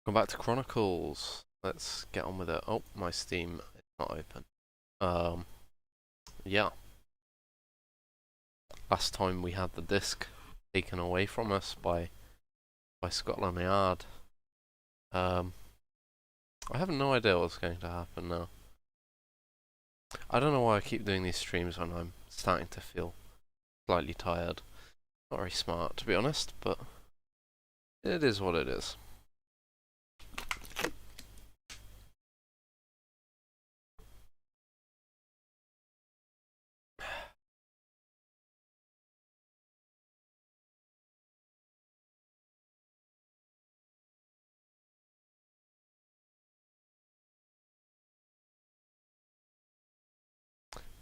Go back to Chronicles. Let's get on with it. Oh, my Steam is not open. Yeah. Last time we had the disc taken away from us by Scotland Yard. I have no idea what's going to happen now. I don't know why I keep doing these streams when I'm starting to feel slightly tired. Not very smart, to be honest, but it is what it is.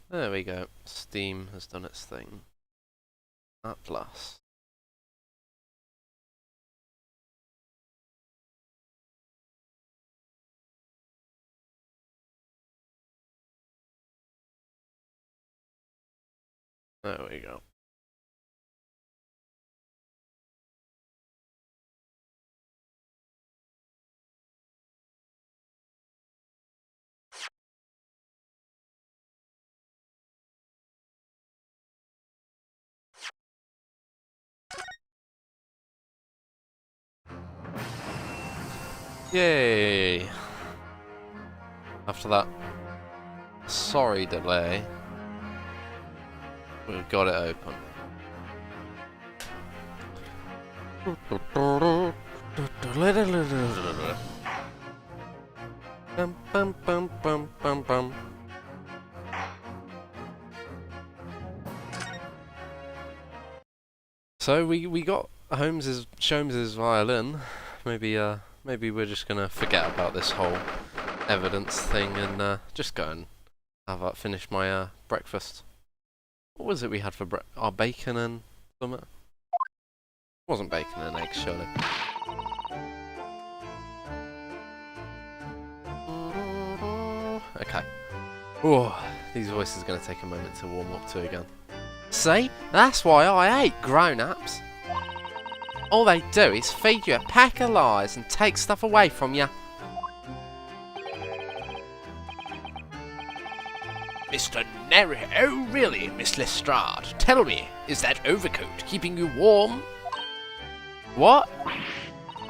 There we go. Steam has done its thing. At last. There we go. Yay! After that sorry delay, we've got it open. Bum, bum, bum, bum, bum. So we got Sholmes's violin. Maybe we're just gonna forget about this whole evidence thing and just go and finish my breakfast. What was it we had for our bacon and something? It wasn't bacon and eggs, surely. Okay. Oh, these voices are gonna take a moment to warm up to again. See? That's why I hate grown-ups. All they do is feed you a pack of lies and take stuff away from you. Mr. Neri, oh really, Miss Lestrade? Tell me, is that overcoat keeping you warm? What?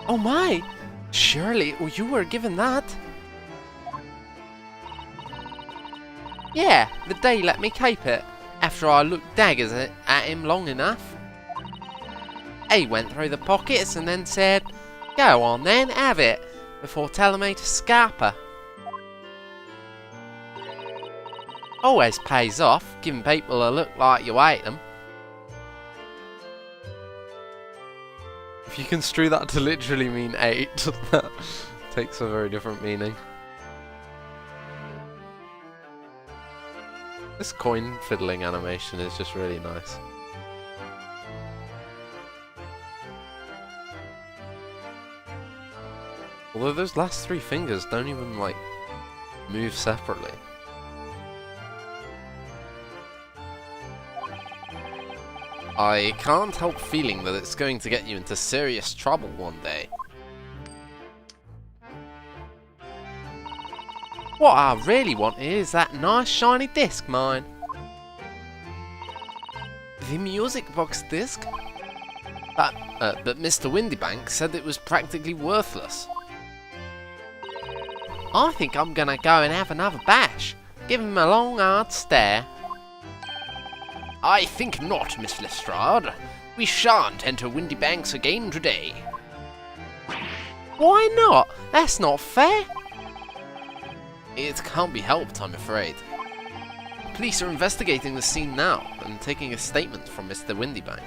Oh my! Surely you were given that. Yeah, the day let me keep it, after I looked daggers at him long enough. He went through the pockets and then said, "Go on then, have it," before telling me to scarper. Always pays off, giving people a look like you hate them. If you construe that to literally mean 8, that takes a very different meaning. This coin fiddling animation is just really nice. Although those last 3 fingers don't even, like, move separately. I can't help feeling that it's going to get you into serious trouble one day. What I really want is that nice shiny disc, mine. The music box disc? But Mr. Windybank said it was practically worthless. I think I'm gonna go and have another bash. Give him a long hard stare. I think not, Miss Lestrade. We shan't enter Windybanks again today. Why not? That's not fair. It can't be helped, I'm afraid. Police are investigating the scene now and taking a statement from Mr. Windybank.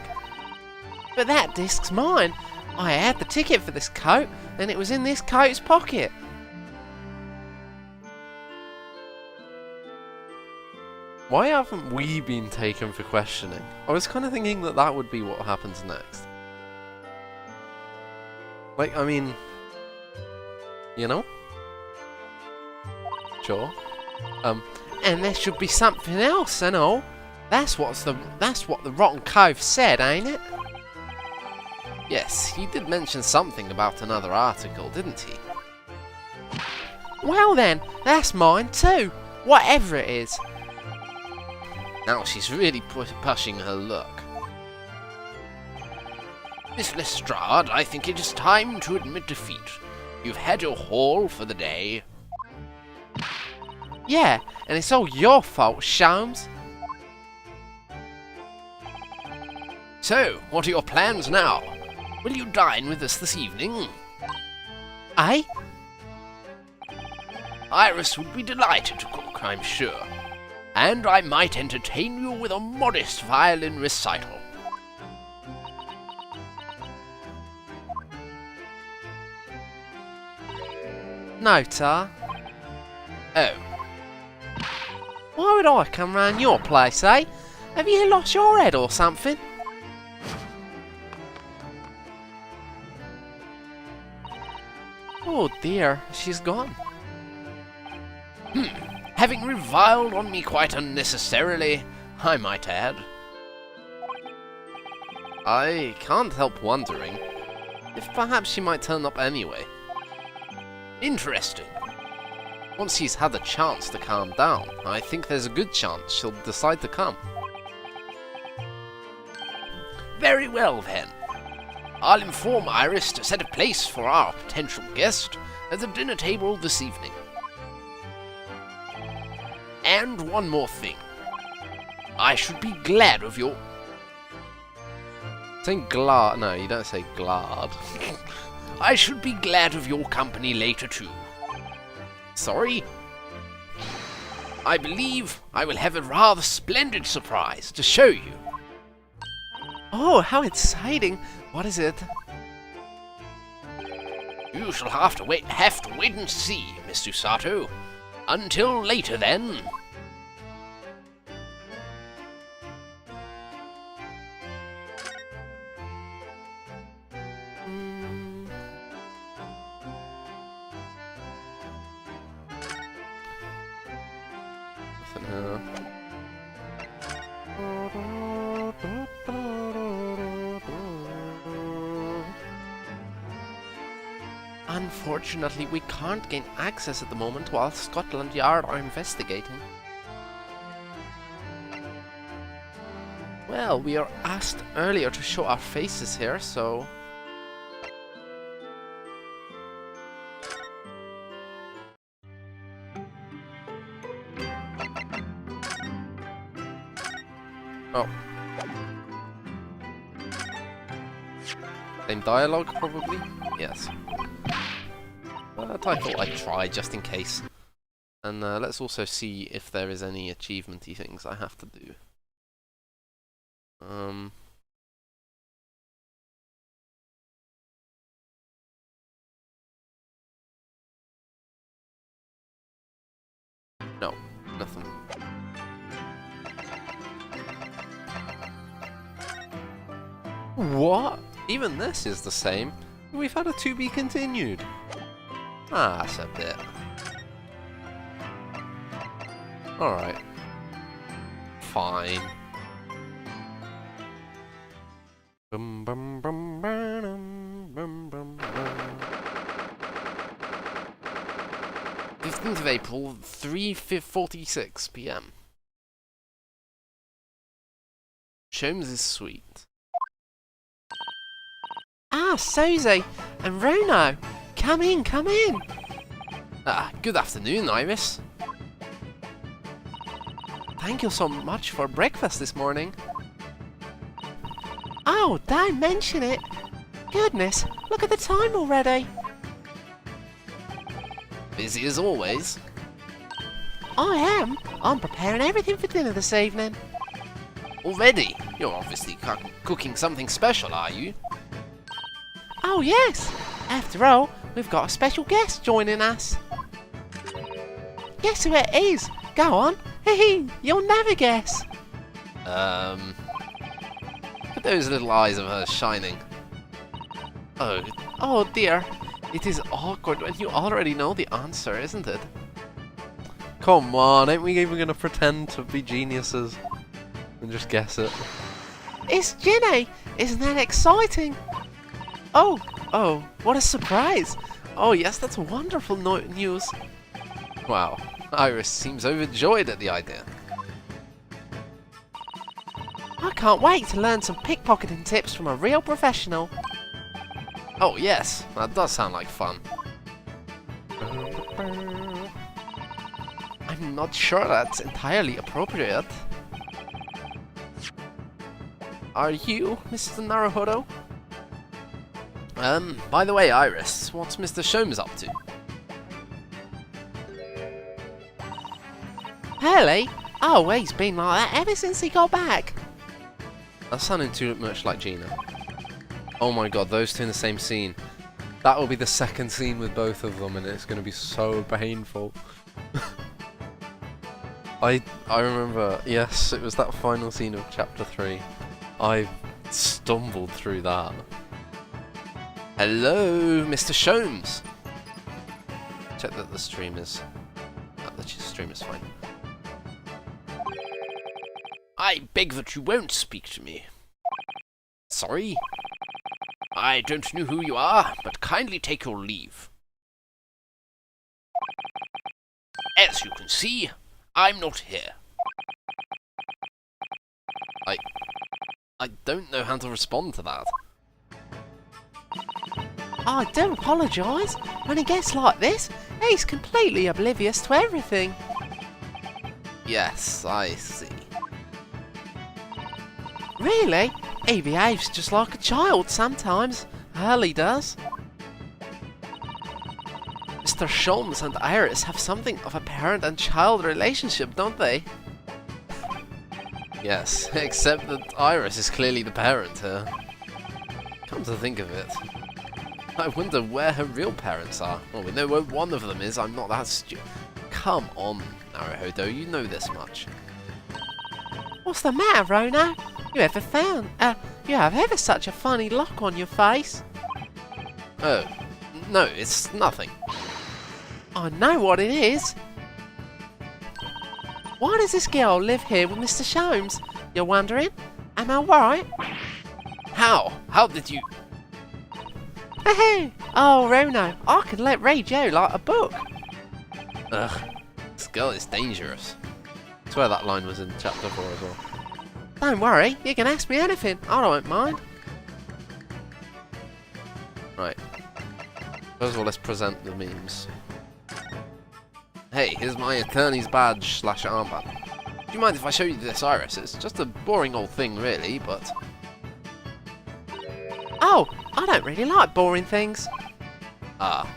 But that disc's mine. I had the ticket for this coat, and it was in this coat's pocket. Why haven't we been taken for questioning? I was kind of thinking that that would be what happens next. Like, I mean, you know? Sure. And there should be something else and all. That's what the Rotten Cove said, ain't it? Yes, he did mention something about another article, didn't he? Well then, that's mine too, whatever it is. Now she's really pushing her luck. Miss Lestrade, I think it is time to admit defeat. You've had your haul for the day. Yeah, and it's all your fault, Sholmes. So, what are your plans now? Will you dine with us this evening? Eh? Iris would be delighted to cook, I'm sure. And I might entertain you with a modest violin recital. No, Tar. Oh, Why would I come round your place, eh? Have you lost your head or something? Oh dear, she's gone. having reviled on me quite unnecessarily, I might add. I can't help wondering if perhaps she might turn up anyway. Interesting. Once she's had a chance to calm down, I think there's a good chance she'll decide to come. Very well then. I'll inform Iris to set a place for our potential guest at the dinner table this evening. And one more thing. I should be glad of your... Saying glad... No, you don't say glad. I should be glad of your company later too. Sorry? I believe I will have a rather splendid surprise to show you. Oh, how exciting! What is it? You shall have to wait and see, Miss Usato. Until later then. Unfortunately, we can't gain access at the moment while Scotland Yard are investigating. Well, we are asked earlier to show our faces here, so... Oh. Same dialogue, probably? Yes. But I thought I'd try, just in case. And let's also see if there is any achievement-y things I have to do. No, nothing. What? Even this is the same? We've had a to be continued. Ah, that's a bit. Alright. Fine. Bum, bum, bum, bum, bum, bum, bum. 15th of April, 3:46 PM. Sholmes is sweet. Ah, Susie and Runo! Come in, come in! Ah, good afternoon, Iris. Thank you so much for breakfast this morning. Oh, don't mention it! Goodness, look at the time already! Busy as always. I am. I'm preparing everything for dinner this evening. Already? You're obviously cooking something special, are you? Oh yes! After all, we've got a special guest joining us. Guess who it is? Go on. Hee you'll never guess. Look at those little eyes of hers shining. Oh dear. It is awkward when you already know the answer, isn't it? Come on, ain't we even gonna pretend to be geniuses and just guess it? It's Ginny! Isn't that exciting? Oh, what a surprise! Oh yes, that's wonderful news. Wow, Iris seems overjoyed at the idea. I can't wait to learn some pickpocketing tips from a real professional. Oh yes, that does sound like fun. I'm not sure that's entirely appropriate. Are you, Mr. Naruhodo? By the way, Iris, what's Mr. Sholmes up to? Haley? Oh, he's been like that ever since he got back. That's sounding too much like Gina. Oh my god, those two in the same scene. That will be the second scene with both of them and it's going to be so painful. I remember, yes, it was that final scene of chapter 3. I stumbled through that. Hello, Mr. Sholmes. Check that the stream is... the stream is fine. I beg that you won't speak to me. Sorry? I don't know who you are, but kindly take your leave. As you can see, I'm not here. I don't know how to respond to that. I do apologise. When he gets like this, he's completely oblivious to everything. Yes, I see. Really? He behaves just like a child sometimes. Hurley does. Mr. Sholmes and Iris have something of a parent and child relationship, don't they? Yes, except that Iris is clearly the parent here. Come to think of it, I wonder where her real parents are. Well, we know where one of them is. I'm not that stupid. Come on, Naruhodo, you know this much. What's the matter, Rona? You have ever such a funny look on your face. Oh, no, it's nothing. I know what it is. Why does this girl live here with Mr. Sholmes? You're wondering? Am I right? How? How did you... Hey! Oh, Rona, I can read you like a book. Ugh, this girl is dangerous. I swear that line was in chapter 4 as well. Don't worry, you can ask me anything. I don't mind. Right. First of all, let's present the memes. Hey, here's my attorney's badge / armband. Do you mind if I show you this, Iris? It's just a boring old thing, really, but... Oh, I don't really like boring things. Ah.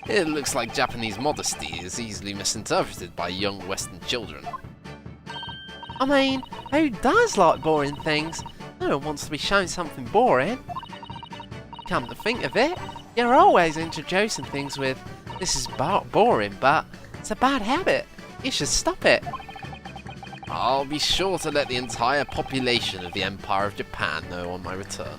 It looks like Japanese modesty is easily misinterpreted by young Western children. I mean, who does like boring things? No one wants to be shown something boring. Come to think of it, you're always introducing things with, this is boring, but it's a bad habit. You should stop it. I'll be sure to let the entire population of the Empire of Japan know on my return.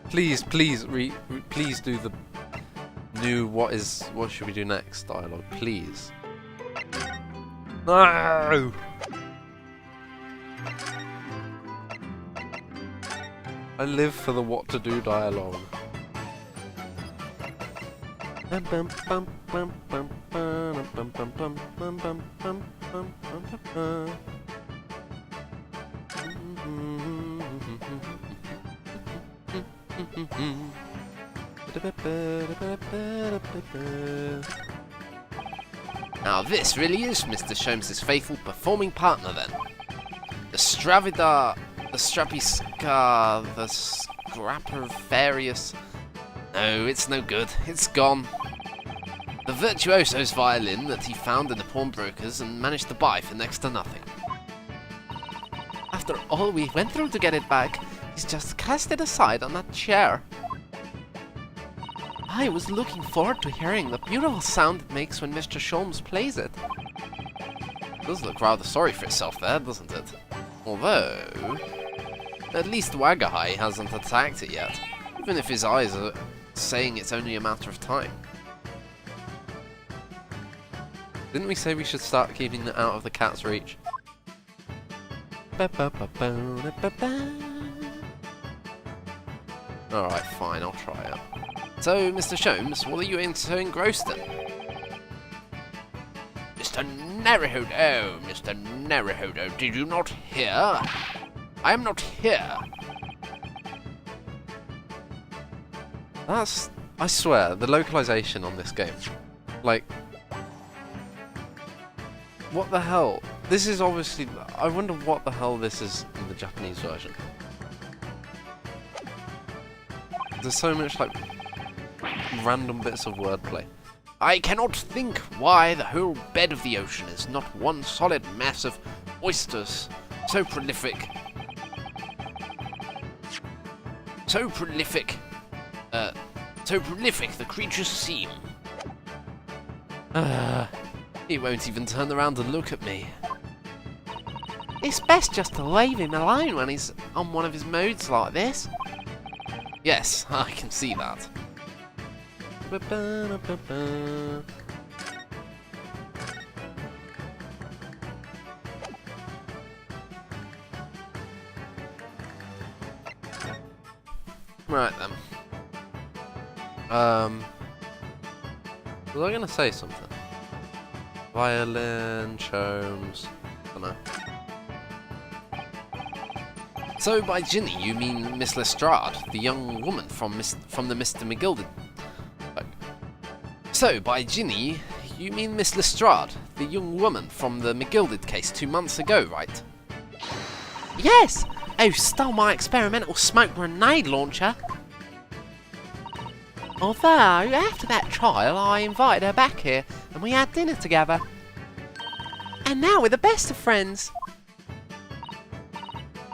Please, please do the new what should we do next dialogue, please. No! I live for the what to do dialogue. Now this really is Mr. Sholmes' faithful performing partner then. The Stravida, the Strapiska, the Scrapervarius. No, it's no good. It's gone. The virtuoso's violin that he found in the pawnbroker's and managed to buy for next to nothing. After all we went through to get it back, he's just cast it aside on that chair. I was looking forward to hearing the beautiful sound it makes when Mr. Sholmes plays it. It does look rather sorry for itself there, doesn't it? Although, at least Wagahai hasn't attacked it yet, even if his eyes are saying it's only a matter of time. Didn't we say we should start keeping it out of the cat's reach? Alright, fine, I'll try it. So, Mr. Sholmes, what are you so engrossed in? Mr. Naruhodo, Mr. Naruhodo, did you not hear? I am not here. That's... I swear, the localization on this game. Like... What the hell? This is obviously... I wonder what the hell this is in the Japanese version. There's so much, like, random bits of wordplay. I cannot think why the whole bed of the ocean is not one solid mass of oysters, so prolific. So prolific the creatures seem. He won't even turn around and look at me. It's best just to leave him alone when he's on one of his moods like this. Yes, I can see that. Right then. Was I gonna say something? Violin, Sholmes, I don't know. So by Ginny you mean Miss Lestrade, the young woman from the Mr. McGilded. So by Ginny you mean Miss Lestrade, the young woman from the McGilded case 2 months ago, right? Yes! Who stole my experimental smoke grenade launcher. Although, after that trial, I invited her back here, and we had dinner together. And now we're the best of friends.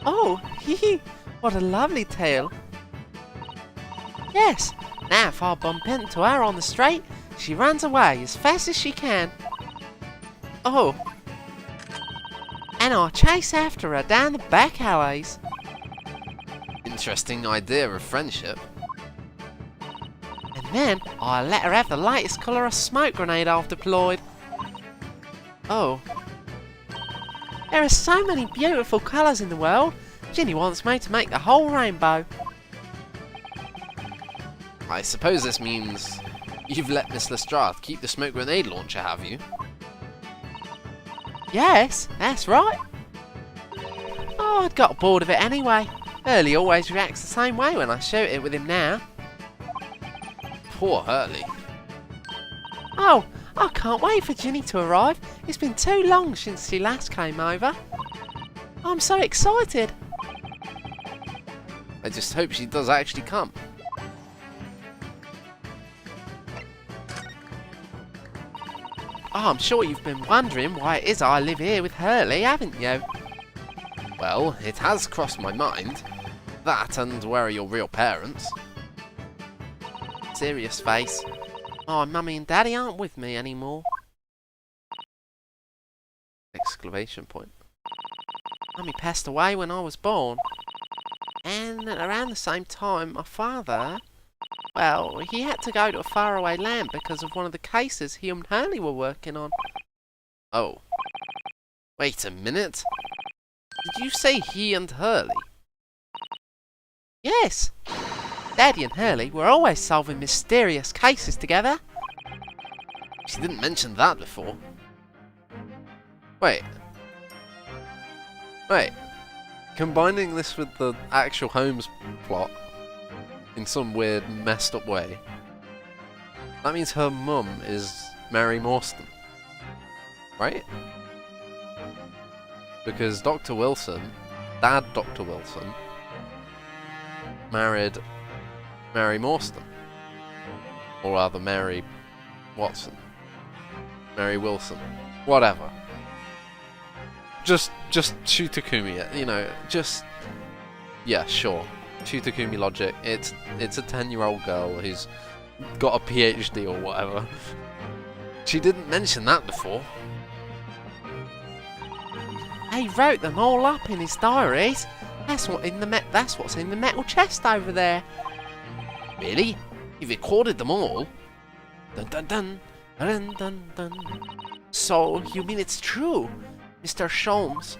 Oh, hee what a lovely tale. Yes, now if I bump into her on the street, she runs away as fast as she can. Oh. And I chase after her down the back alleys. Interesting idea of friendship. And then I let her have the latest colour of smoke grenade I've deployed. Oh. There are so many beautiful colours in the world. Ginny wants me to make the whole rainbow. I suppose this means you've let Miss Lestrade keep the smoke grenade launcher, have you? Yes, that's right. Oh, I'd got bored of it anyway. Hurley always reacts the same way when I shoot it with him now. Poor Hurley. Oh, I can't wait for Ginny to arrive. It's been too long since she last came over. I'm so excited. I just hope she does actually come. Oh, I'm sure you've been wondering why it is I live here with Hurley, haven't you? Well, it has crossed my mind. That and where are your real parents? Serious face. My mummy and daddy aren't with me anymore. Exclamation point. Mummy passed away when I was born. And at around the same time, my father... Well, he had to go to a faraway land because of one of the cases he and Hurley were working on. Oh. Wait a minute. Did you say he and Hurley? Yes. Daddy and Hurley were always solving mysterious cases together. She didn't mention that before. Wait. Combining this with the actual Holmes plot in some weird, messed up way, that means her mum is Mary Morstan, right? Because Dr. Wilson, Dad Dr. Wilson, married Mary Morstan, or rather Mary Watson, Mary Wilson, whatever. Just Chutakumi, you know, just, yeah, sure. Chutakumi logic, it's a 10-year-old girl who's got a PhD or whatever. She didn't mention that before. Oh He wrote them all up in his diaries. That's what's in the metal chest over there. Really? You recorded them all? Dun dun dun dun dun dun. So you mean it's true, Mr. Sholmes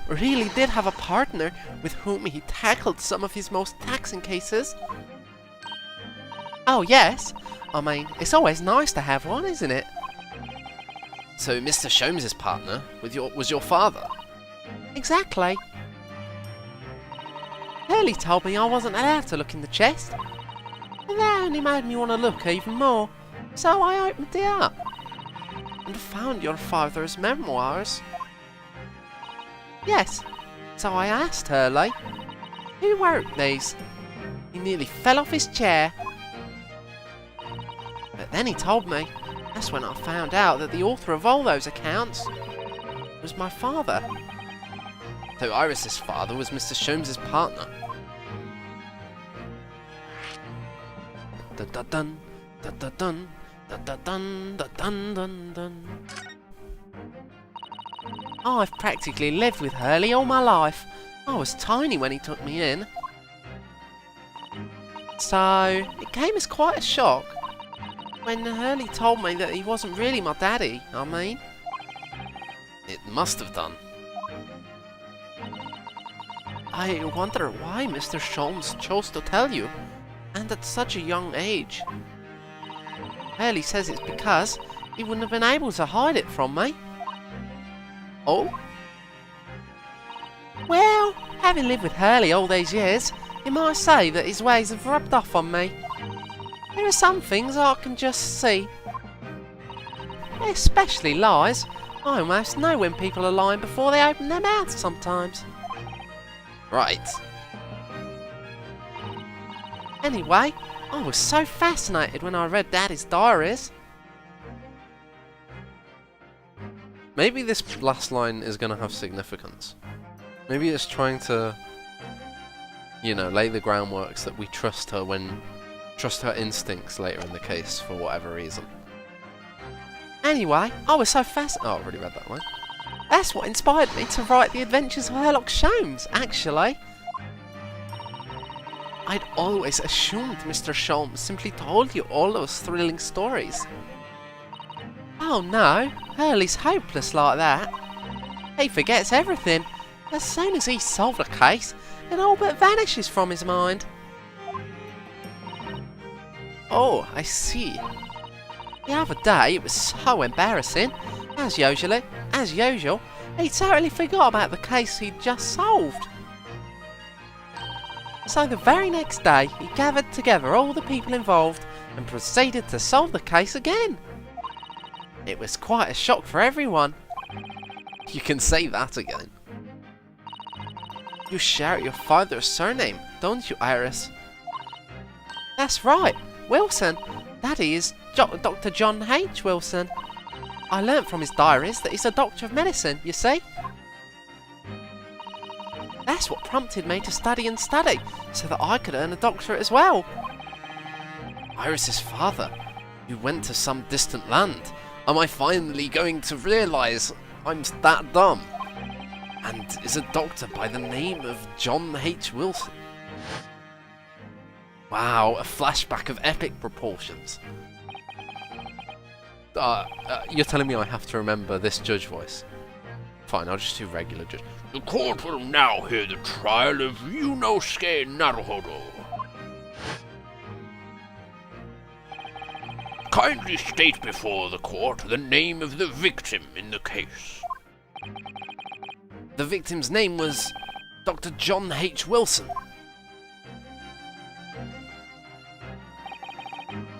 really did have a partner with whom he tackled some of his most taxing cases? Oh yes. I mean, it's always nice to have one, isn't it? So Mr. Sholmes' partner was your father? Exactly. Hurley told me I wasn't allowed to look in the chest, and that only made me want to look even more, so I opened it up and found your father's memoirs. Yes, so I asked Hurley, who wrote these? He nearly fell off his chair. But then he told me. That's when I found out that the author of all those accounts was my father. So Iris's father was Mr. Sholmes' partner. Dun dun dun dun dun dun dun dun dun dun dun dun. I've practically lived with Hurley all my life. I was tiny when he took me in. So it came as quite a shock when Hurley told me that he wasn't really my daddy, I mean. It must have done. I wonder why Mr. Sholmes chose to tell you, and at such a young age. Hurley says it's because he wouldn't have been able to hide it from me. Oh? Well, having lived with Hurley all these years, you might say that his ways have rubbed off on me. There are some things I can just see. Especially lies. I almost know when people are lying before they open their mouths sometimes. Right. Anyway, I was so fascinated when I read Daddy's diaries. Maybe this last line is going to have significance. Maybe it's trying to, you know, lay the groundwork so that we trust her instincts later in the case for whatever reason. Anyway, I was so fascinated. Oh, I've already read that line. That's what inspired me to write The Adventures of Sherlock Sholmes, actually. I'd always assumed Mr. Sholmes simply told you all those thrilling stories. Oh no, Hurley's hopeless like that. He forgets everything. As soon as he's solved a case, it all but vanishes from his mind. Oh, I see. The other day it was so embarrassing. As usual, he totally forgot about the case he'd just solved. So the very next day, he gathered together all the people involved and proceeded to solve the case again. It was quite a shock for everyone. You can say that again. You share your father's surname, don't you, Iris? That's right, Wilson. Daddy is Dr. John H. Wilson. I learnt from his diaries that he's a doctor of medicine, you see. That's what prompted me to study, so that I could earn a doctorate as well. Iris's father, who went to some distant land. Am I finally going to realise I'm that dumb? And is a doctor by the name of John H. Wilson. Wow, a flashback of epic proportions. You're telling me I have to remember this judge voice? Fine, I'll just do regular judge. The court will now hear the trial of Yunosuke Naruhodo. Kindly state before the court the name of the victim in the case. The victim's name was Dr. John H. Wilson.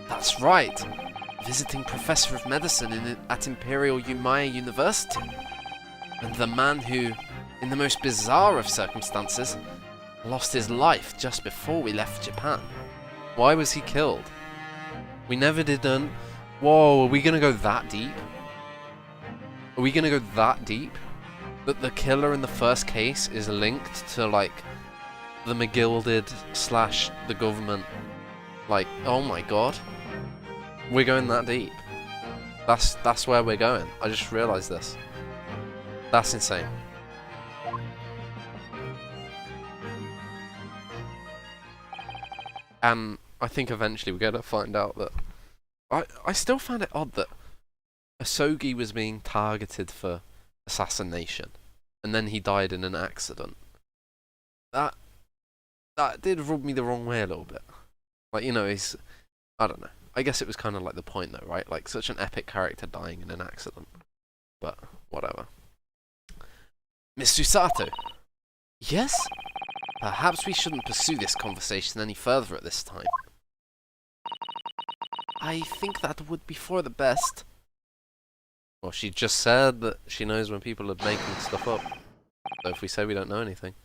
That's right. Visiting professor of medicine at Imperial Umaya University. And the man who, in the most bizarre of circumstances, lost his life just before we left Japan. Why was he killed? We never did done. Whoa, are we gonna go that deep? Are we gonna go that deep? That the killer in the first case is linked to, like, the McGilded / the government? Like, oh my god. We're going that deep. That's where we're going. I just realised this. That's insane. And I think eventually we're going to find out that... I still found it odd that Asogi was being targeted for assassination, and then he died in an accident. That did rub me the wrong way a little bit. Like, you know, he's... I don't know. I guess it was kind of like the point though, right? Like, such an epic character dying in an accident. But, whatever. Miss Susato? Yes? Perhaps we shouldn't pursue this conversation any further at this time. I think that would be for the best. Well, she just said that she knows when people are making stuff up. So if we say we don't know anything...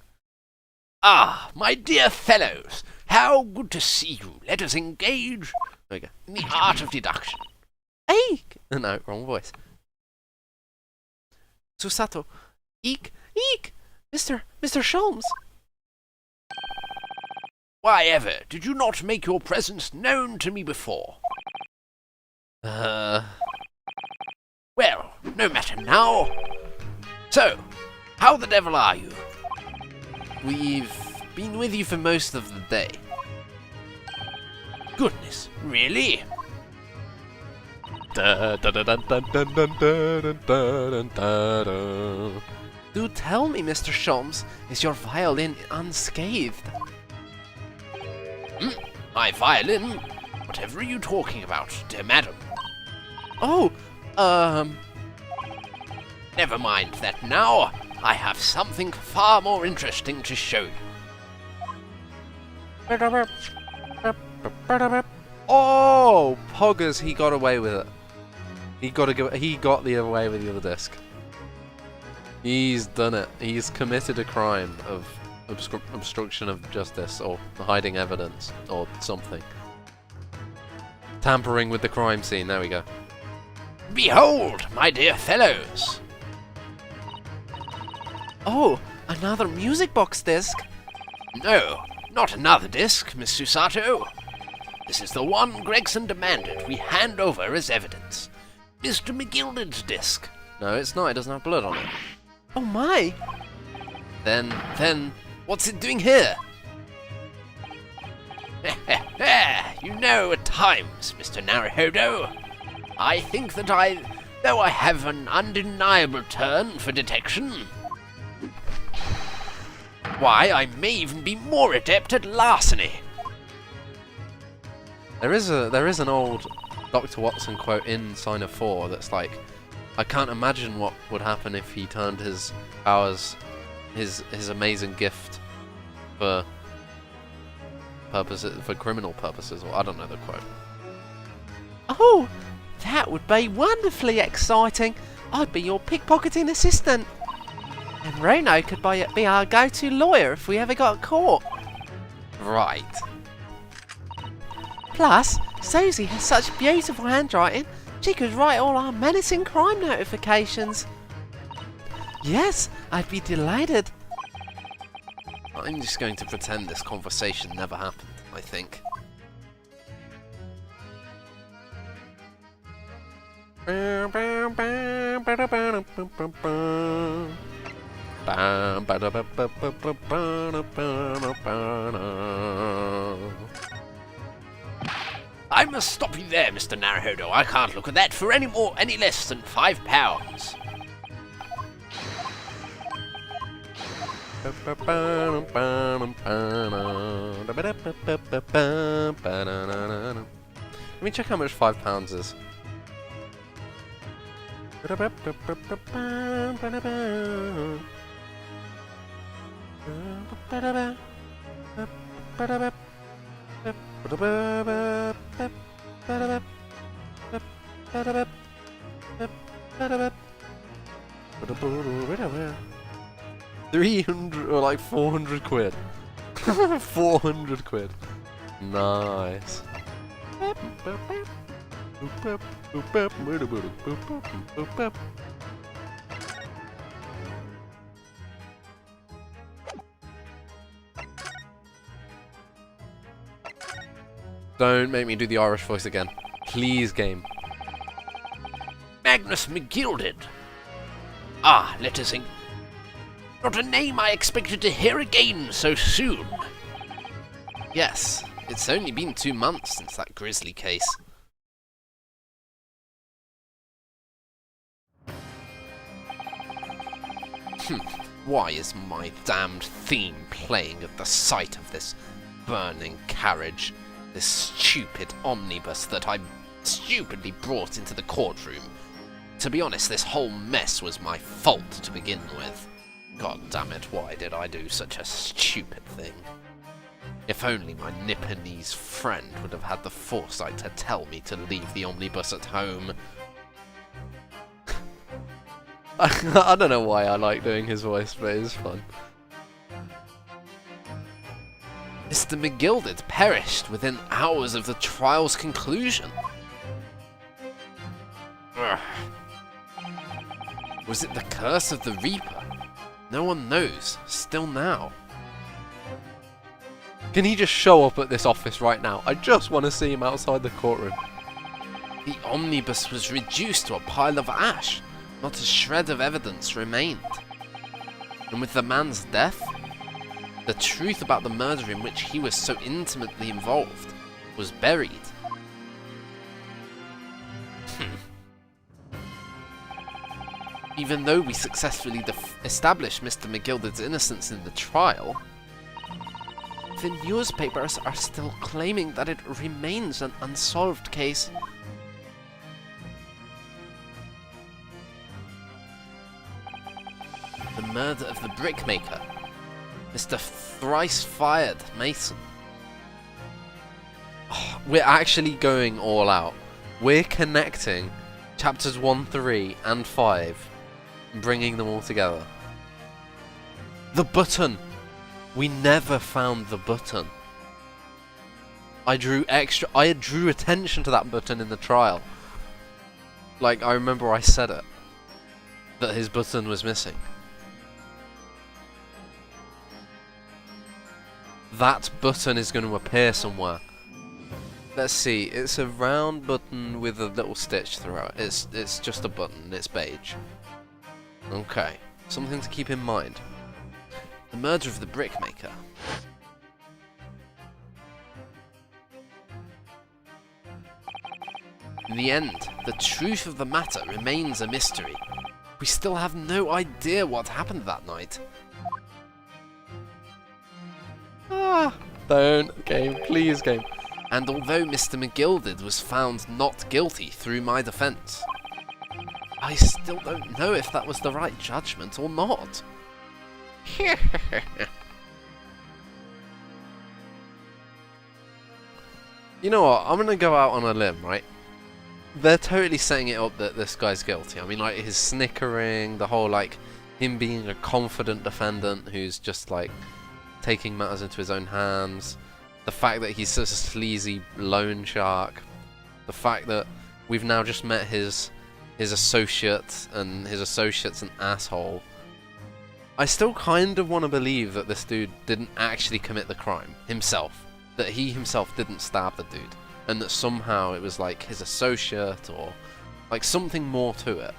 Ah, my dear fellows, how good to see you. Let us engage There we go. in the art of deduction. Hey! No, wrong voice. Susato. Eek! Eek! Mr. Sholmes! Why ever did you not make your presence known to me before? Well, no matter now. So, how the devil are you? We've been with you for most of the day. Goodness, really? Do tell me, Mr. Sholmes, is your violin unscathed? My violin? Whatever are you talking about, dear madam? Oh, Never mind that now. I have something far more interesting to show you. Oh, Poggers, he got away with it. He got the away with the other disc. He's done it. He's committed a crime of obstruction of justice, or hiding evidence, or something. Tampering with the crime scene. There we go. Behold, my dear fellows. oh, another music box disc. No, not another disc, Miss Susato. This is the one Gregson demanded we hand over as evidence. Mr. McGilded's disc. No, it's not. It doesn't have blood on it. Oh my! Then, what's it doing here? You know, at times, Mr. Naruhodo, I think that though I have an undeniable turn for detection, why, I may even be more adept at larceny. There is an old Dr. Watson quote in Sign of 4 that's like, I can't imagine what would happen if he turned his powers, his amazing gift for criminal purposes, or I don't know the quote. Oh, that would be wonderfully exciting. I'd be your pickpocketing assistant. And Reno could be our go-to lawyer if we ever got caught. Right. Plus, Susie has such beautiful handwriting, she could write all our menacing crime notifications. Yes, I'd be delighted. I'm just going to pretend this conversation never happened, I think. I must stop you there, Mr. Naruhodo. I can't look at that for any less than £5. Let me check how much £5 is. $300 or like 400 quid. 400 quid. Nice. Don't make me do the Irish voice again. Please, game. Magnus McGilded. Ah, letters Inc. Not a name I expected to hear again so soon. Yes, it's only been 2 months since that grisly case. Why is my damned theme playing at the sight of this burning carriage, this stupid omnibus that I stupidly brought into the courtroom? To be honest, this whole mess was my fault to begin with. God damn it, why did I do such a stupid thing? If only my Nipponese friend would have had the foresight to tell me to leave the omnibus at home. I don't know why I like doing his voice, but it's fun. Mr. McGilded perished within hours of the trial's conclusion. Ugh. Was it the curse of the Reaper? No one knows, still now. Can he just show up at this office right now? I just want to see him outside the courtroom. The omnibus was reduced to a pile of ash. Not a shred of evidence remained. And with the man's death, the truth about the murder in which he was so intimately involved was buried. Even though we successfully established Mr. McGilded's innocence in the trial, the newspapers are still claiming that it remains an unsolved case. The murder of the brickmaker, Mr. Thrice-Fired Mason. Oh, we're actually going all out. We're connecting chapters 1, 3, and 5, bringing them all together. The button! We never found the button. I drew attention to that button in the trial. Like, I remember I said it. That his button was missing. That button is going to appear somewhere. Let's see, it's a round button with a little stitch throughout. It's just a button, it's beige. Okay, something to keep in mind. The murder of the brickmaker. In the end, the truth of the matter remains a mystery. We still have no idea what happened that night. Ah, don't, game, please, game. And although Mr. McGilded was found not guilty through my defence, I still don't know if that was the right judgment or not. You know what, I'm gonna go out on a limb, right? They're totally setting it up that this guy's guilty. I mean, like, his snickering, the whole, like, him being a confident defendant who's just, like, taking matters into his own hands. The fact that he's such a sleazy loan shark. The fact that we've now just met his associate, and his associate's an asshole. I still kind of want to believe that this dude didn't actually commit the crime himself. That he himself didn't stab the dude. And that somehow it was like his associate or like something more to it.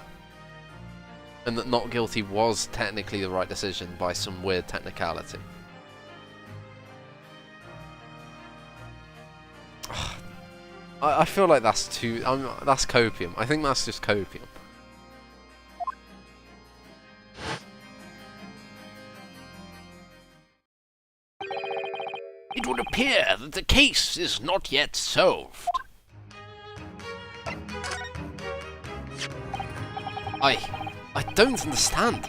And that not guilty was technically the right decision by some weird technicality. I feel like that's too... that's copium. I think that's just copium. It would appear that the case is not yet solved. I don't understand.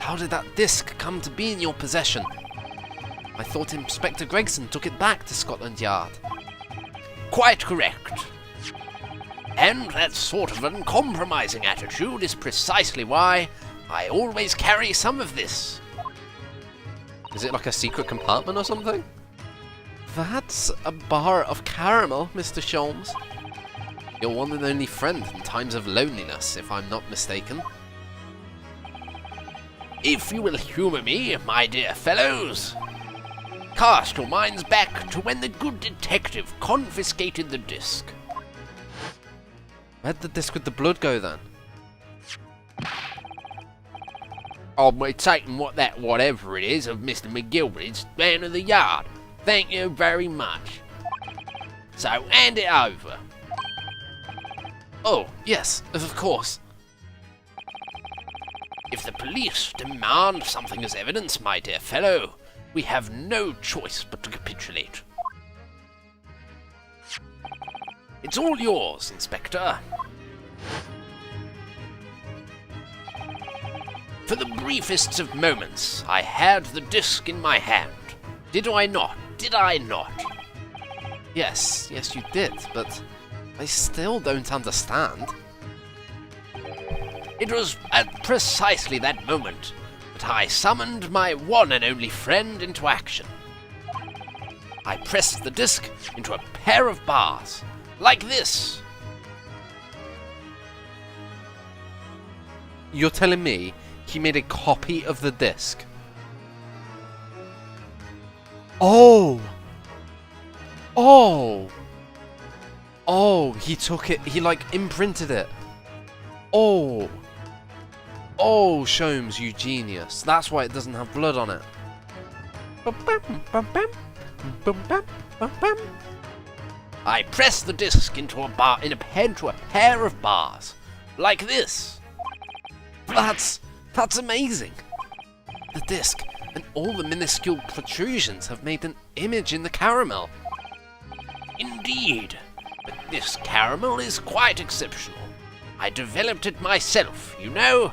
How did that disc come to be in your possession? I thought Inspector Gregson took it back to Scotland Yard. Quite correct. And that sort of uncompromising attitude is precisely why I always carry some of this. Is it like a secret compartment or something? That's a bar of caramel, Mr. Sholmes. Your one and only friend in times of loneliness, if I'm not mistaken. If you will humour me, my dear fellows, cast your minds back to when the good detective confiscated the disc. Where'd the disc with the blood go then? I'll be taking whatever it is of Mr. McGilvery's down to the yard. Thank you very much. So hand it over. Oh, yes, of course. If the police demand something as evidence, my dear fellow, we have no choice but to capitulate. It's all yours, Inspector. For the briefest of moments, I had the disc in my hand. Did I not? Did I not? Yes, you did, but I still don't understand. It was at precisely that moment that I summoned my one and only friend into action. I pressed the disc into a pair of bars, like this. You're telling me he made a copy of the disc? Oh! He took it, he like imprinted it. Oh, Sholmes, you genius. That's why it doesn't have blood on it. I pressed the disc into a pair of bars, like this. That's amazing. The disc and all the minuscule protrusions have made an image in the caramel. Indeed, but this caramel is quite exceptional. I developed it myself, you know.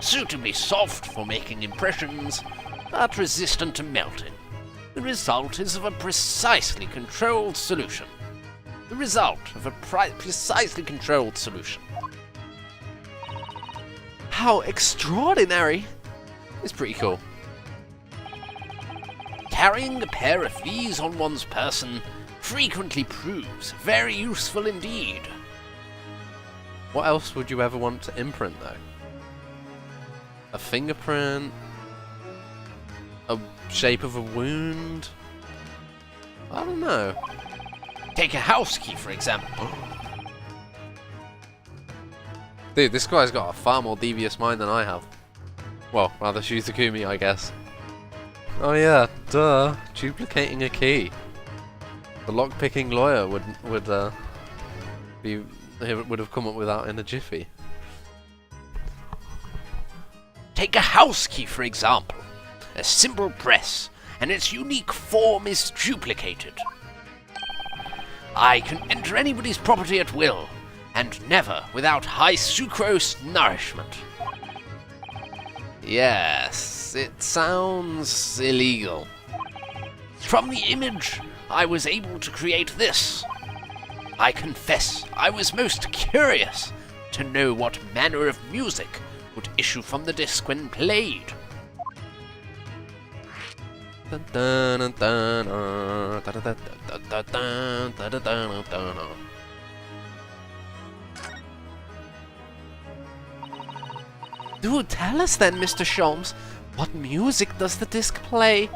Suitably soft for making impressions, but resistant to melting. The result is of a precisely controlled solution. How extraordinary! It's pretty cool. Carrying a pair of these on one's person frequently proves very useful indeed. What else would you ever want to imprint, though? A fingerprint? A shape of a wound? I don't know. Take a house key, for example. Dude, this guy's got a far more devious mind than I have. Well, rather Shizukumi, I guess. Oh yeah, duh. Duplicating a key. The lock-picking lawyer would have come up with that in a jiffy. Take a house key, for example. A simple press, and its unique form is duplicated. I can enter anybody's property at will, and never without high sucrose nourishment. Yes, it sounds illegal. From the image, I was able to create this. I confess I was most curious to know what manner of music would issue from the disc when played. Do tell us then, Mr. Sholmes, what music does the disc play?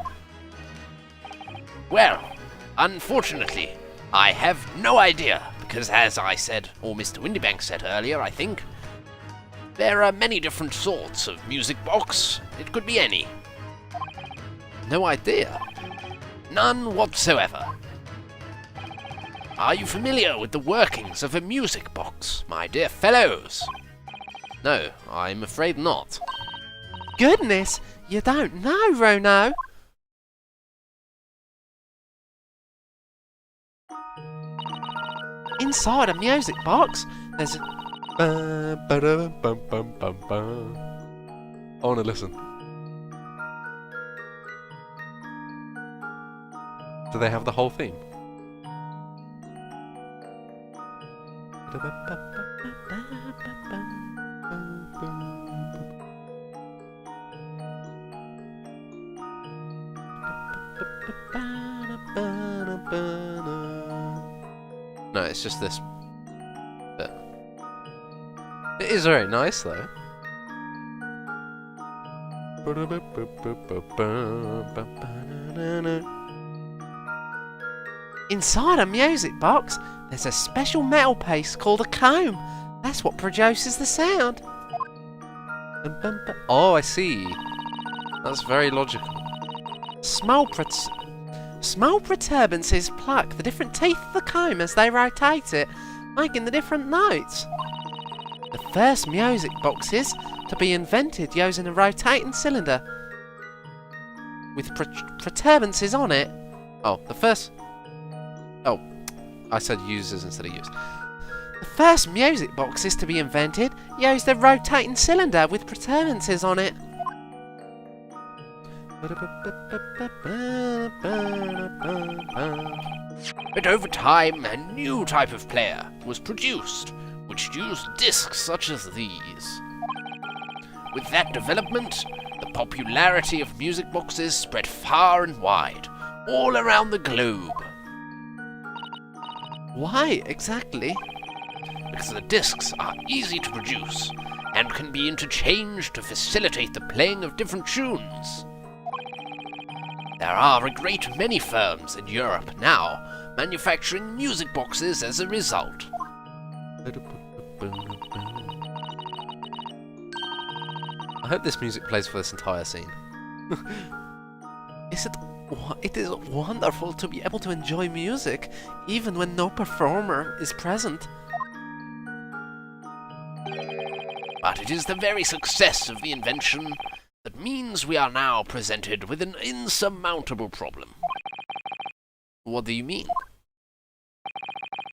Well, unfortunately, I have no idea, because as I said, or Mr. Windybank said earlier, I think, there are many different sorts of music box. It could be any. No idea. None whatsoever. Are you familiar with the workings of a music box, my dear fellows? No, I'm afraid not. Goodness, you don't know, Rono. Inside a music box, there's a... I want to listen. Do they have the whole theme? No, it's just this bit. It is very nice, though. Inside a music box, there's a special metal piece called a comb. That's what produces the sound. Oh, I see. That's very logical. Small protuberances pluck the different teeth of the comb as they rotate it, making the different notes. The first music boxes to be invented using a rotating cylinder with protuberances on it. Oh, the first... Oh, I said users instead of use. The first music boxes to be invented used a rotating cylinder with protuberances on it. But over time, a new type of player was produced, which used discs such as these. With that development, the popularity of music boxes spread far and wide, all around the globe. Why exactly? Because the discs are easy to produce and can be interchanged to facilitate the playing of different tunes. There are a great many firms in Europe now manufacturing music boxes as a result. I hope this music plays for this entire scene. It is wonderful to be able to enjoy music even when no performer is present. But it is the very success of the invention that means we are now presented with an insurmountable problem. What do you mean?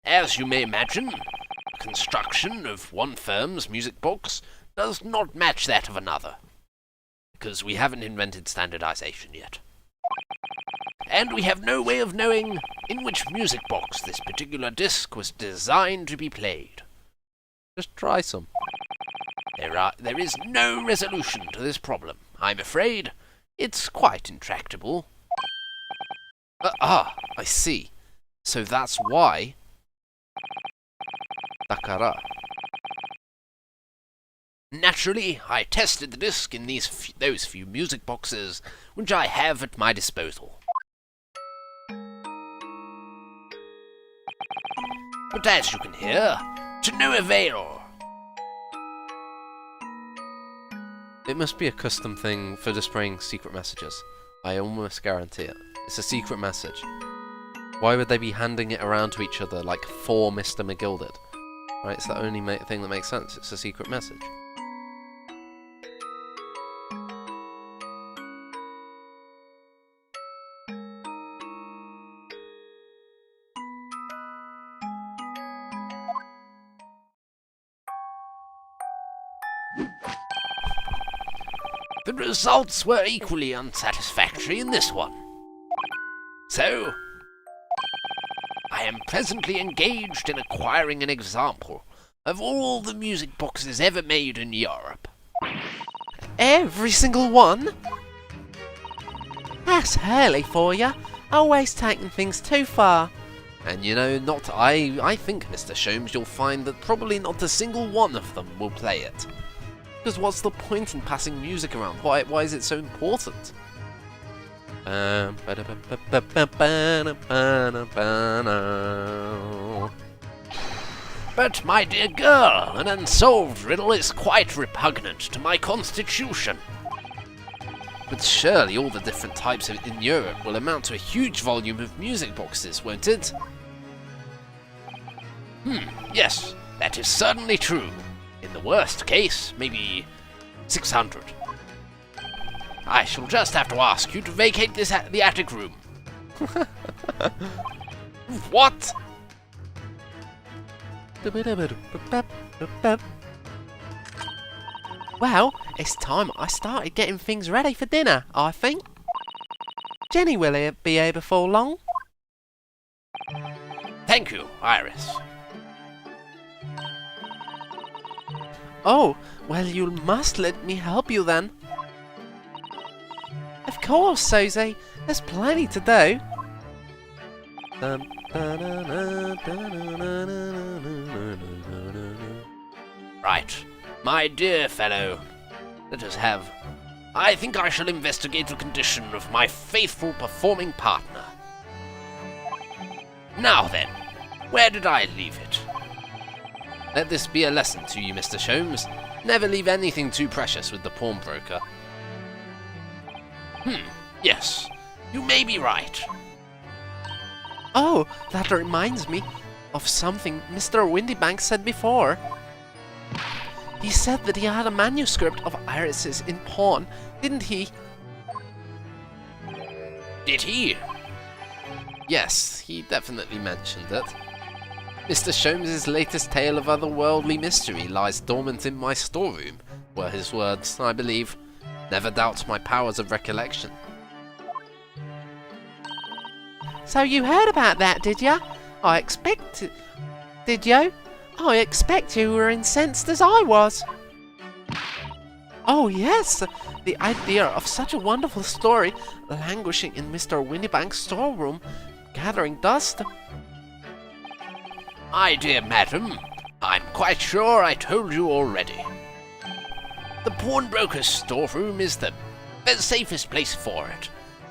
As you may imagine, the construction of one firm's music box does not match that of another, because we haven't invented standardization yet. And we have no way of knowing in which music box this particular disc was designed to be played. Just try some. There is no resolution to this problem, I'm afraid. It's quite intractable. I see. So that's why... Dakara. Naturally, I tested the disc in those few music boxes which I have at my disposal. But as you can hear, to no avail. It must be a custom thing for displaying secret messages. I almost guarantee it. It's a secret message. Why would they be handing it around to each other like for Mr. McGill did? Right, it's the only thing that makes sense. It's a secret message. The results were equally unsatisfactory in this one. So, I am presently engaged in acquiring an example of all the music boxes ever made in Europe. Every single one? That's Hurley for you. Always taking things too far. And you know, I think, Mr. Sholmes, you'll find that probably not a single one of them will play it. Because what's the point in passing music around? Why is it so important? But, my dear girl, an unsolved riddle is quite repugnant to my constitution. But surely all the different types in Europe will amount to a huge volume of music boxes, won't it? Yes, that is certainly true. In the worst case, maybe 600. I shall just have to ask you to vacate the attic room. What? Well, it's time I started getting things ready for dinner, I think. Jenny will be here before long. Thank you, Iris. Oh, well, you must let me help you then. Of course, Susie. There's plenty to do. Right. My dear fellow, let us have... I think I shall investigate the condition of my faithful performing partner. Now then, where did I leave it? Let this be a lesson to you, Mr. Sholmes. Never leave anything too precious with the pawnbroker. Yes, you may be right. Oh, that reminds me of something Mr. Windybank said before. He said that he had a manuscript of Iris's in pawn, didn't he? Did he? Yes, he definitely mentioned it. Mr. Sholmes' latest tale of otherworldly mystery lies dormant in my storeroom, were his words, I believe. Never doubt my powers of recollection. So you heard about that, did ya? Did you? I expect you were incensed as I was. Oh yes, the idea of such a wonderful story languishing in Mr. Windybank's storeroom, gathering dust. My dear madam, I'm quite sure I told you already. The pawnbroker's storeroom is the safest place for it.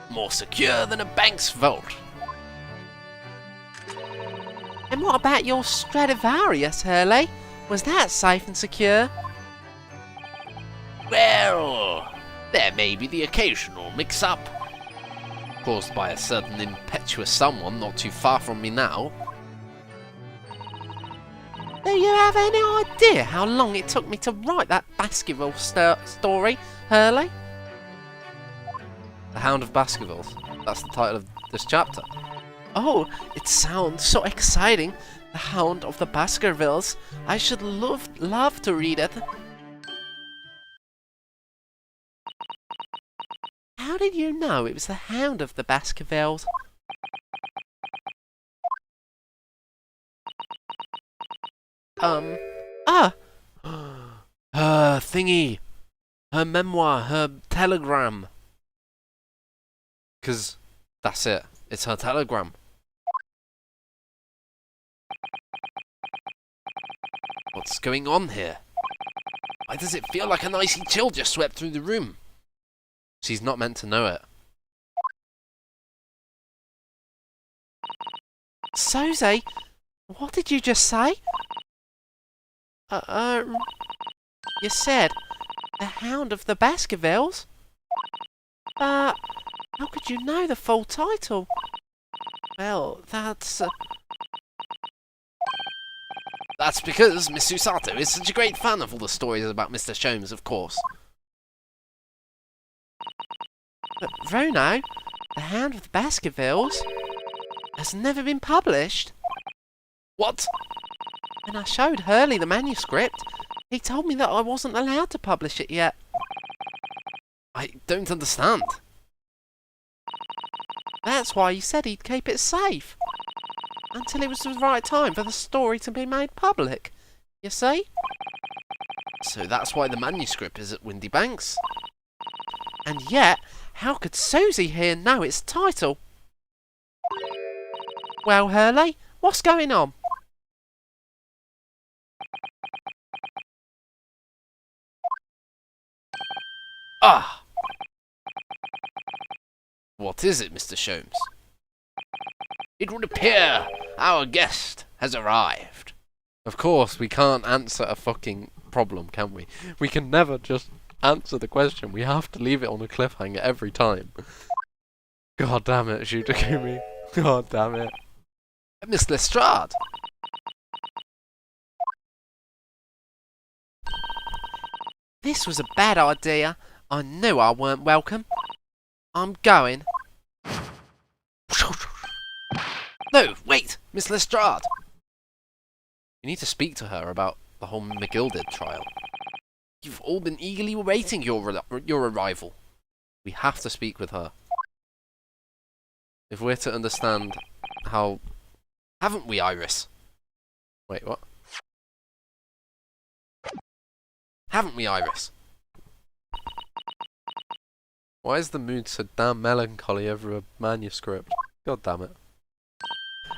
More secure than a bank's vault. And what about your Stradivarius, Hurley? Was that safe and secure? Well, there may be the occasional mix-up. Caused by a certain impetuous someone not too far from me now. Do you have any idea how long it took me to write that Baskerville story, Hurley? The Hound of Baskervilles. That's the title of this chapter. Oh, it sounds so exciting. The Hound of the Baskervilles. I should love to read it. How did you know it was the Hound of the Baskervilles? Her thingy. Her memoir. Her telegram. 'Cause that's it. It's her telegram. What's going on here? Why does it feel like an icy chill just swept through the room? She's not meant to know it. Susie, what did you just say? You said the Hound of the Baskervilles? But how could you know the full title? Well, that's because Miss Susato is such a great fan of all the stories about Mr. Sholmes, of course. But Rono, the Hound of the Baskervilles, has never been published. What? When I showed Hurley the manuscript, he told me that I wasn't allowed to publish it yet. I don't understand. That's why he said he'd keep it safe. Until it was the right time for the story to be made public. You see? So that's why the manuscript is at Windybanks? And yet, how could Susie here know its title? Well, Hurley, what's going on? Ah! What is it, Mr. Sholmes? It would appear our guest has arrived. Of course, we can't answer a fucking problem, can we? We can never just answer the question. We have to leave it on a cliffhanger every time. God damn it, Shootakumi. God damn it. Miss Lestrade! This was a bad idea. I knew I weren't welcome. I'm going. No, wait! Miss Lestrade! You need to speak to her about the whole McGilded trial. You've all been eagerly awaiting your arrival. We have to speak with her. If we're to understand how... Haven't we, Iris? Wait, what? Haven't we, Iris? Why is the mood so damn melancholy over a manuscript? God damn it.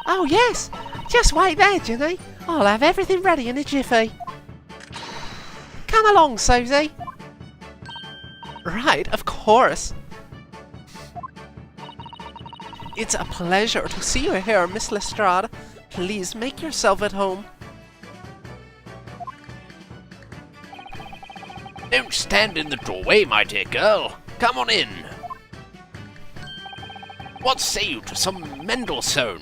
Oh yes! Just wait there, Ginny. I'll have everything ready in a jiffy. Come along, Susie. Right, of course. It's a pleasure to see you here, Miss Lestrade. Please make yourself at home. Don't stand in the doorway, my dear girl. Come on in. What say you to some Mendelssohn?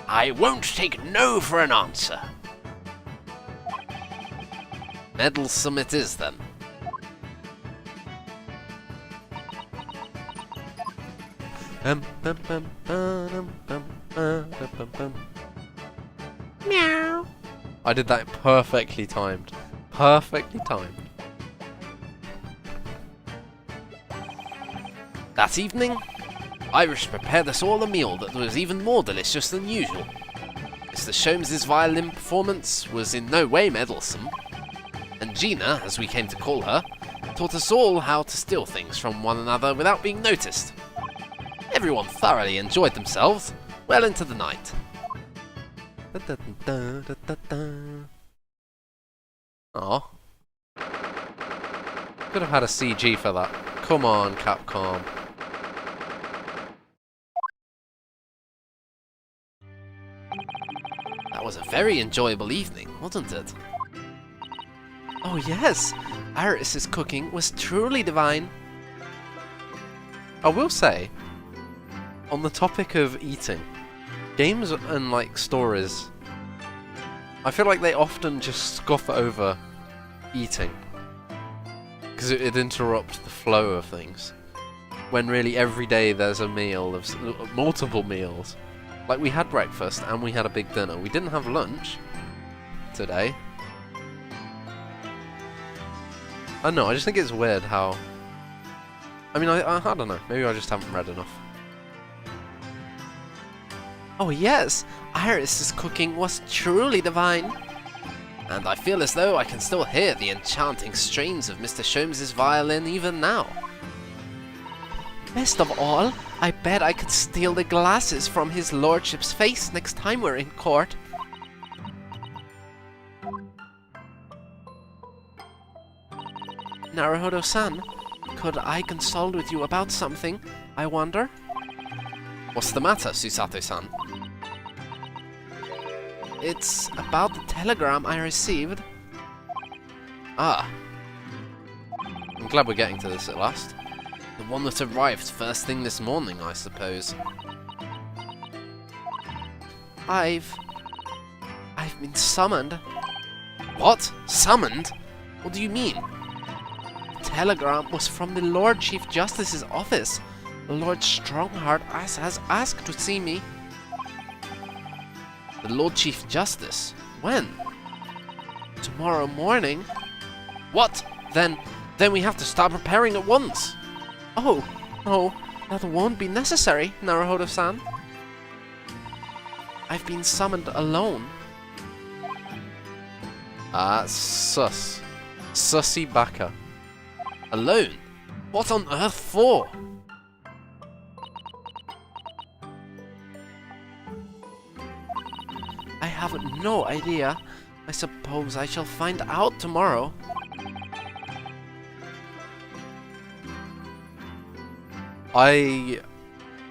I won't take no for an answer. Meddlesome it is, then. Meow. I did that perfectly timed. Perfectly timed. That evening, Iris prepared us all a meal that was even more delicious than usual. Mr. Sholmes's violin performance was in no way meddlesome, and Gina, as we came to call her, taught us all how to steal things from one another without being noticed. Everyone thoroughly enjoyed themselves well into the night. Aw. Could have had a CG for that. Come on, Capcom. That was a very enjoyable evening, wasn't it? Oh yes, Iris's cooking was truly divine. I will say, on the topic of eating, games and like stories, I feel like they often just scoff over eating because it interrupts the flow of things. When really every day there's a meal of multiple meals. Like we had breakfast and we had a big dinner. We didn't have lunch today. I don't know. I just think it's weird how. I mean, I don't know. Maybe I just haven't read enough. Oh yes, Iris's cooking was truly divine. And I feel as though I can still hear the enchanting strains of Mr. Sholmes's violin even now. Best of all, I bet I could steal the glasses from his lordship's face next time we're in court. Naruhodo-san, could I consult with you about something, I wonder? What's the matter, Susato-san? It's about the telegram I received. Ah, I'm glad we're getting to this at last. the one that arrived first thing this morning, I suppose. I've been summoned. What? Summoned? What do you mean? The telegram was from the Lord Chief Justice's office. Lord Strongheart has asked to see me. The Lord Chief Justice? When? Tomorrow morning. What? Then we have to start preparing at once. Oh, no, that won't be necessary, Naruhodo-san. I've been summoned alone. Ah, sus. Sussy Baka. Alone? What on earth for? I have no idea. I suppose I shall find out tomorrow. I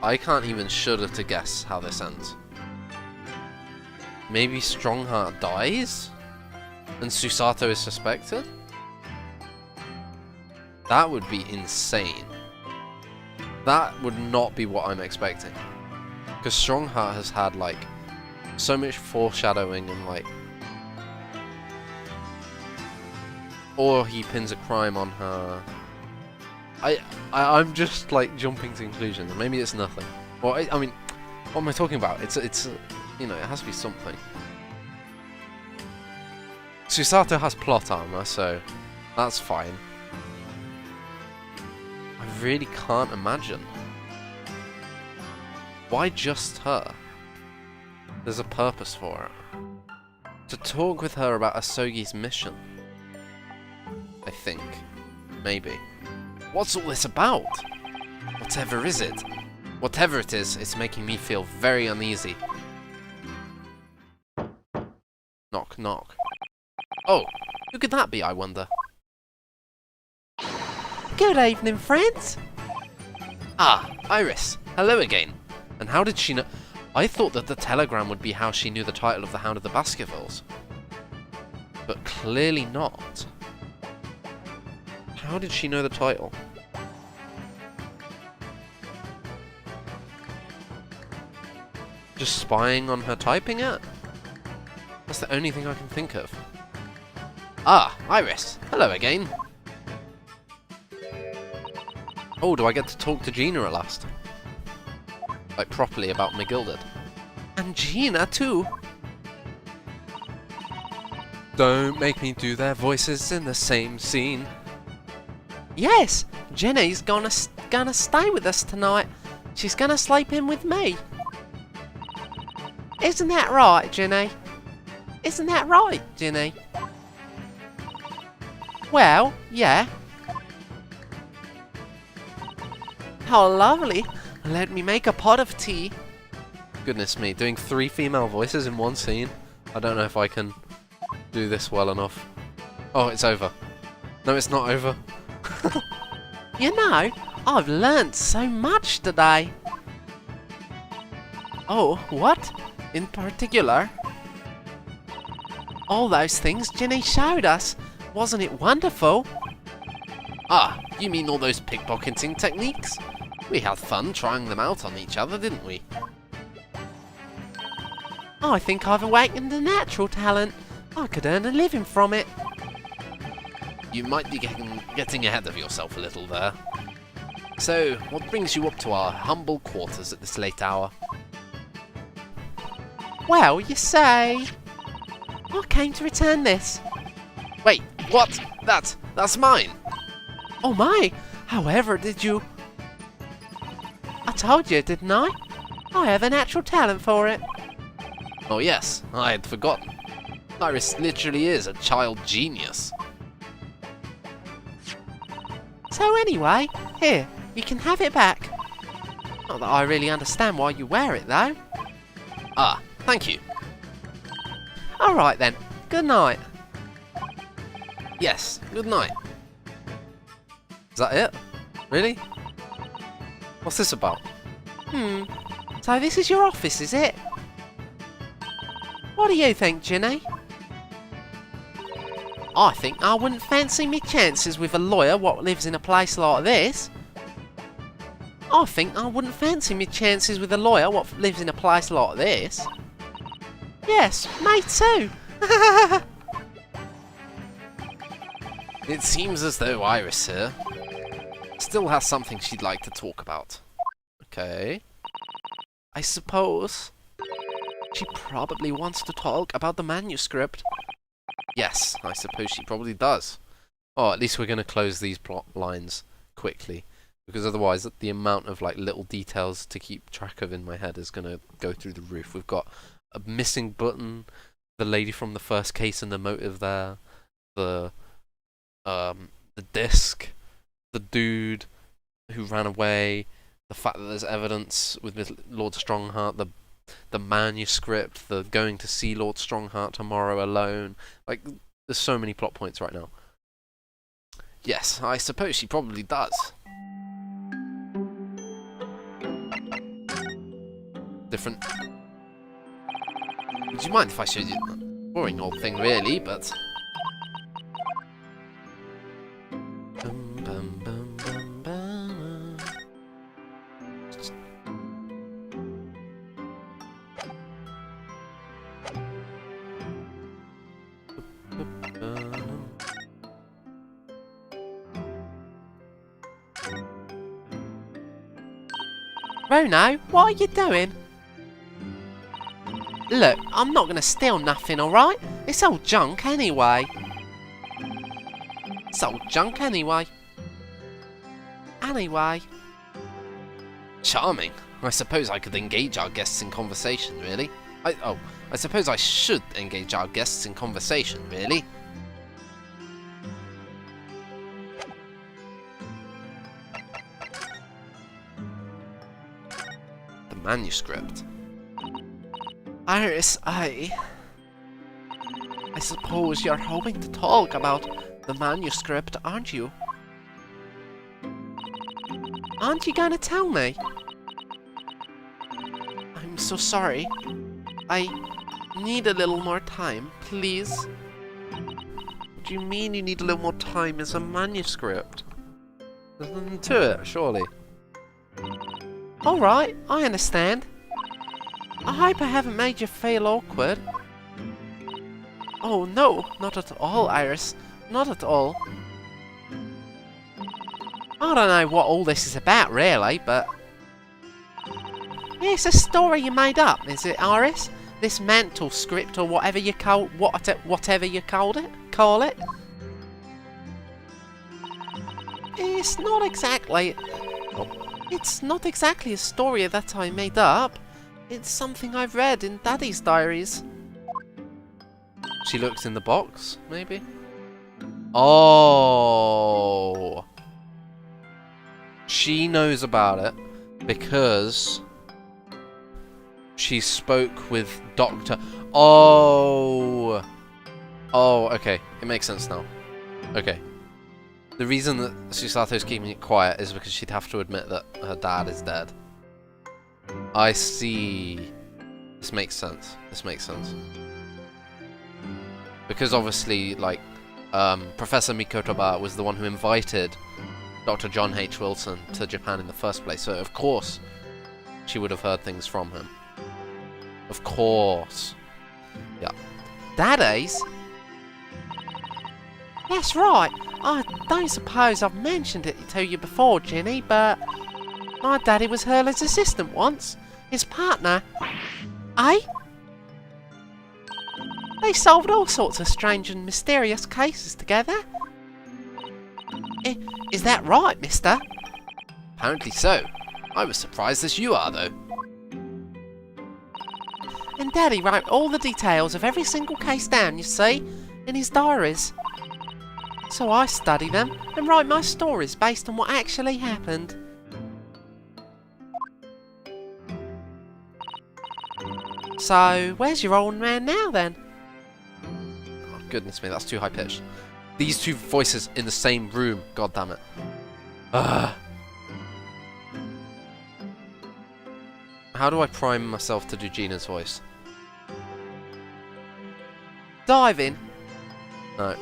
can't even shudder to guess how this ends. Maybe Strongheart dies? And Susato is suspected? That would be insane. That would not be what I'm expecting. Because Strongheart has had, like, so much foreshadowing and, like... Or he pins a crime on her. I'm just, like, jumping to conclusions. Maybe it's nothing. Well, I mean, what am I talking about? It's you know, it has to be something. Susato has plot armor, so that's fine. I really can't imagine. Why just her? There's a purpose for it. To talk with her about Asogi's mission. I think. Maybe. What's all this about? Whatever is it? Whatever it is, it's making me feel very uneasy. Knock, knock. Oh, who could that be, I wonder? Good evening, friends. Ah, Iris. Hello again. And how did she know? I thought that the telegram would be how she knew the title of the Hound of the Baskervilles. but clearly not. How did she know the title? Just spying on her typing it? That's the only thing I can think of. Ah, Iris. Hello again. Oh, do I get to talk to Gina at last? Like, properly about McGilded. And Gina, too. Don't make me do their voices in the same scene. Yes, Jenny's gonna stay with us tonight. She's gonna sleep in with me. Isn't that right, Jenny? Isn't that right, Jenny? Well, yeah. How lovely. Let me make a pot of tea. Goodness me, doing 3 female voices in one scene? I don't know if I can do this well enough. Oh, it's over. No, it's not over. You know, I've learnt so much today. Oh, what? In particular? All those things Jenny showed us. Wasn't it wonderful? Ah, you mean all those pickpocketing techniques? We had fun trying them out on each other, didn't we? I think I've awakened a natural talent. I could earn a living from it. You might be getting ahead of yourself a little there. So, what brings you up to our humble quarters at this late hour? Well, you say... I came to return this. Wait, what? That's mine! Oh my! However did you... I told you, didn't I? I have a natural talent for it. Oh yes, I had forgotten. Iris literally is a child genius. So anyway, here, you can have it back. Not that I really understand why you wear it, though. Ah, thank you. Alright then, good night. Yes, good night. Is that it? Really? What's this about? So this is your office, is it? What do you think, Ginny? I think I wouldn't fancy me chances with a lawyer what lives in a place like this. I think I wouldn't fancy me chances with a lawyer what lives in a place like this. Yes, me too. It seems as though Iris here still has something she'd like to talk about. Okay. I suppose she probably wants to talk about the manuscript. Yes, I suppose she probably does. Oh, at least we're going to close these plot lines quickly, because otherwise the amount of like little details to keep track of in my head is going to go through the roof. We've got a missing button, the lady from the first case and the motive there, the disc, the dude who ran away, the fact that there's evidence with Lord Strongheart, the manuscript, the going to see Lord Strongheart tomorrow alone. Like, there's so many plot points right now. Yes, I suppose she probably does. Different. Would you mind if I showed you? Boring old thing, really, but. Bum, bum, bum, bum, bum. Rono, what are you doing? Look, I'm not gonna steal nothing, alright? It's all junk anyway. It's all junk anyway. Anyway. Charming. I suppose I could engage our guests in conversation, really. I suppose I should engage our guests in conversation, really. The manuscript. Iris, I suppose you're hoping to talk about the manuscript, aren't you? Aren't you gonna tell me? I'm so sorry. I need a little more time, please. do you mean you need a little more time? It's a manuscript. There's nothing to it, surely. Alright, I understand. I hope I haven't made you feel awkward. Oh no, not at all, Iris. Not at all. I don't know what all this is about, really, but... It's a story you made up, is it, Iris? This mental script, or whatever you call it. It's not exactly... It's not exactly a story that I made up. It's something I've read in Daddy's diaries. She looks in the box, maybe? Oh! She knows about it because she spoke with Dr. Oh! Oh, okay. It makes sense now. Okay. The reason that Susato's keeping it quiet is because she'd have to admit that her dad is dead. I see. This makes sense. This makes sense. Because obviously, like, Professor Mikotoba was the one who invited Dr. John H. Wilson to Japan in the first place, so of course she would have heard things from him. Of course. Yeah. Daddy's? That's right. I don't suppose I've mentioned it to you before, Ginny, but my daddy was Hurley's assistant once. His partner. Eh? They solved all sorts of strange and mysterious cases together. Is that right, mister? Apparently so. I was surprised as you are, though. And Daddy wrote all the details of every single case down, you see, in his diaries. So I study them and write my stories based on what actually happened. So, where's your old man now, then? Oh, goodness me, that's too high-pitched. These two voices in the same room. God damn it. Ugh. How do I prime myself to do Gina's voice? Diving. No.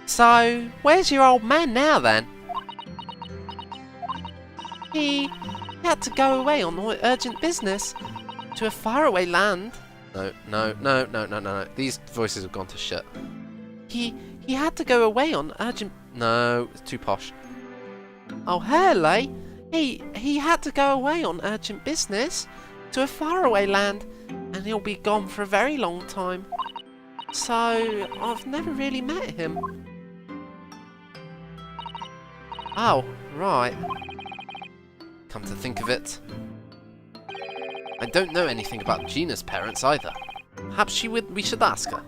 So, where's your old man now, then? He had to go away on urgent business to a faraway land. No. These voices have gone to shit. He had to go away on urgent... No, it's too posh. Oh, Hurley. He had to go away on urgent business to a faraway land, and he'll be gone for a very long time. So, I've never really met him. Oh, right. Come to think of it, I don't know anything about Gina's parents either. Perhaps we should ask her.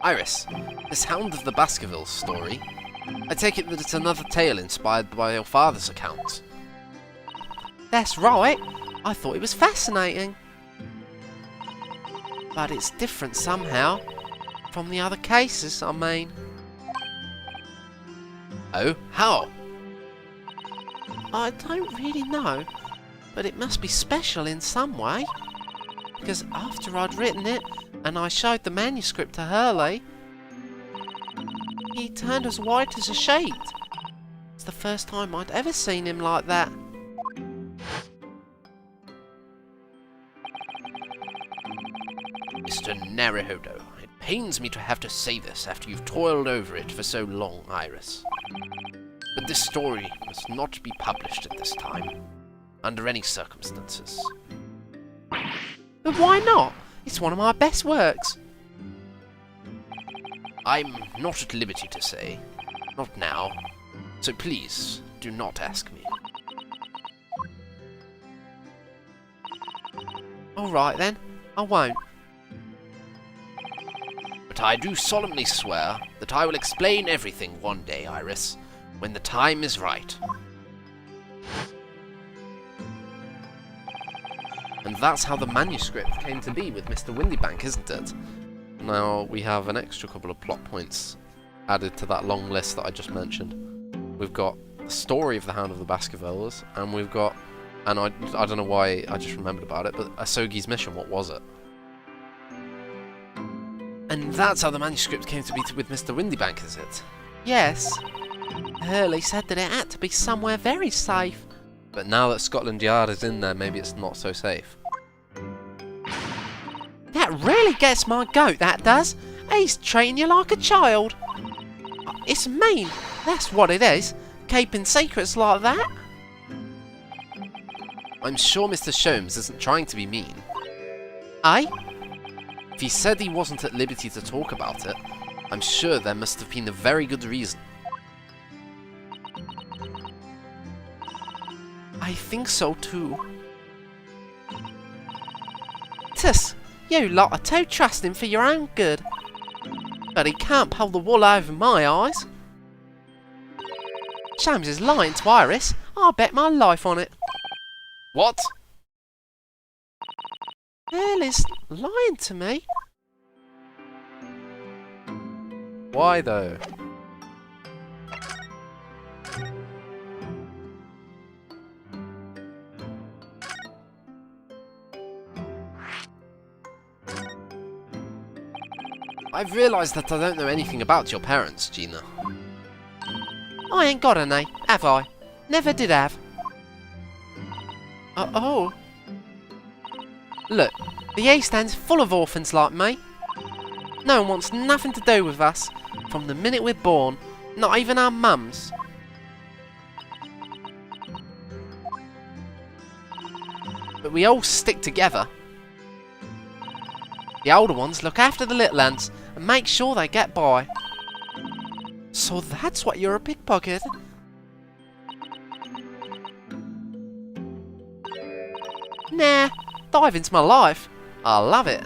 Iris, this Hound of the Baskervilles story, I take it that it's another tale inspired by your father's account. That's right. I thought it was fascinating. But it's different somehow from the other cases, I mean. Oh, how? I don't really know, but it must be special in some way. Because after I'd written it, and I showed the manuscript to Hurley, he turned as white as a sheet. It's the first time I'd ever seen him like that. Mr. Naruhodo, it pains me to have to say this after you've toiled over it for so long, Iris. But this story must not be published at this time, under any circumstances. But why not? It's one of my best works. I'm not at liberty to say. Not now. So please, do not ask me. Alright then, I won't. But I do solemnly swear that I will explain everything one day, Iris, when the time is right. And that's how the manuscript came to be with Mr. Windybank, isn't it? Now we have an extra couple of plot points added to that long list that I just mentioned. We've got the story of the Hound of the Baskervilles, and we've got And I don't know why I just remembered about it, but Asogi's mission, what was it? And that's how the manuscript came to be with Mr. Windybank, is it? Yes. Hurley said that it had to be somewhere very safe. But now that Scotland Yard is in there, maybe it's not so safe. That really gets my goat, that does. He's treating you like a child. It's mean, that's what it is. Keeping secrets like that. I'm sure Mr. Sholmes isn't trying to be mean. Eh? If he said he wasn't at liberty to talk about it, I'm sure there must have been a very good reason. I think so too. Tuss, you lot are too trusting for your own good. But he can't pull the wool over my eyes. Sholmes is lying to Iris. I'll bet my life on it. What? Hurley's lying to me. Why though? I've realised that I don't know anything about your parents, Gina. I ain't got any, have I? Never did have. Oh. Look, the East End's full of orphans like me. No one wants nothing to do with us from the minute we're born, not even our mums. But we all stick together. The older ones look after the little ones and make sure they get by. So that's what you're a pickpocket. Nah, diving's my life. I love it.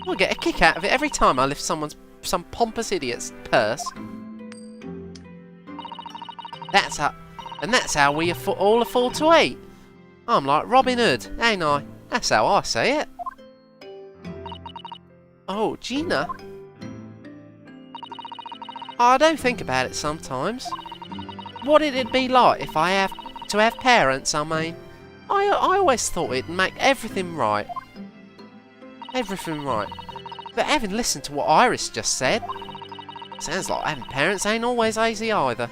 I get a kick out of it every time I lift some pompous idiot's purse. That's how we all afford to eat. I'm like Robin Hood, ain't I? That's how I say it. Oh, Gina. I do think about it sometimes. What it'd be like if I have to have parents, I mean. I always thought it'd make everything right. Everything right. But having listened to what Iris just said, sounds like having parents ain't always easy either.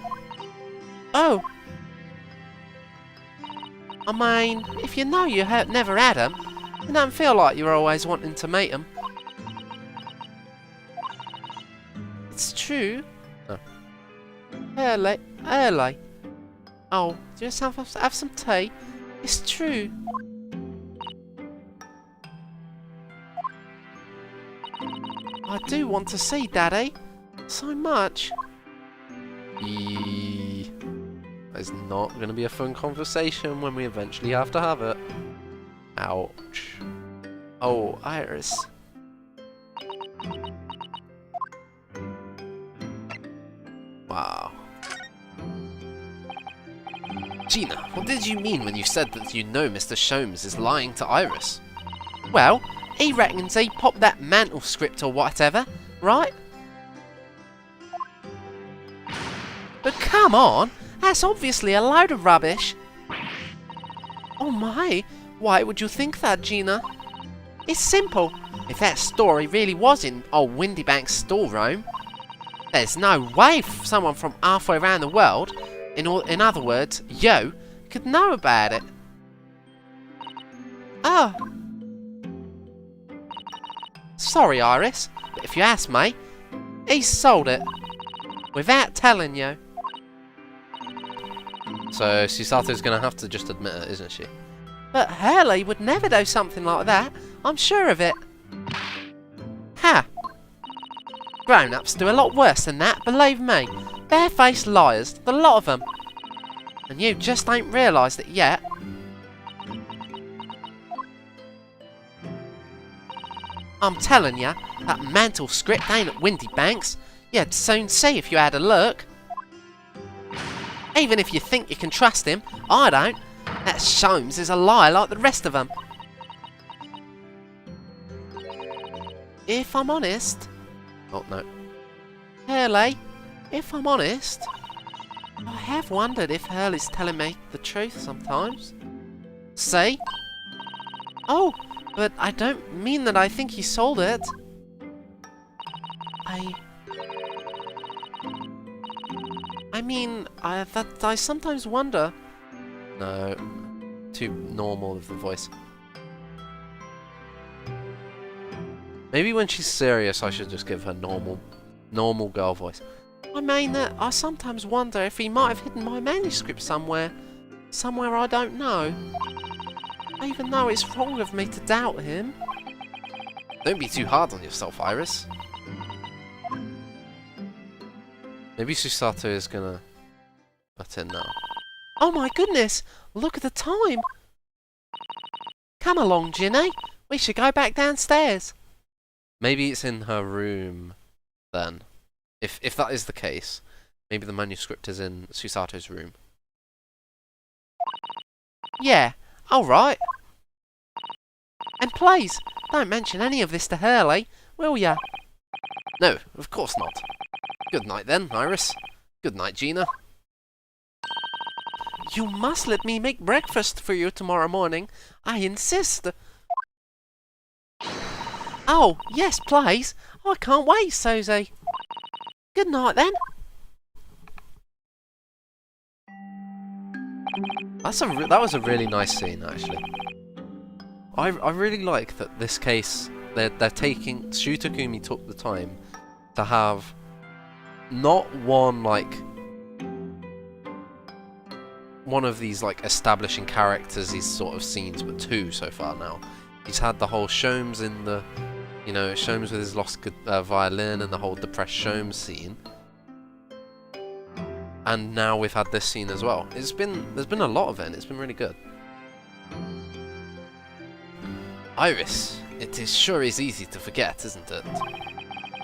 Oh. I mean, if you know you never had them, you don't feel like you're always wanting to meet them. It's true. Oh. Early. Oh, do you just have some tea? It's true. I do want to see Daddy. So much. It's not going to be a fun conversation when we eventually have to have it. Ouch. Oh, Iris. Wow. Gina, what did you mean when you said that you know Mr. Sholmes is lying to Iris? Well, he reckons he popped that mantle script or whatever, right? But come on, that's obviously a load of rubbish. Oh my, why would you think that, Gina? It's simple. If that story really was in old Windybank's storeroom, there's no way someone from halfway around the world, in other words, you, could know about it. Oh. Sorry, Iris, but if you ask me, he sold it. Without telling you. So Susato's going to have to just admit it, isn't she? But Hurley would never do something like that. I'm sure of it. Ha! Grown-ups do a lot worse than that, believe me. Barefaced liars, the lot of them. And you just ain't realised it yet. I'm telling ya, that mantle script ain't at Windybank's. You'd soon see if you had a look. Even if you think you can trust him, I don't. That Sholmes is a liar like the rest of them. If I'm honest... Oh, no. Hurley, if I'm honest, I have wondered if Hurley's telling me the truth sometimes. See? Oh, but I don't mean that I think he sold it. I mean, I sometimes wonder. No, too normal of the voice. Maybe when she's serious, I should just give her normal girl voice. I mean that I sometimes wonder if he might have hidden my manuscript somewhere. Somewhere I don't know. Even though it's wrong of me to doubt him. Don't be too hard on yourself, Iris. Maybe Susato is gonna butt in now. Oh my goodness! Look at the time! Come along, Ginny. We should go back downstairs. Maybe it's in her room, then. If that is the case, maybe the manuscript is in Susato's room. Yeah, alright. And please, don't mention any of this to Hurley, will ya? No, of course not. Good night then, Iris. Good night, Gina. You must let me make breakfast for you tomorrow morning. I insist. Oh, yes, please. I can't wait, Susie. Good night, then. That was a really nice scene, actually. I really like that this case, they're taking... Shu Takumi took the time to have not one of these establishing characters, these sort of scenes, but two so far now. He's had the whole Sholmes in the, Sholmes with his lost violin and the whole depressed Sholmes scene. And now we've had this scene as well. There's been a lot of it, and it's been really good. Iris, it sure is easy to forget, isn't it?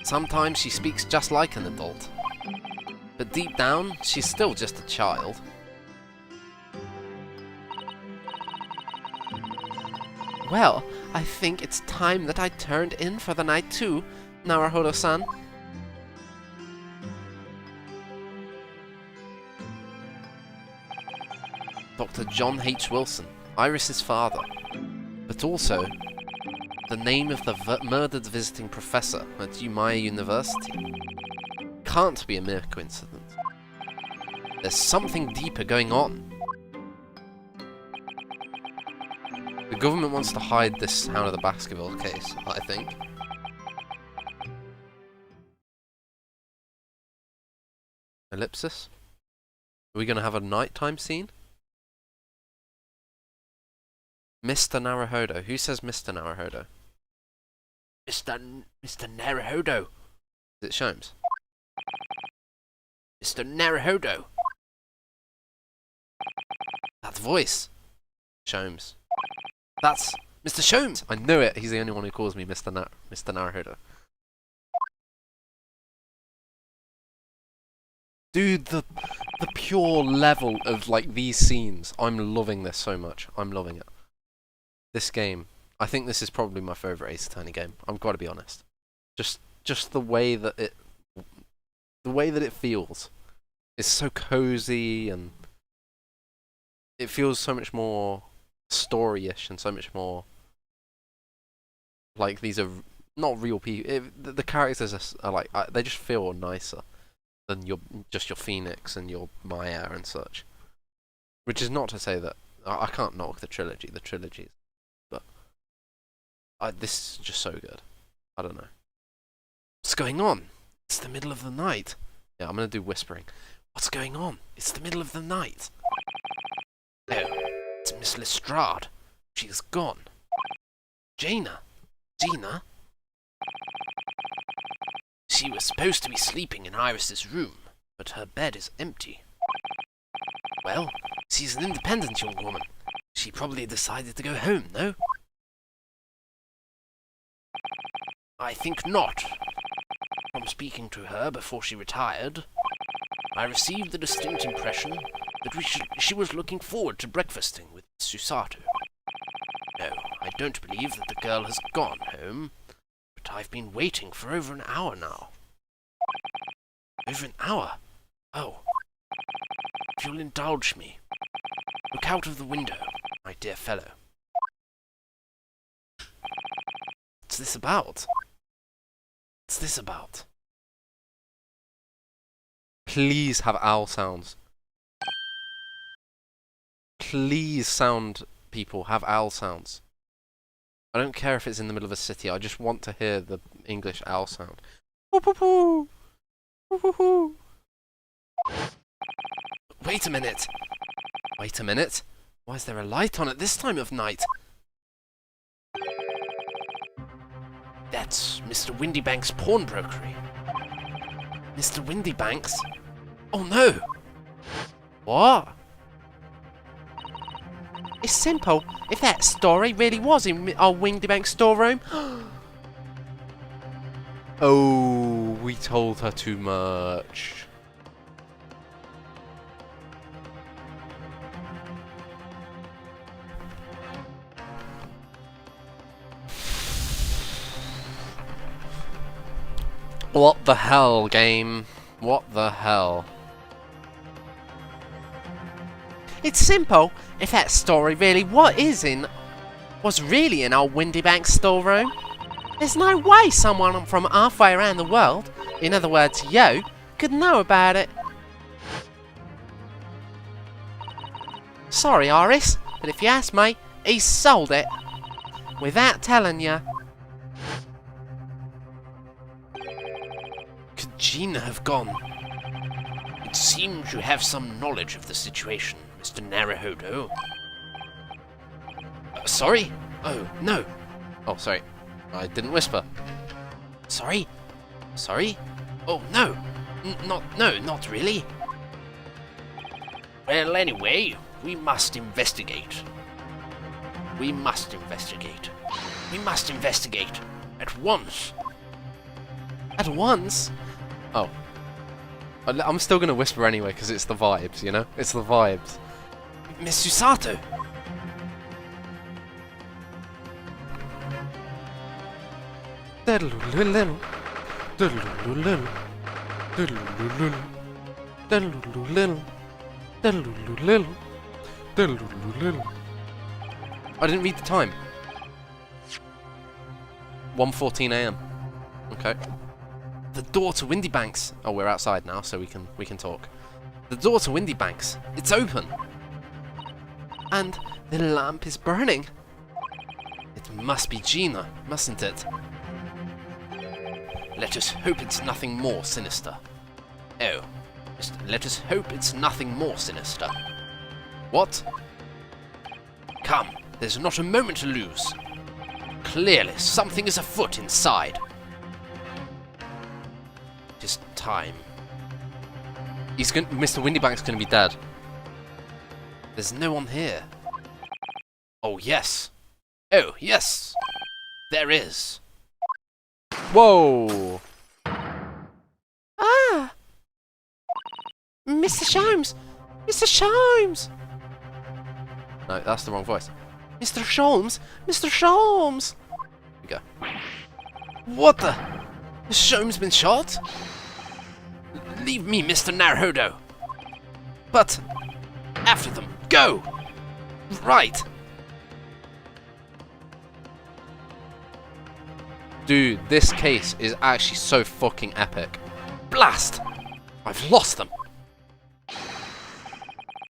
Sometimes she speaks just like an adult. But deep down, she's still just a child. Well, I think it's time that I turned in for the night too, Naruhodo-san. Dr. John H. Wilson, Iris's father, but also the name of the murdered visiting professor at Umaya University. Can't be a mere coincidence. There's something deeper going on. The government wants to hide this Hound of the Baskerville case, I think. Ellipsis? Are we going to have a nighttime scene? Mr. Naruhodo. Who says Mr. Naruhodo? Mr. Naruhodo. Is it Sholmes? Mr. Naruhodo. That voice. Sholmes. That's Mr. Sholmes! I knew it! He's the only one who calls me Mr. Naruhodo. Dude, the pure level of these scenes. I'm loving this so much. I'm loving it. This game, I think this is probably my favourite Ace Attorney game. I've got to be honest. Just the way that it feels. It's so cozy, and it feels so much more story-ish and so much more like these are not real people. The characters are they just feel nicer than your Phoenix and your Maya and such. Which is not to say that I can't knock the trilogies, but this is just so good. I don't know. What's going on? It's the middle of the night. Yeah, I'm gonna do whispering. What's going on? It's the middle of the night. Oh, it's Miss Lestrade. She's gone. Gina? She was supposed to be sleeping in Iris's room, but her bed is empty. Well, she's an independent young woman. She probably decided to go home, no? I think not. From speaking to her before she retired, I received the distinct impression that she was looking forward to breakfasting with Susato. No, I don't believe that the girl has gone home, but I've been waiting for over an hour now. Over an hour? Oh. If you'll indulge me, look out of the window. my dear fellow. What's this about? What's this about? Please have owl sounds. Please, sound people, have owl sounds. I don't care if it's in the middle of a city, I just want to hear the English owl sound. Woo-hoo-hoo. Woo-hoo-hoo. Wait a minute. Wait a minute. Why is there a light on at this time of night? That's Mr. Windybank's pawnbrokery. Mr. Windybank's? Oh no! What? It's simple. If that story really was in our Windybank's storeroom. Oh, we told her too much. What the hell, game? What the hell? It's simple. If that story really was really in our Windybank's storeroom, there's no way someone from halfway around the world, in other words, you, could know about it. Sorry, Iris, but if you ask me, he's sold it. Without telling you. Could Gina have gone? It seems you have some knowledge of the situation, Mr. Naruhodo. Sorry? Oh, no. Oh, sorry. I didn't whisper. Sorry? Sorry? Oh, no. Not really. Well, anyway, we must investigate. We must investigate. We must investigate. At once. At once? Oh. I'm still going to whisper anyway, because it's the vibes, you know? It's the vibes. Miss Susato! I didn't read the time. 1:14 AM. Okay. The door to Windybanks. Oh, we're outside now, so we can talk. The door to Windybanks. It's open. And the lamp is burning. It must be Gina, mustn't it? Let us hope it's nothing more sinister. Oh, just let us hope it's nothing more sinister. What? Come, there's not a moment to lose. Clearly, something is afoot inside. It is time. Mr. Windybank's gonna be dead. There's no one here. Oh, yes. Oh, yes. There is. Whoa! Ah! Mr. Sholmes! Mr. Sholmes! No, that's the wrong voice. Mr. Sholmes! Mr. Sholmes! Here we go. What the? Has Sholmes been shot? Leave me, Mr. Naruhodo. But after them. Go! Right. Dude, this case is actually so fucking epic. Blast! I've lost them.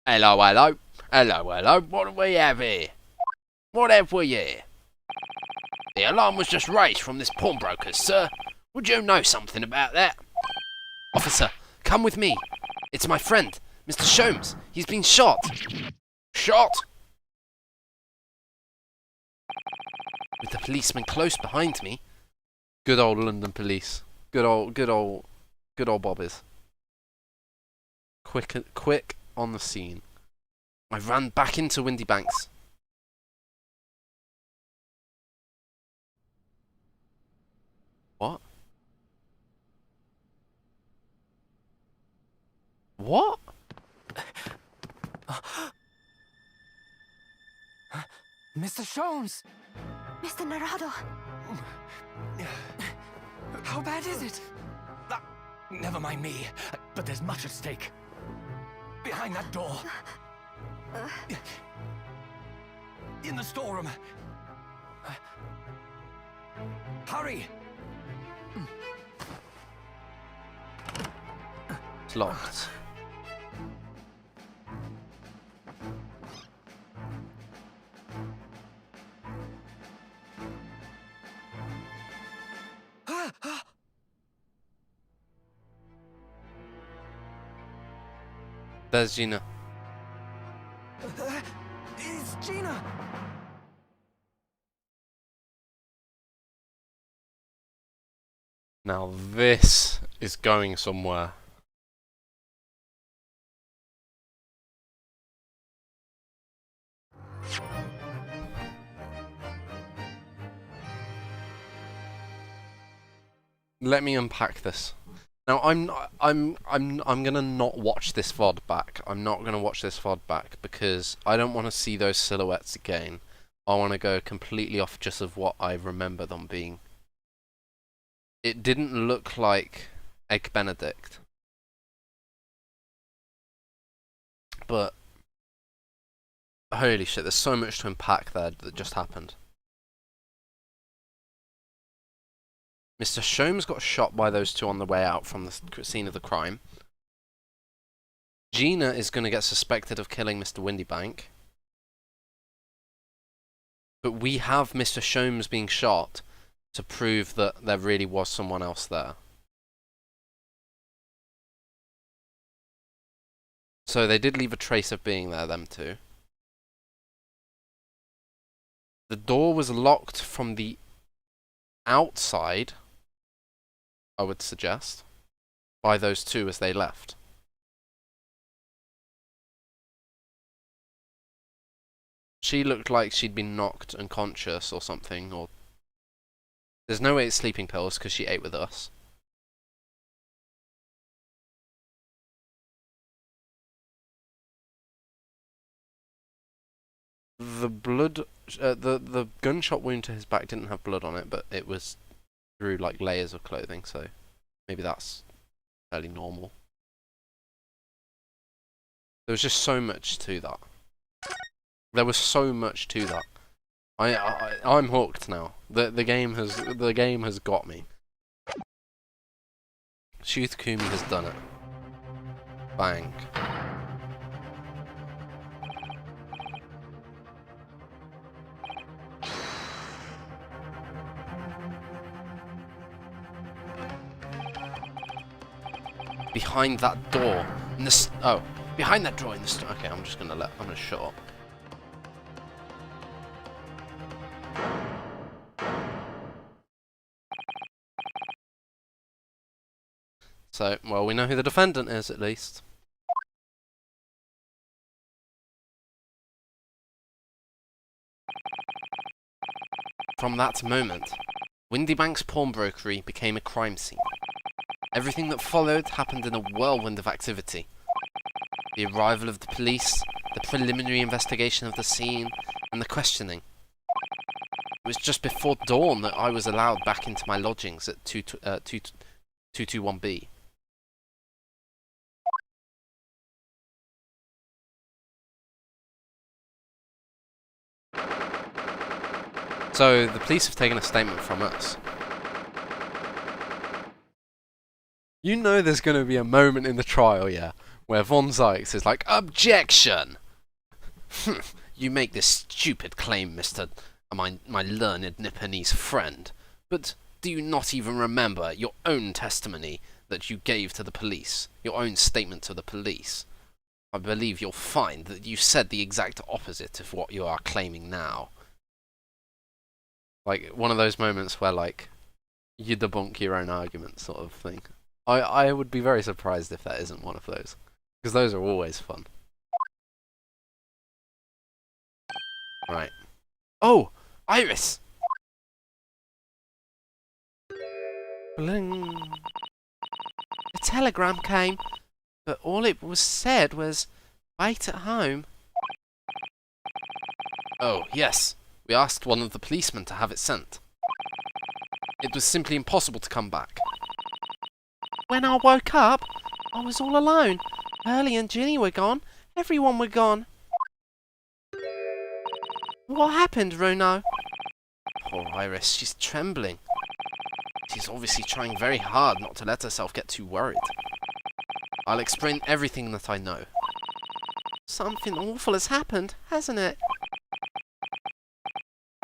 Hello. What do we have here? What have we here? The alarm was just raised from this pawnbroker's, sir. Would you know something about that? Officer, come with me. It's my friend, Mr. Sholmes. He's been shot. Shot? With the policeman close behind me. Good old London police. Good old bobbies. Quick on the scene. I ran back into Windybanks. What? What? Mr. Sholmes! Mr. Narado, How bad is it? Never mind me, but there's much at stake. Behind that door. in the storeroom. Hurry! It's locked. There's Gina. It's Gina! Now this is going somewhere. Let me unpack this. Now I'm gonna not watch this VOD back. I'm not gonna watch this VOD back because I don't want to see those silhouettes again. I want to go completely off just of what I remember them being. It didn't look like Egg Benedict, but holy shit, there's so much to unpack there that just happened. Mr. Sholmes got shot by those two on the way out from the scene of the crime. Gina is going to get suspected of killing Mr. Windybank. But we have Mr. Sholmes being shot to prove that there really was someone else there. So they did leave a trace of being there, them two. The door was locked from the outside, I would suggest, by those two as they left. She looked like she'd been knocked unconscious or something, or... There's no way it's sleeping pills because she ate with us. The blood... the gunshot wound to his back didn't have blood on it, but it was through like layers of clothing, so maybe that's fairly normal. There was just so much to that. There was so much to that. I'm hooked now. The game has got me. Shuth Kumi has done it. Bang. Behind that door in the behind that door in the okay, I'm gonna shut up. So, well, we know who the defendant is, at least. From that moment, Windybank's pawnbrokery became a crime scene. Everything that followed happened in a whirlwind of activity. The arrival of the police, the preliminary investigation of the scene, and the questioning. It was just before dawn that I was allowed back into my lodgings at 221B. So, the police have taken a statement from us. You know there's going to be a moment in the trial, yeah, where Von Zykes is like, OBJECTION! You make this stupid claim, my learned Nipponese friend, but do you not even remember your own testimony that you gave to the police, your own statement to the police? I believe you'll find that you said the exact opposite of what you are claiming now. Like, one of those moments where, like, you debunk your own argument sort of thing. I would be very surprised if that isn't one of those. Because those are always fun. Right. Oh! Iris! Bling. A telegram came, but all it was said was, wait at home. Oh, yes. We asked one of the policemen to have it sent. It was simply impossible to come back. When I woke up, I was all alone. Hurley and Ginny were gone. Everyone were gone. What happened, Runo? Poor Iris, she's trembling. She's obviously trying very hard not to let herself get too worried. I'll explain everything that I know. Something awful has happened, hasn't it?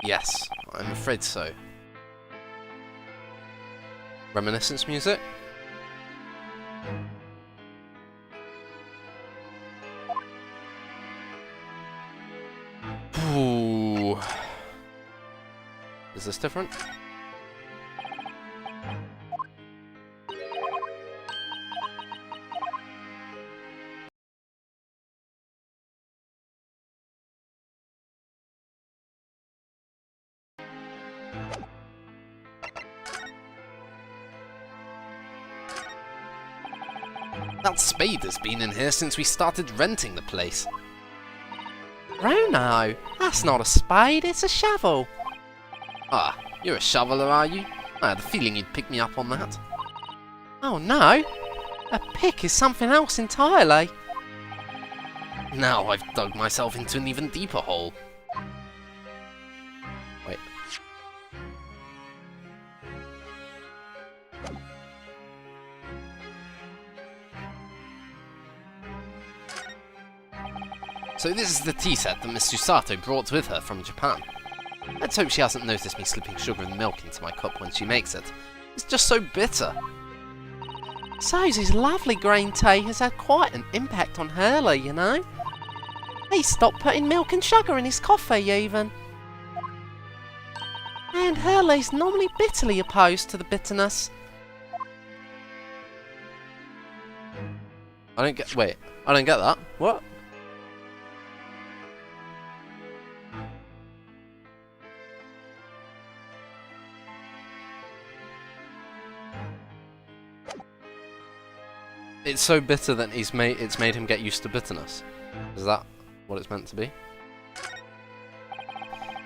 Yes, I'm afraid so. Reminiscence music? Ooh. Is this different? That spade has been in here since we started renting the place. Runo, that's not a spade, it's a shovel. Ah, you're a shoveler, are you? I had a feeling you'd pick me up on that. Oh no, a pick is something else entirely. Now I've dug myself into an even deeper hole. Wait. So this is the tea set that Miss Susato brought with her from Japan. Let's hope she hasn't noticed me slipping sugar and milk into my cup when she makes it. It's just so bitter. Susie's lovely green tea has had quite an impact on Hurley, you know. He stopped putting milk and sugar in his coffee even. And Hurley's normally bitterly opposed to the bitterness. I don't get that. What? It's so bitter that it's made him get used to bitterness. Is that what it's meant to be?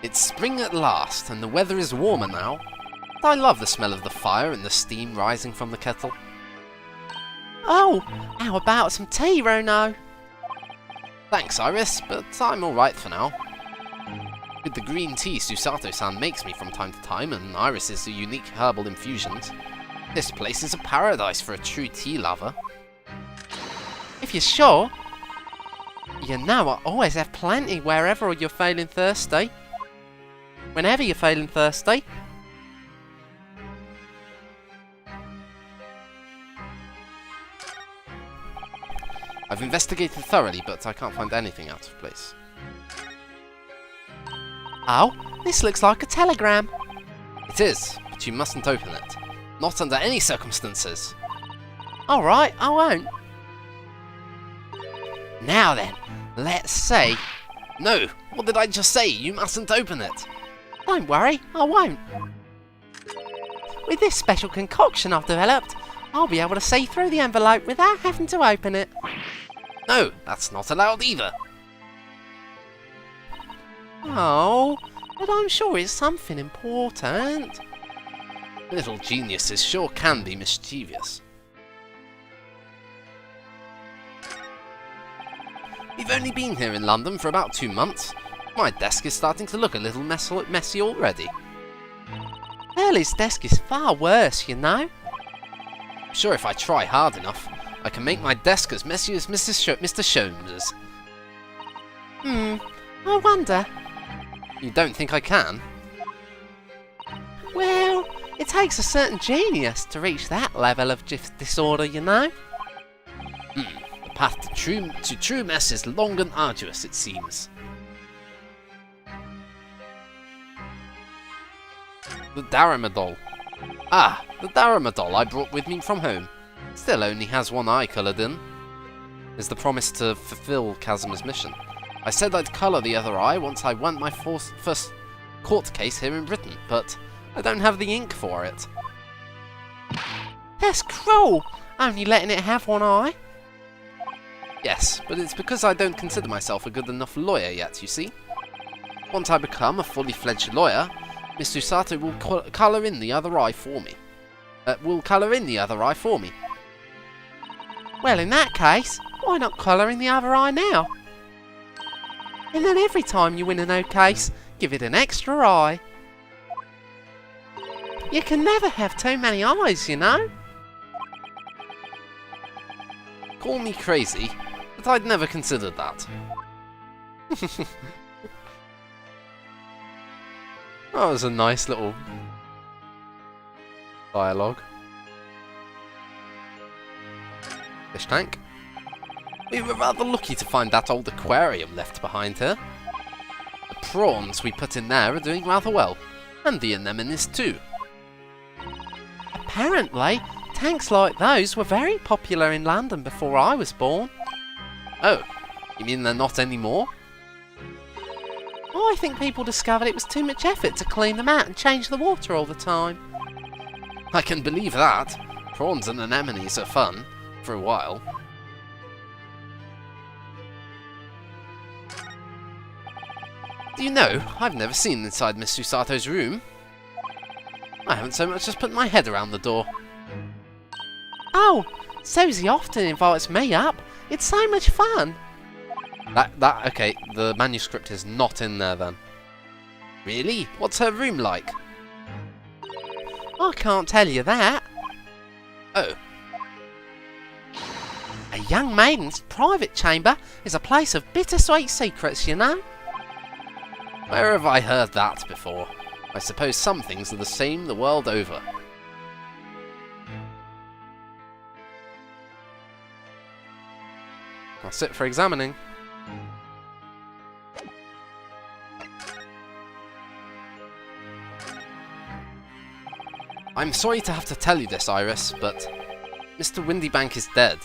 It's spring at last, and the weather is warmer now. I love the smell of the fire and the steam rising from the kettle. Oh, how about some tea, Runo? Thanks, Iris, but I'm alright for now. With the green tea Susato-san makes me from time to time, and Iris's unique herbal infusions, this place is a paradise for a true tea lover. If you're sure. You know I always have plenty wherever you're feeling thirsty. Whenever you're feeling thirsty. I've investigated thoroughly, but I can't find anything out of place. Oh, this looks like a telegram. It is, but you mustn't open it. Not under any circumstances. Alright, I won't. Now then, let's see. No, what did I just say? You mustn't open it. Don't worry, I won't. With this special concoction I've developed, I'll be able to see through the envelope without having to open it. No, that's not allowed either. Oh, but I'm sure it's something important. Little geniuses sure can be mischievous. We've only been here in London for about 2 months. My desk is starting to look a little messy already. Hurley's desk is far worse, you know. I'm sure if I try hard enough, I can make my desk as messy as Mr. Sholmes's. I wonder. You don't think I can? Well, it takes a certain genius to reach that level of disorder, you know. The path to true mess is long and arduous, it seems. The Darama doll. Ah, the Darama doll I brought with me from home. Still only has one eye coloured in. Is the promise to fulfill Kazuma's mission. I said I'd colour the other eye once I won my first court case here in Britain, but I don't have the ink for it. That's cruel, only letting it have one eye. Yes, but it's because I don't consider myself a good enough lawyer yet, you see. Once I become a fully fledged lawyer, Miss Susato will colour in the other eye for me. Well, in that case, why not colour in the other eye now? And then every time you win a no case, give it an extra eye. You can never have too many eyes, you know. Call me crazy, but I'd never considered that. That was a nice little dialogue. Fish tank. We were rather lucky to find that old aquarium left behind here. The prawns we put in there are doing rather well, and the anemones too. Apparently, tanks like those were very popular in London before I was born. Oh, you mean they're not anymore? I think people discovered it was too much effort to clean them out and change the water all the time. I can believe that. Prawns and anemones are fun, for a while. Do you know, I've never seen inside Miss Susato's room. I haven't so much as put my head around the door. Oh, Susie often invites me up. It's so much fun. Okay, the manuscript is not in there then. Really? What's her room like? I can't tell you that. Oh, A young maiden's private chamber is a place of bittersweet secrets, you know. where have I heard that before? I suppose some things are the same the world over. That's it for examining. I'm sorry to have to tell you this, Iris, but Mr. Windybank is dead.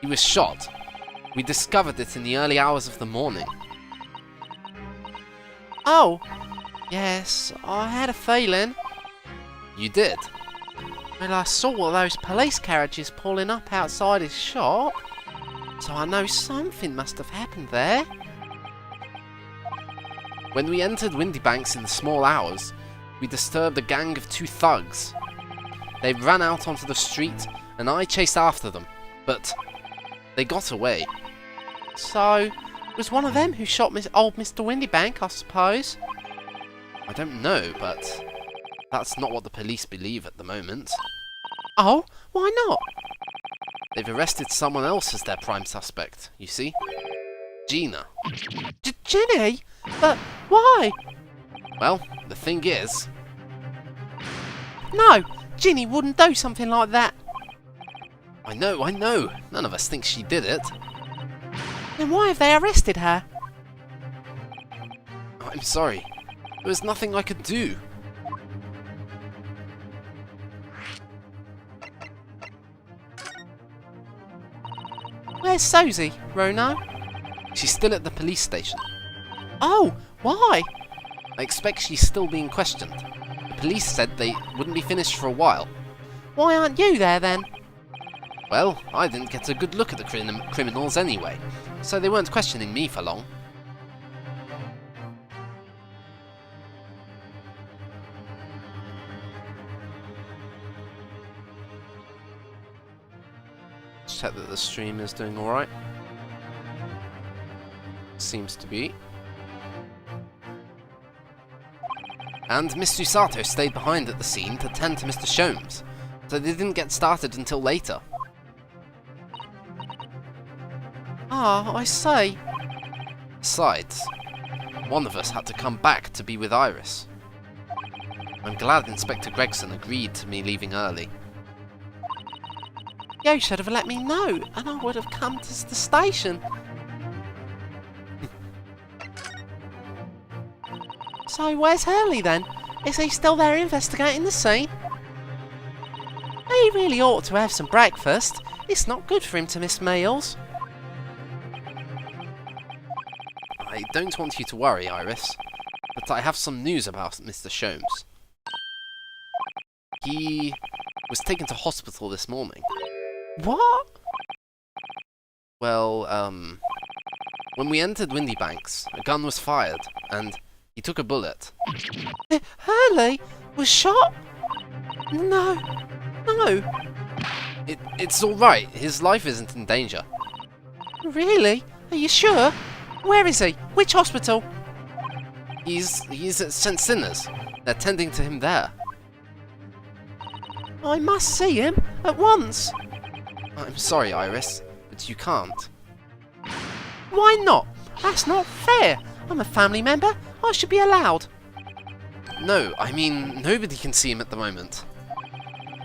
He was shot. We discovered it in the early hours of the morning. Oh, yes, I had a feeling. You did? Well, I saw those police carriages pulling up outside his shop, so I know something must have happened there. When we entered Windybanks in the small hours, we disturbed a gang of 2 thugs. They ran out onto the street, and I chased after them, but they got away. So, it was one of them who shot old Mr. Windybank, I suppose. I don't know, but that's not what the police believe at the moment. Oh, why not? They've arrested someone else as their prime suspect, you see? Gina. Ginny? But why? Well, the thing is, No, Ginny wouldn't do something like that. I know, none of us thinks she did it. Then why have they arrested her? I'm sorry, there was nothing I could do. Where's Susie, Rono? She's still at the police station. Oh, why? I expect she's still being questioned. The police said they wouldn't be finished for a while. Why aren't you there then? Well, I didn't get a good look at the criminals anyway, so they weren't questioning me for long. Check that the stream is doing alright. Seems to be. And Miss Susato stayed behind at the scene to tend to Mr. Sholmes, so they didn't get started until later. Ah, I see. Besides, one of us had to come back to be with Iris. I'm glad Inspector Gregson agreed to me leaving early. You should have let me know, and I would have come to the station. So where's Hurley then? Is he still there investigating the scene? He really ought to have some breakfast. It's not good for him to miss meals. I don't want you to worry, Iris, but I have some news about Mr. Sholmes. He was taken to hospital this morning. What? Well, when we entered Windybanks, a gun was fired, and he took a bullet. Hurley was shot? No. It's alright, his life isn't in danger. Really? Are you sure? Where is he? Which hospital? He's at St. Sinner's. They're tending to him there. I must see him at once. I'm sorry, Iris, but you can't. Why not? That's not fair. I'm a family member. I should be allowed. No, I mean, nobody can see him at the moment.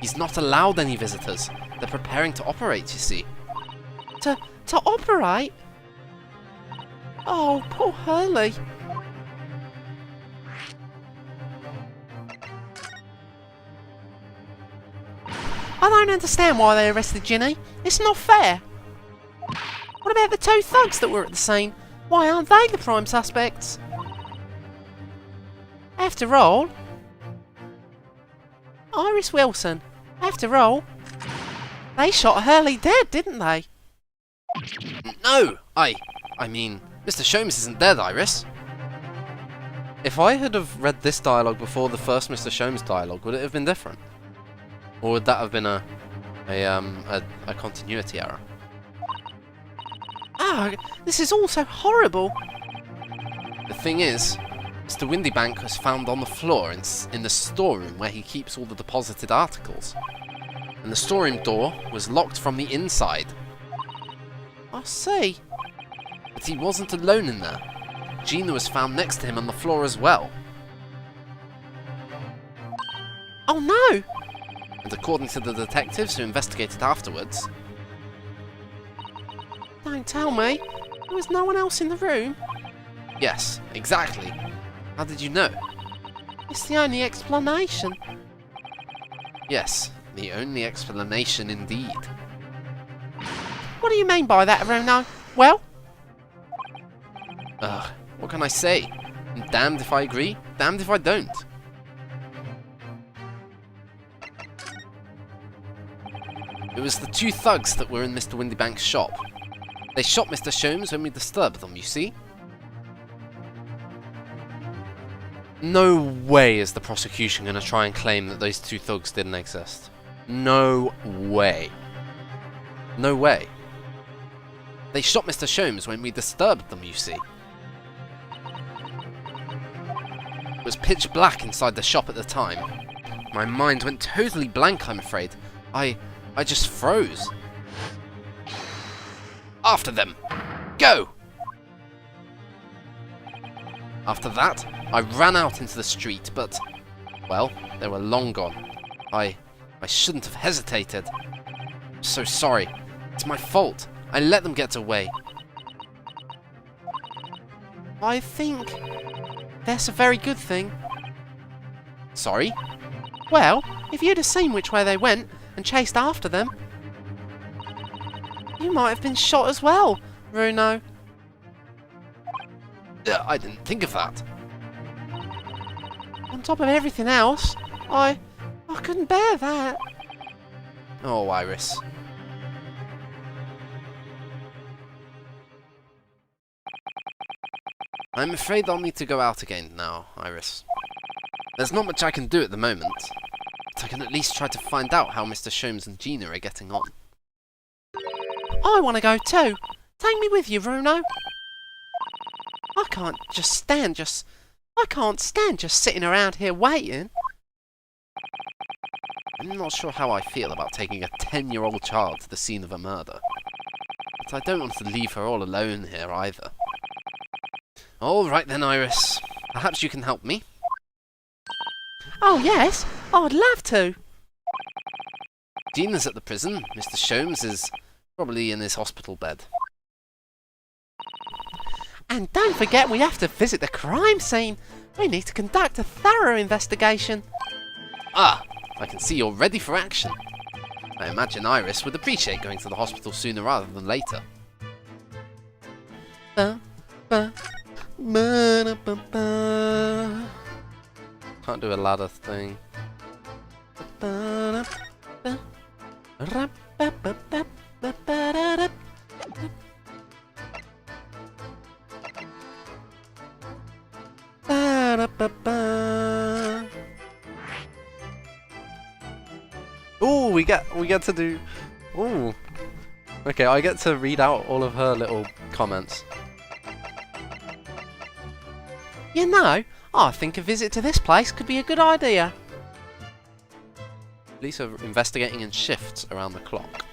He's not allowed any visitors. They're preparing to operate, you see. To operate? Oh, poor Hurley. I don't understand why they arrested Ginny. It's not fair. What about the two thugs that were at the scene? Why aren't they the prime suspects? After all, Iris Wilson. After all, they shot Hurley dead, didn't they? No! I mean, Mr. Sholmes isn't dead, Iris. If I had have read this dialogue before the first Mr. Sholmes dialogue, would it have been different? Or would that have been a continuity error? Ah, this is all so horrible. The thing is, Mr. Windybank was found on the floor in the storeroom where he keeps all the deposited articles. And the storeroom door was locked from the inside. I see. But he wasn't alone in there. Gina was found next to him on the floor as well. Oh no! And according to the detectives who investigated afterwards... Don't tell me. There was no one else in the room. Yes, exactly. How did you know? It's the only explanation. Yes, the only explanation indeed. What do you mean by that, Bruno? Well? Ugh, what can I say? I'm damned if I agree, damned if I don't. It was the two thugs that were in Mr. Windybank's shop. They shot Mr. Sholmes when we disturbed them, you see? No way is the prosecution going to try and claim that those two thugs didn't exist. No way. No way. They shot Mr. Sholmes when we disturbed them, you see. It was pitch black inside the shop at the time. My mind went totally blank, I'm afraid. I just froze. After them! Go! After that, I ran out into the street, but, well, they were long gone. I shouldn't have hesitated. I'm so sorry. It's my fault. I let them get away. I think that's a very good thing. Sorry? Well, if you'd have seen which way they went and chased after them, you might have been shot as well, Bruno. I didn't think of that. On top of everything else, I couldn't bear that. Oh, Iris. I'm afraid I'll need to go out again now, Iris. There's not much I can do at the moment, but I can at least try to find out how Mr. Sholmes and Gina are getting on. I want to go too. Take me with you, Bruno. I can't stand just sitting around here waiting. I'm not sure how I feel about taking a 10-year-old child to the scene of a murder, but I don't want to leave her all alone here either. All right then, Iris. Perhaps you can help me? Oh yes, I'd love to. Gina's at the prison. Mr. Sholmes is probably in his hospital bed. And don't forget we have to visit the crime scene. We need to conduct a thorough investigation. Ah, I can see you're ready for action. I imagine Iris would appreciate going to the hospital sooner rather than later. Can't do a ladder thing. Ooh, we get to do. Ooh. Okay, I get to read out all of her little comments. You know, I think a visit to this place could be a good idea. Police are investigating in shifts around the clock.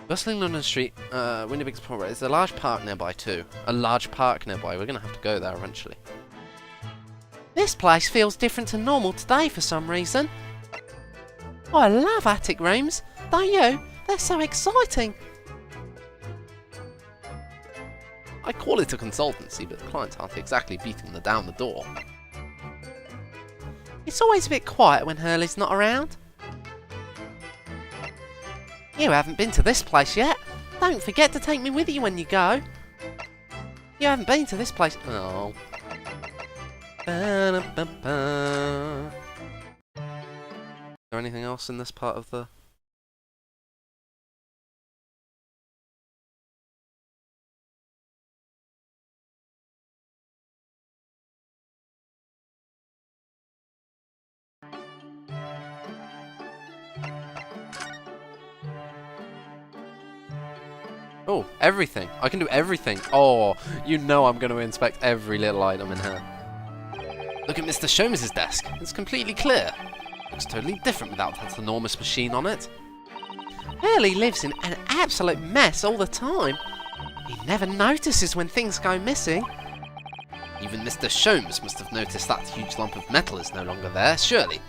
Bustling London Street, Winnipeg's Promenade. There's a large park nearby too. A large park nearby. We're going to have to go there eventually. This place feels different to normal today for some reason. I love attic rooms, don't you? They're so exciting. I call it a consultancy, but the clients aren't exactly beating them down the door. It's always a bit quiet when Hurley's not around. You haven't been to this place yet. Don't forget to take me with you when you go. You haven't been to this place. Oh. Ba-da-ba-ba. Is there anything else in this part of the... Oh, everything. I can do everything. Oh, you know I'm going to inspect every little item in here. Look at Mr. Sholmes' desk. It's completely clear. Looks totally different without that enormous machine on it. Hurley lives in an absolute mess all the time. He never notices when things go missing. Even Mr. Sholmes must have noticed that huge lump of metal is no longer there, surely.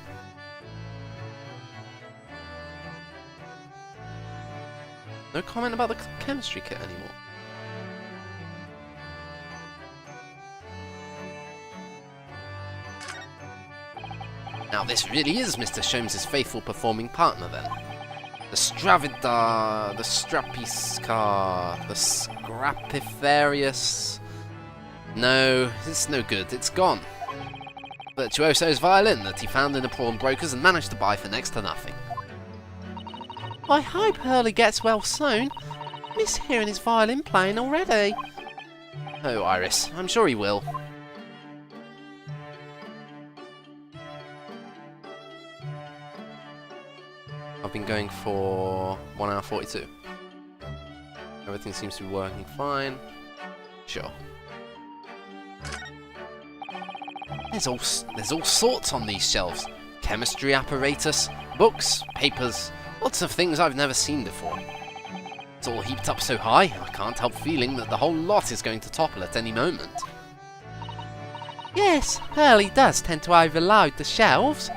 No comment about the chemistry kit anymore. Now this really is Mr. Sholmes' faithful performing partner then. The Stravida, the Strapiska, the Scrapiferius... No, it's no good, it's gone. Virtuoso's violin that he found in a pawnbroker's and managed to buy for next to nothing. I hope Hurley gets well soon. Miss hearing his violin playing already. Oh, Iris, I'm sure he will. I've been going for 1 hour 42. Everything seems to be working fine. Sure. There's all sorts on these shelves. Chemistry apparatus, books, papers, lots of things I've never seen before. It's all heaped up so high, I can't help feeling that the whole lot is going to topple at any moment. Yes, Hurley does tend to overload the shelves.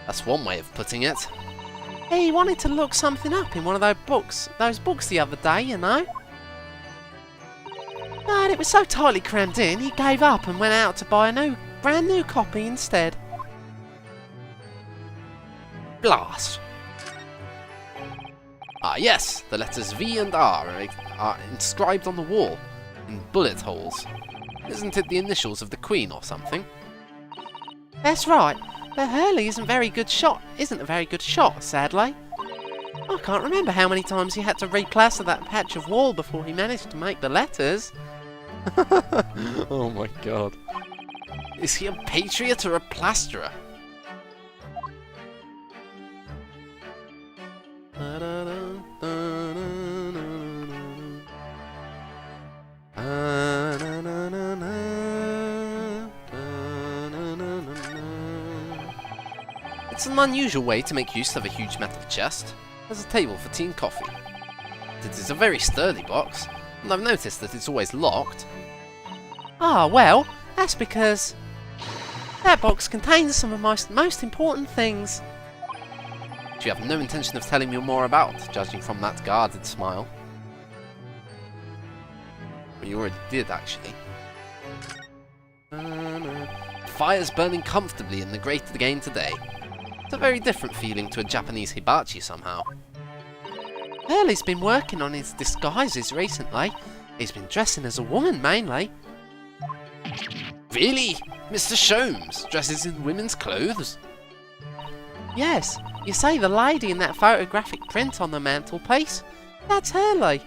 That's one way of putting it. He wanted to look something up in one of those books the other day, you know. But it was so tightly crammed in, he gave up and went out to buy a brand new copy instead. Blast! Ah yes, the letters V and R are inscribed on the wall, in bullet holes. Isn't it the initials of the Queen or something? That's right, but Hurley isn't a very good shot, sadly. I can't remember how many times he had to replaster that patch of wall before he managed to make the letters. Oh my god. Is he a patriot or a plasterer? It's an unusual way to make use of a huge metal chest. There's a table for tea and coffee. It is a very sturdy box, and I've noticed that it's always locked. Ah, well, that's because that box contains some of my most important things. Which you have no intention of telling me more about, judging from that guarded smile. Well, you already did, actually. Fire's burning comfortably in the grate again today. It's a very different feeling to a Japanese hibachi somehow. Hurley's been working on his disguises recently. He's been dressing as a woman mainly. Really? Mr. Sholmes dresses in women's clothes? Yes, you see the lady in that photographic print on the mantelpiece? That's Hurley.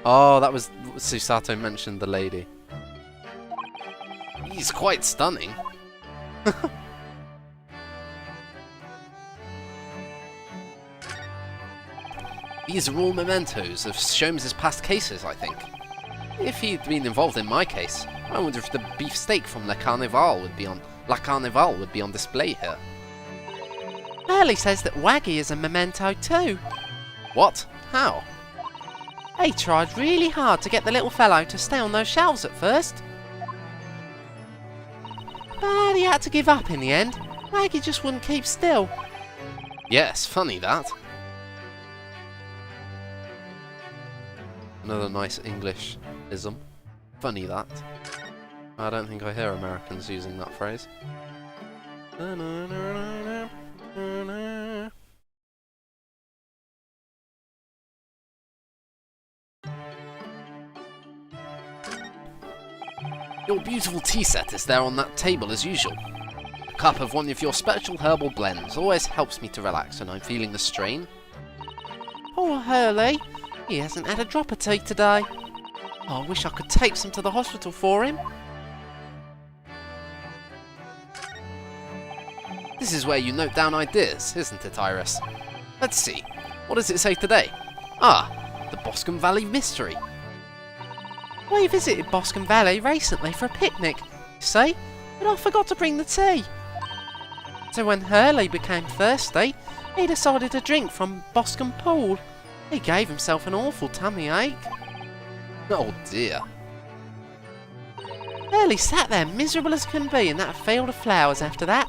Oh, that was... Susato mentioned the lady. He's quite stunning. These are all mementos of Sholmes' past cases, I think. If he'd been involved in my case, I wonder if the beefsteak from La Carnival would be on display here. Hurley says that Waggy is a memento too. What? How? He tried really hard to get the little fellow to stay on those shelves at first. But he had to give up in the end. Waggy just wouldn't keep still. Yes, funny that. Another nice English-ism. Funny that. I don't think I hear Americans using that phrase. Your beautiful tea set is there on that table as usual. A cup of one of your special herbal blends always helps me to relax when I'm feeling the strain. Poor Hurley. He hasn't had a drop of tea today. I wish I could take some to the hospital for him. This is where you note down ideas, isn't it, Iris? Let's see. What does it say today? Ah, the Boscombe Valley Mystery. We visited Boscombe Valley recently for a picnic, you see, but I forgot to bring the tea. So when Hurley became thirsty, he decided to drink from Boscombe Pool. He gave himself an awful tummy ache. Oh dear. Hurley sat there miserable as can be in that field of flowers after that,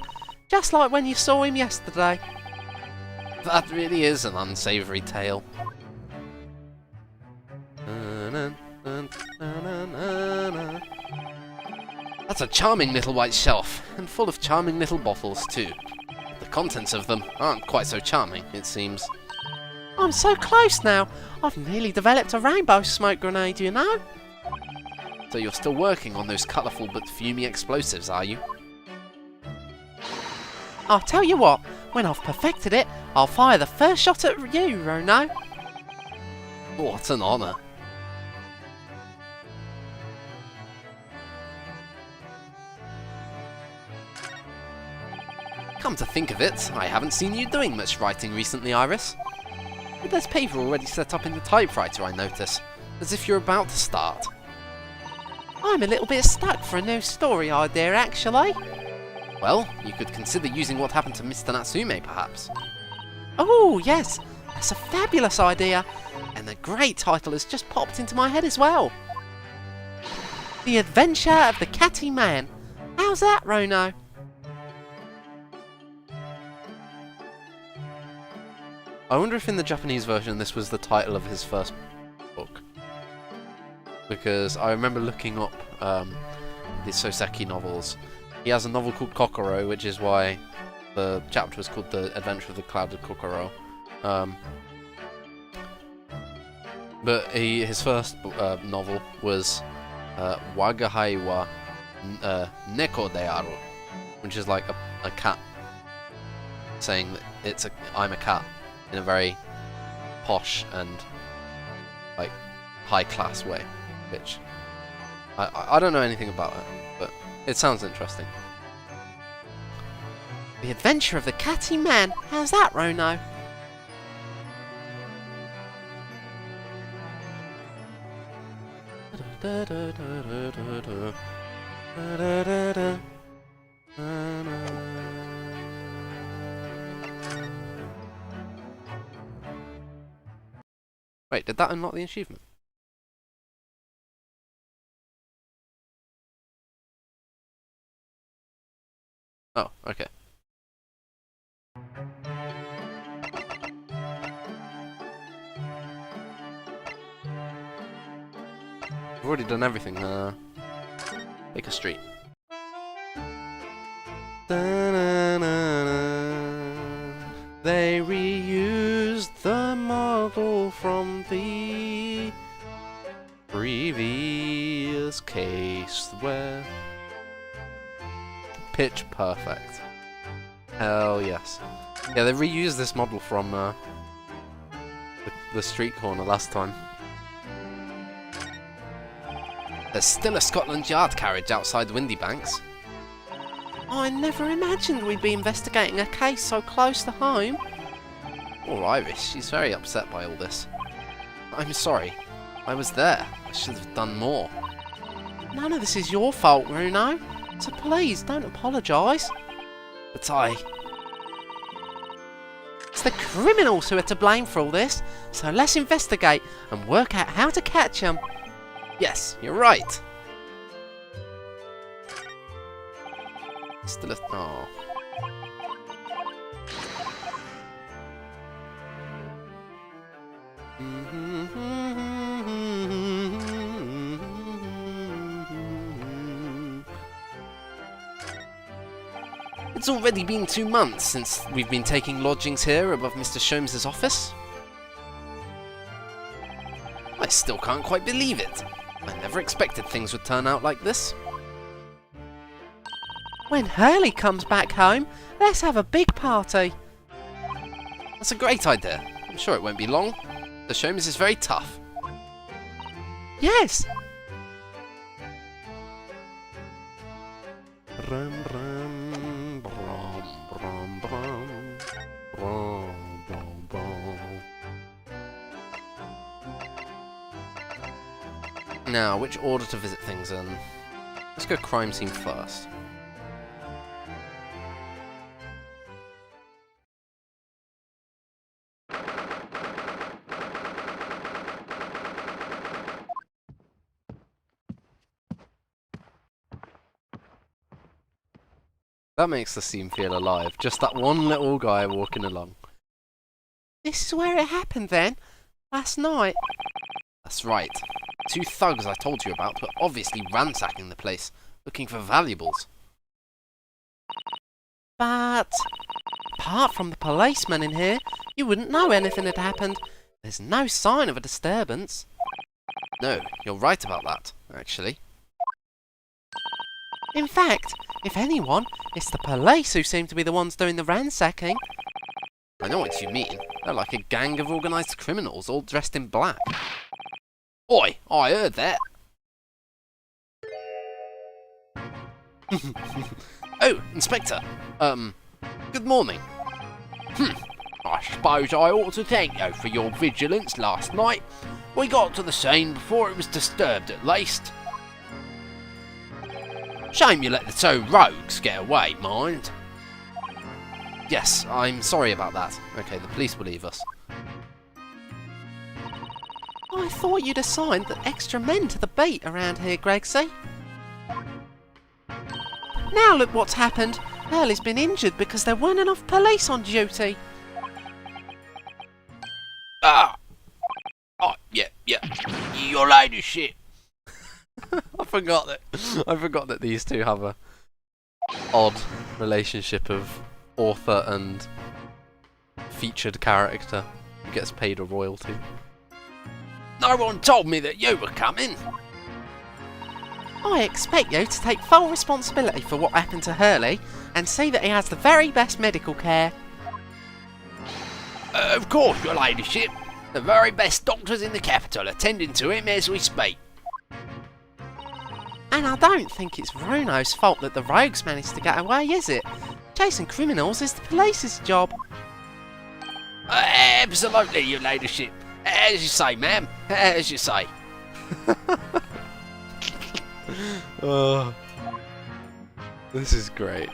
just like when you saw him yesterday. That really is an unsavoury tale. That's a charming little white shelf, and full of charming little bottles too. The contents of them aren't quite so charming, it seems. I'm so close now. I've nearly developed a rainbow smoke grenade, you know. So you're still working on those colourful but fumey explosives, are you? I'll tell you what, when I've perfected it, I'll fire the first shot at you, Rono. What an honour. Come to think of it, I haven't seen you doing much writing recently, Iris. But there's paper already set up in the typewriter, I notice, as if you're about to start. I'm a little bit stuck for a new story idea, actually. Well, you could consider using what happened to Mr. Natsume, perhaps. Oh, yes, that's a fabulous idea. And a great title has just popped into my head as well. The Adventure of the Catty Man. How's that, Rono? I wonder if in the Japanese version this was the title of his first book. Because I remember looking up the Soseki novels. He has a novel called Kokoro, which is why the chapter was called The Adventure of the Clouded Kokoro. But his first novel was Wagahai wa Neko de aru, which is like a cat saying that I'm a cat in a very posh and like high class way, which I don't know anything about it, but it sounds interesting. The Adventure of the Catty Man. How's that, Rono? Wait, did that unlock the achievement? Oh, okay. I've already done everything. Take a street. They reused the model from the previous case where... Pitch perfect. Hell yes. Yeah, they reused this model from the street corner last time. There's still a Scotland Yard carriage outside Windybanks. I never imagined we'd be investigating a case so close to home. Poor Iris, she's very upset by all this. I'm sorry. I was there. I should have done more. None of this is your fault, Bruno. So please, don't apologise. But I... It's the criminals who are to blame for all this, so let's investigate and work out how to catch them. Yes, you're right. Still a... Oh. It's already been 2 months since we've been taking lodgings here above Mr. Sholmes' office. I still can't quite believe it. I never expected things would turn out like this. When Hurley comes back home, let's have a big party. That's a great idea. I'm sure it won't be long. The Sholmes is very tough. Yes! Now, which order to visit things in? Let's go crime scene first. That makes the scene feel alive. Just that one little guy walking along. This is where it happened then? Last night? That's right. 2 thugs I told you about were obviously ransacking the place, looking for valuables. But apart from the policeman in here, you wouldn't know anything had happened. There's no sign of a disturbance. No, you're right about that, actually. In fact, if anyone, it's the police who seem to be the ones doing the ransacking. I know what you mean. They're like a gang of organised criminals, all dressed in black. Oi, I heard that. Oh, Inspector. Good morning. I suppose I ought to thank you for your vigilance last night. We got to the scene before it was disturbed at least. Shame you let the 2 rogues get away, mind. Yes, I'm sorry about that. Okay, the police will leave us. I thought you'd assigned the extra men to the beat around here, Gregsy. Now look what's happened. Hurley's been injured because there weren't enough police on duty. Ah! Oh, yeah, your ladyship. I forgot that these two have a odd relationship of author and featured character who gets paid a royalty. No one told me that you were coming. I expect you to take full responsibility for what happened to Hurley and see that he has the very best medical care. Of course, your ladyship. The very best doctors in the capital attending to him as we speak. And I don't think it's Bruno's fault that the rogues managed to get away, is it? Chasing criminals is the police's job. Absolutely, your ladyship. As you say, ma'am. As you say. This is great.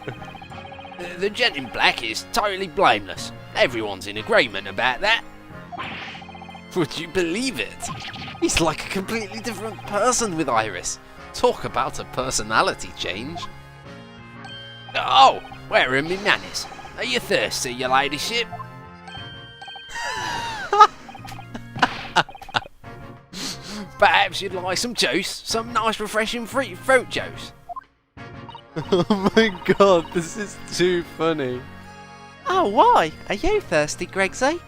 The gent in black is totally blameless. Everyone's in agreement about that. Would you believe it? He's like a completely different person with Iris. Talk about a personality change. Oh, where are me manners? Are you thirsty, your ladyship? Perhaps you'd like some juice? Some nice refreshing fruit juice? Oh my god, this is too funny. Oh, why? Are you thirsty, Gregsy?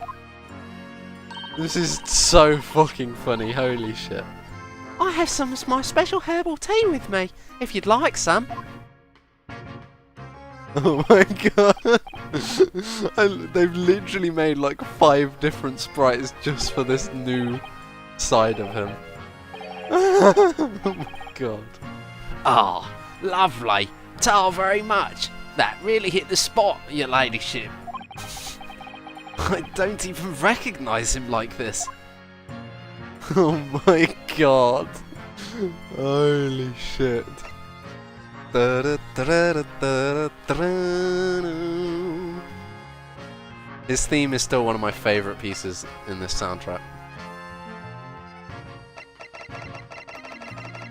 This is so fucking funny, holy shit. I have some of my special herbal tea with me, if you'd like some. Oh my god. They've literally made like 5 different sprites just for this new side of him. Oh my god. Ah, lovely. Tell very much. That really hit the spot, your ladyship. I don't even recognise him like this. Oh my god. Holy shit. His theme is still one of my favourite pieces in this soundtrack.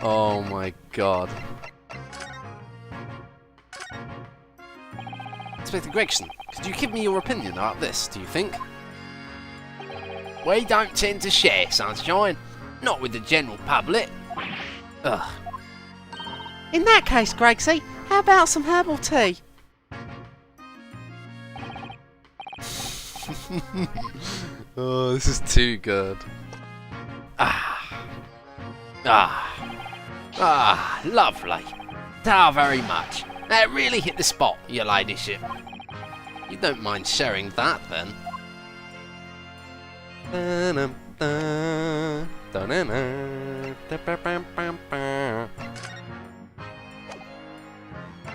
Oh my god. Inspector Gregson, could you give me your opinion about this, do you think? We don't tend to share, Sunshine. Not with the general public. Ugh. In that case, Gregsy, how about some herbal tea? Oh, this is too good. Lovely. Very much. That really hit the spot, your ladyship. You don't mind sharing that, then?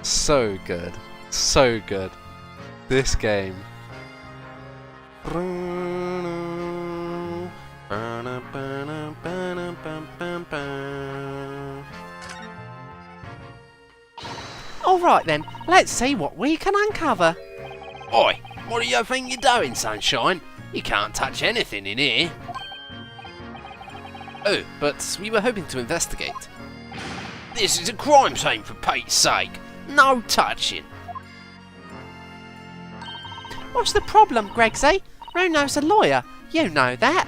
So good. So good. This game. Alright then, let's see what we can uncover. Oi, what do you think you're doing, Sunshine? You can't touch anything in here. Oh, but we were hoping to investigate. This is a crime scene, for Pete's sake. No touching. What's the problem, Gregsy? Bruno's a lawyer, you know that.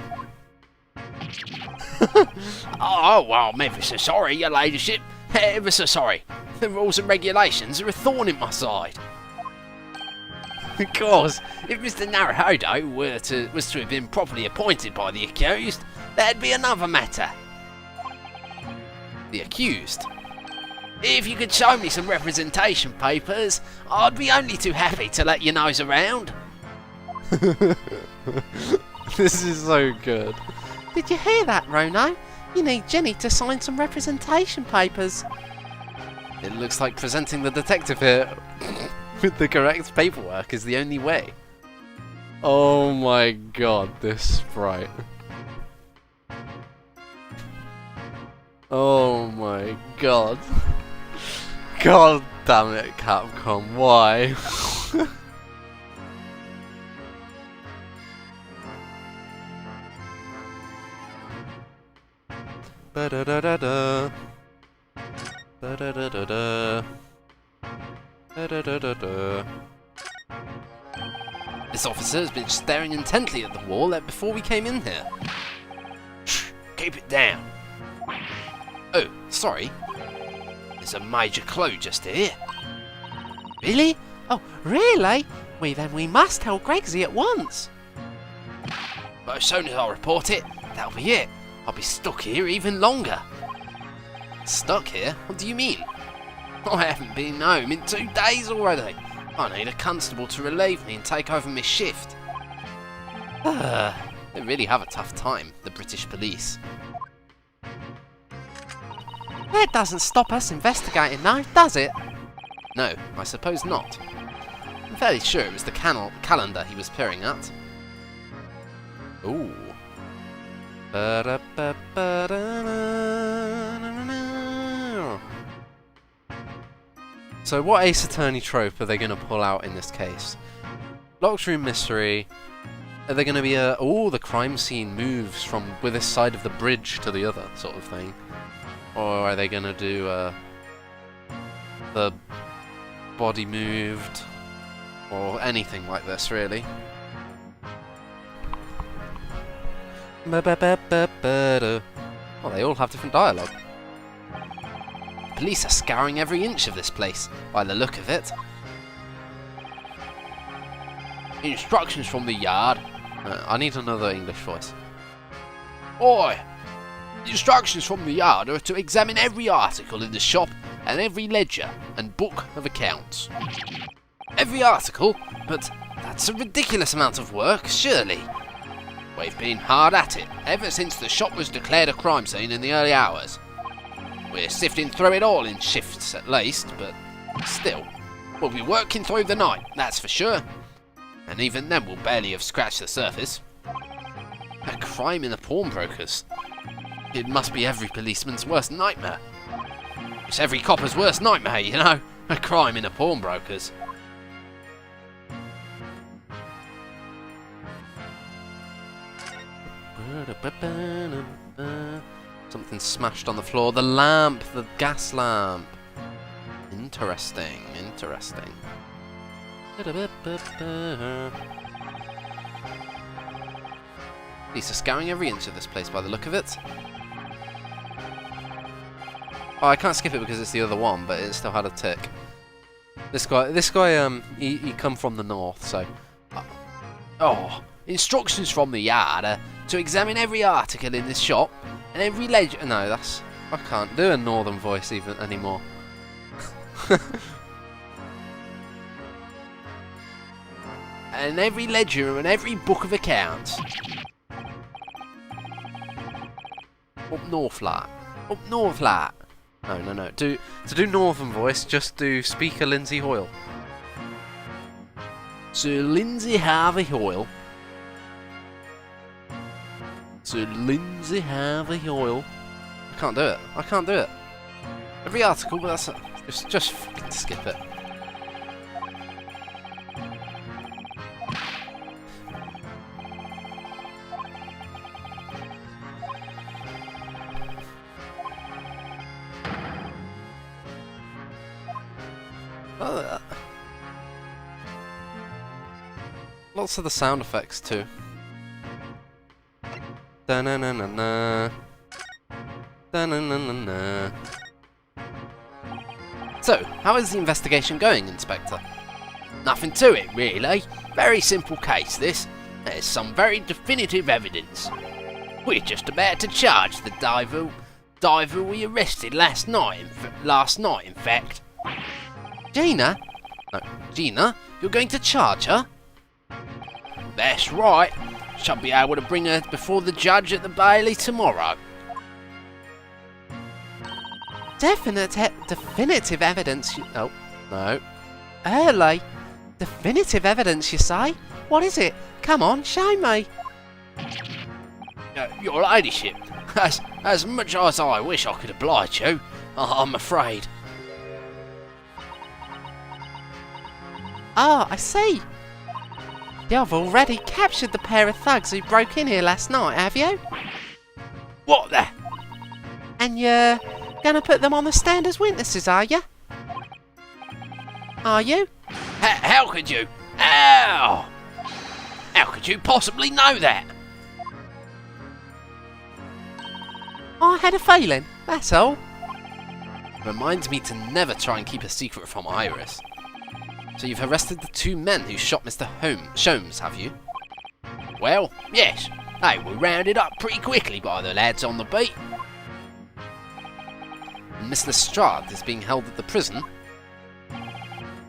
Oh, well, I'm ever so sorry, your ladyship. Ever so sorry. The rules and regulations are a thorn in my side. Of course, if Mr. Naruhodo was to have been properly appointed by the accused, that'd be another matter. The accused? If you could show me some representation papers, I'd be only too happy to let your nose around. This is so good. Did you hear that, Rono? You need Jenny to sign some representation papers. It looks like presenting the detective here with the correct paperwork is the only way. Oh my god, this sprite. Oh my god. God damn it, Capcom, why? Ba-da-da-da-da. Da-da-da-da-da. Da-da-da-da-da. This officer has been staring intently at the wall before we came in here. Shh, keep it down. Oh, sorry. There's a major clue just here. Really? Oh, really? Then we must tell Gregsy at once. But as soon as I report it, that'll be it. I'll be stuck here even longer. Stuck here? What do you mean? I haven't been home in 2 days already. I need a constable to relieve me and take over my shift. They really have a tough time, the British police. That doesn't stop us investigating though, does it? No, I suppose not. I'm fairly sure it was the calendar he was peering at. Ooh. So what Ace Attorney trope are they going to pull out in this case? Locked room mystery. Are they going to be the crime scene moves from with this side of the bridge to the other sort of thing? Or are they going to do the body moved? Or anything like this, really? Well, they all have different dialogue. Police are scouring every inch of this place, by the look of it. Instructions from the yard. I need another English voice. Oi! Instructions from the yard are to examine every article in the shop and every ledger and book of accounts. Every article? But that's a ridiculous amount of work, surely. We've been hard at it ever since the shop was declared a crime scene in the early hours. We're sifting through it all in shifts at least, but still, we'll be working through the night, that's for sure. And even then we'll barely have scratched the surface. A crime in the pawnbrokers. It must be every policeman's worst nightmare. It's every copper's worst nightmare, you know. A crime in a pawnbroker's. Something smashed on the floor. The lamp, the gas lamp. Interesting, interesting. Police are scouring every inch of this place by the look of it. Oh, I can't skip it because it's the other one, but it still had a tick. This guy, he come from the north, so. Oh, instructions from the yard to examine every article in this shop and every ledger. No, I can't do a northern voice even anymore. And every ledger and every book of accounts. Up north, lad. Up north, lad. No. To do northern voice, just do Speaker Lindsay Hoyle. Sir Lindsay Harvey Hoyle. Sir Lindsay Harvey Hoyle. I can't do it. Every article, but that's just fucking skip it. Lots of the sound effects too. Da-na-na-na-na. Da-na-na-na-na. So, how is the investigation going, Inspector? Nothing to it, really. Very simple case, this. There's some very definitive evidence. We're just about to charge the diver we arrested last night, in fact. Gina? No, Gina? You're going to charge her? That's right. Shall be able to bring her before the judge at the Bailey tomorrow. Definitive evidence. Oh, no. Early. Definitive evidence, you say? What is it? Come on, show me. Your ladyship, as much as I wish I could oblige you, I'm afraid. Ah, I see. You've already captured the pair of thugs who broke in here last night, have you? What the? And you're gonna put them on the stand as witnesses, are you? Are you? How could you? Ow! How could you possibly know that? I had a feeling, that's all. Reminds me to never try and keep a secret from Iris. So you've arrested the two men who shot Mr. Sholmes, have you? Well, yes. They were rounded up pretty quickly by the lads on the beat. And Miss Lestrade is being held at the prison?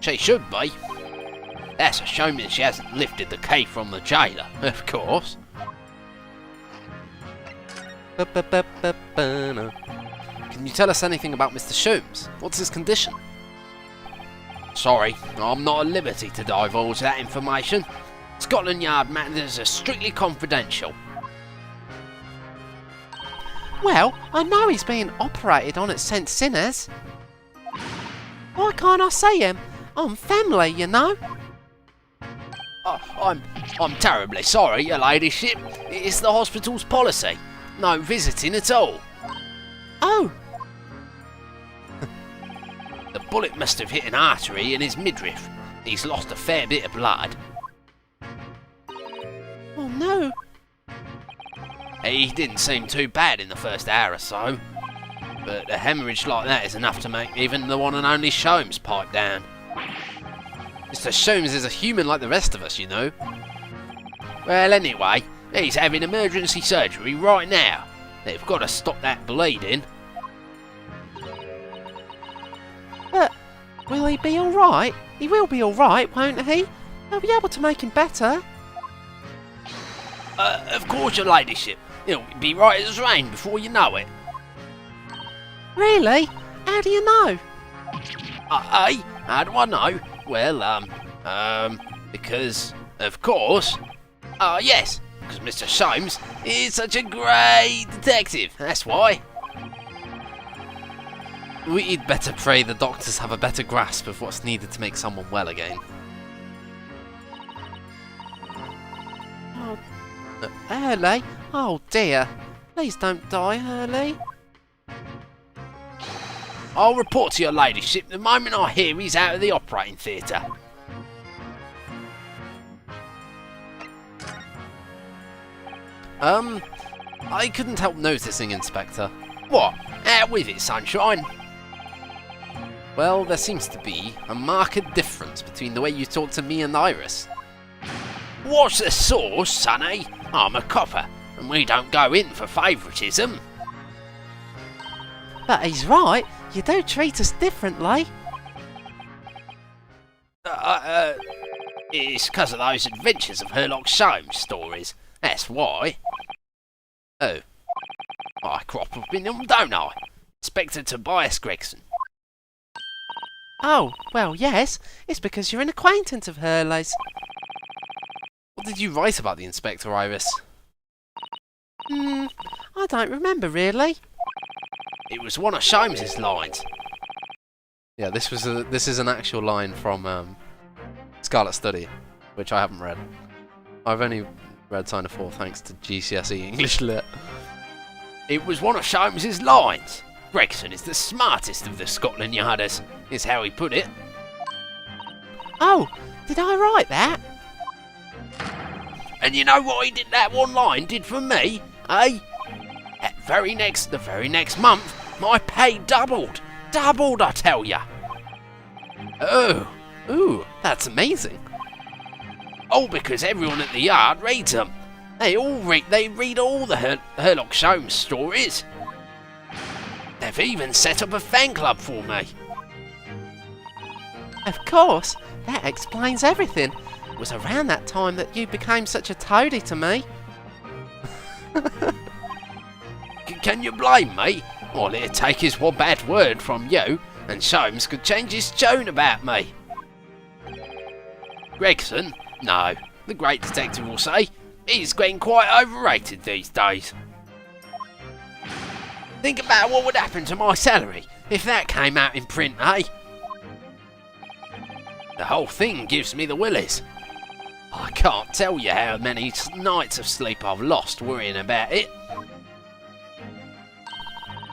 She should be. That's a shame that she hasn't lifted the key from the jailer, of course. Can you tell us anything about Mr. Sholmes? What's his condition? Sorry, I'm not at liberty to divulge that information. Scotland Yard matters are strictly confidential. Well, I know he's being operated on at St. Sinners. Why can't I see him? I'm family, you know. I'm terribly sorry, your ladyship. It's the hospital's policy. No visiting at all. Oh, The bullet must have hit an artery in his midriff. He's lost a fair bit of blood. oh no. He didn't seem too bad in the first hour or so. But a hemorrhage like that is enough to make even the one and only Sholmes pipe down. Mr. Sholmes is a human like the rest of us, you know. Well, anyway, he's having emergency surgery right now. They've got to stop that bleeding. But will he be alright? He will be alright, won't he? They'll be able to make him better. Of course, your ladyship. He'll be right as rain before you know it. Really? How do you know? Hey, how do I know? Well, because, of course, yes, because Mr. Sholmes He's such a great detective, that's why. We'd better pray the doctors have a better grasp of what's needed to make someone well again. Oh, Hurley? Oh dear. Please don't die, Hurley. I'll report to your ladyship the moment I hear he's out of the operating theatre. I couldn't help noticing, Inspector. What? Out with it, sunshine. Well, there seems to be a marked difference between the way you talk to me and Iris. What's the source, sonny? I'm a copper, and we don't go in for favouritism. But he's right. You do treat us differently. It's because of those Adventures of Sherlock Holmes stories. That's why. Oh, I crop up in them, don't I? Inspector Tobias Gregson. Oh, well, yes. It's because you're an acquaintance of Hurley's. what did you write about the Inspector, Iris? I don't remember really. It was one of Sholmes's lines. Yeah, this is an actual line from Scarlet Study, which I haven't read. I've only read Sign of 4 thanks to GCSE English Lit. It was one of Sholmes's lines. Gregson is the smartest of the Scotland Yarders, is how he put it. Oh, did I write that? And you know what he did that one line did for me, eh? The very next month, my pay doubled. Doubled, I tell ya. Oh, ooh, that's amazing. All because everyone at the yard reads them. They read all the Sherlock Holmes stories. They've even set up a fan club for me. Of course. That explains everything. It was around that time that you became such a toady to me. Can you blame me? All it'd take is one bad word from you, and Holmes could change his tune about me. Gregson? No, the great detective will say, he's getting quite overrated these days. Think about what would happen to my salary if that came out in print, eh? The whole thing gives me the willies. I can't tell you how many nights of sleep I've lost worrying about it.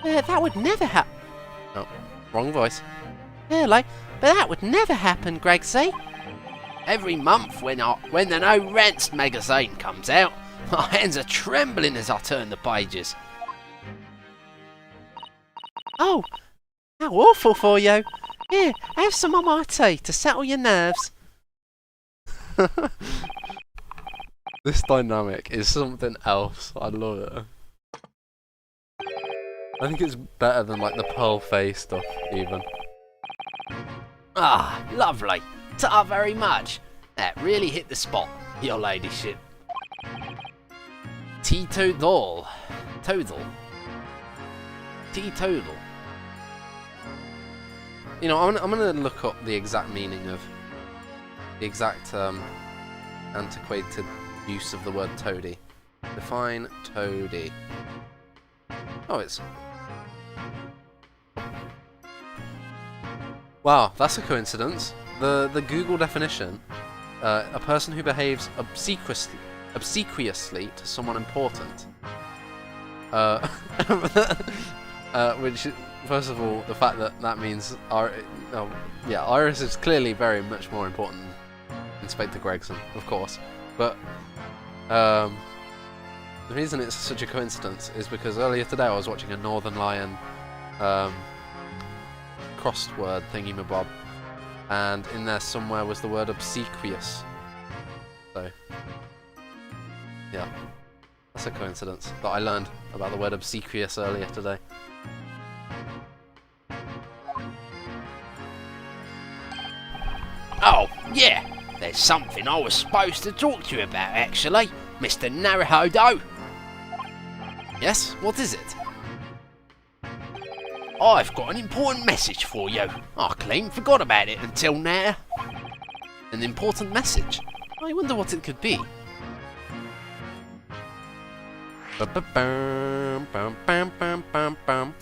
That would never happen. Oh, wrong voice. Hurley, but that would never happen, Gregsy. Every month when the No Rants magazine comes out, my hands are trembling as I turn the pages. Oh, how awful for you. Here, have some of my tea to settle your nerves. This dynamic is something else. I love it. I think it's better than like the pearl face stuff, even. Ah, lovely. Ta very much. That really hit the spot, your ladyship. Teetotal. Total. Teetotal. You know, I'm gonna look up the exact meaning of the exact antiquated use of the word toady. Define toady. Oh, it's. Wow, that's a coincidence. The Google definition: a person who behaves obsequiously to someone important. Which, first of all, the fact that means Iris is clearly very much more important than Inspector Gregson, of course. But the reason it's such a coincidence is because earlier today I was watching a Northern Lion crossword thingy-mabob, and in there somewhere was the word obsequious. So, yeah, that's a coincidence that I learned about the word obsequious earlier today. Oh, yeah. There's something I was supposed to talk to you about, actually, Mr. Naruhodo. Yes, what is it? I've got an important message for you. I clean forgot about it until now. An important message? I wonder what it could be. Ba-ba-bum, bum, bum, bum, bum, bum.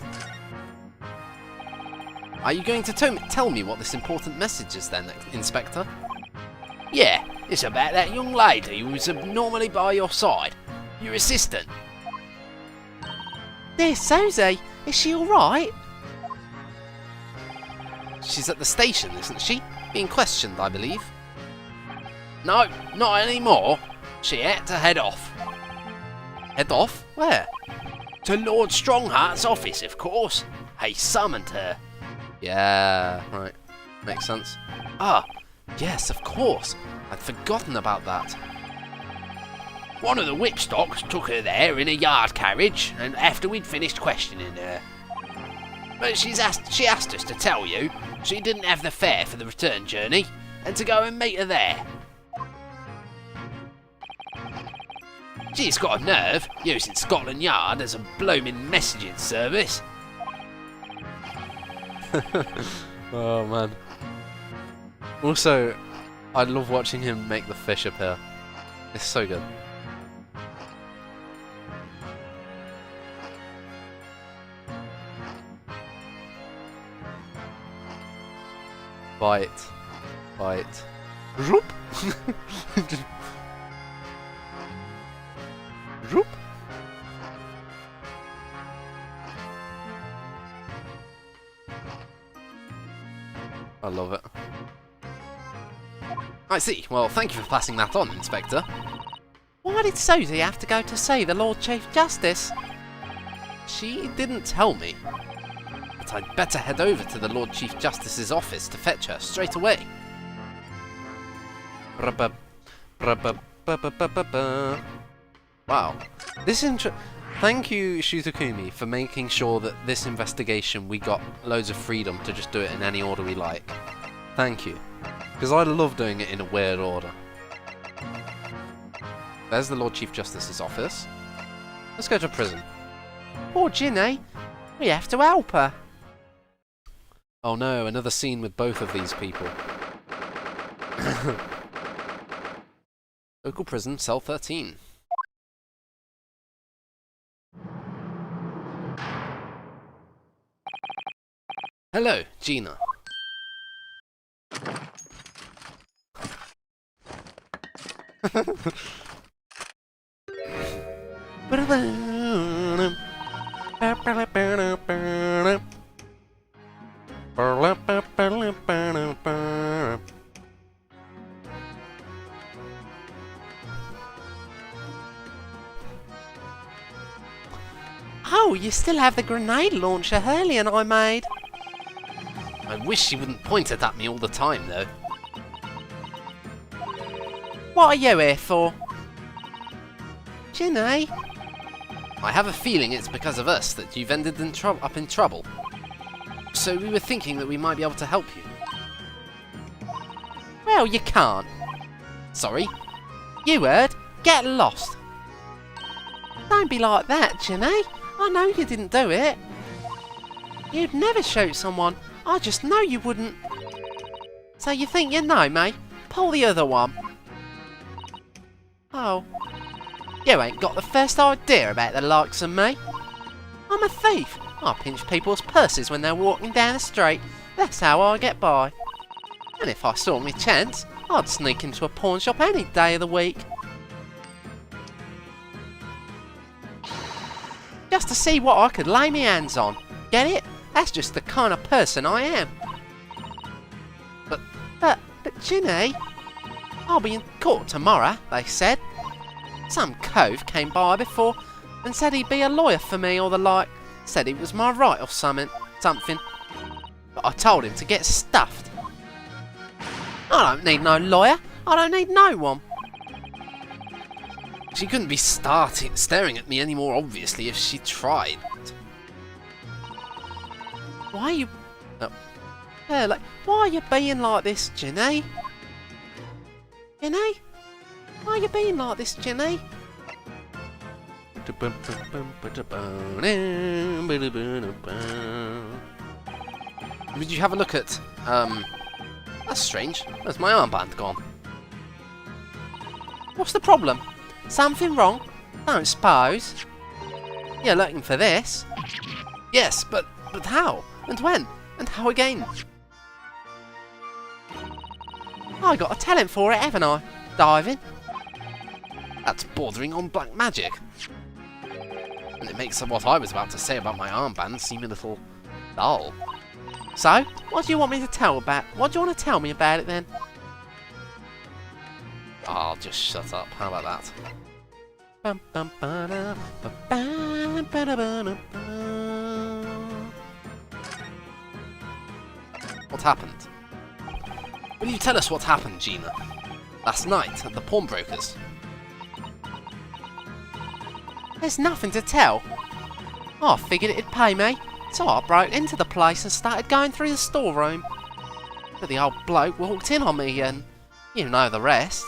Are you going to tell me what this important message is then, Inspector? Yeah, it's about that young lady who was abnormally by your side. Your assistant. Dear Susie, is she alright? She's at the station, isn't she? Being questioned, I believe. No, not anymore. She had to head off. Head off? Where? To Lord Strongheart's office, of course. He summoned her. Yeah, right. Makes sense. Ah, yes, of course. I'd forgotten about that. One of the whipstocks took her there in a yard carriage, and after we'd finished questioning her. But she asked us to tell you she didn't have the fare for the return journey, and to go and meet her there. She's got a nerve, using Scotland Yard as a blooming messaging service. Oh man. Also, I love watching him make the fish appear. It's so good. Bite. Bite. Roop! Just- Roop! I love it. I see. Well, thank you for passing that on, Inspector. Why did Susie have to go to see the Lord Chief Justice? She didn't tell me. But I'd better head over to the Lord Chief Justice's office to fetch her straight away. Ba-ba- ba-ba-ba-ba-ba-ba. Wow. Thank you, Shutakumi, for making sure that this investigation we got loads of freedom to just do it in any order we like. Thank you. Because I love doing it in a weird order. There's the Lord Chief Justice's office. Let's go to prison. Poor Ginny. We have to help her. Oh no, another scene with both of these people. Local prison, cell 13. Hello, Gina. Oh, you still have the grenade launcher Hurley and I made. I wish she wouldn't point it at me all the time, though. What are you here for? Ginny? I have a feeling it's because of us that you've ended up in trouble. So we were thinking that we might be able to help you. Well, you can't. Sorry? You heard? Get lost. Don't be like that, Ginny. I know you didn't do it. You'd never shoot someone. I just know you wouldn't. So you think you know me? Pull the other one. Oh. You ain't got the first idea about the likes of me. I'm a thief. I pinch people's purses when they're walking down the street. That's how I get by. And if I saw me chance, I'd sneak into a pawn shop any day of the week. Just to see what I could lay me hands on. Get it? That's just the kind of person I am. But Ginny, I'll be in court tomorrow, they said. Some cove came by before and said he'd be a lawyer for me or the like. Said it was my right or something. But I told him to get stuffed. I don't need no lawyer. I don't need no one. She couldn't be staring at me any more obviously if she tried. Why are you... Oh. Why are you being like this, Ginny? Ginny? Why are you being like this, Ginny? Would you have a look at... That's strange. Where's my armband gone? What's the problem? Something wrong? Don't suppose. You're looking for this? Yes, but how? And when? And how again? I got a talent for it, haven't I? Diving. That's bordering on black magic. And it makes what I was about to say about my armband seem a little dull. So, what do you want me to tell about? What do you want to tell me about it then? I'll just shut up. How about that? Bum, bum, ba-da, ba-bam, ba-da-ba-da-bam. What happened? Will you tell us what happened, Gina? Last night at the pawnbroker's. There's nothing to tell. I figured it'd pay me, so I broke into the place and started going through the storeroom. But the old bloke walked in on me and you know the rest.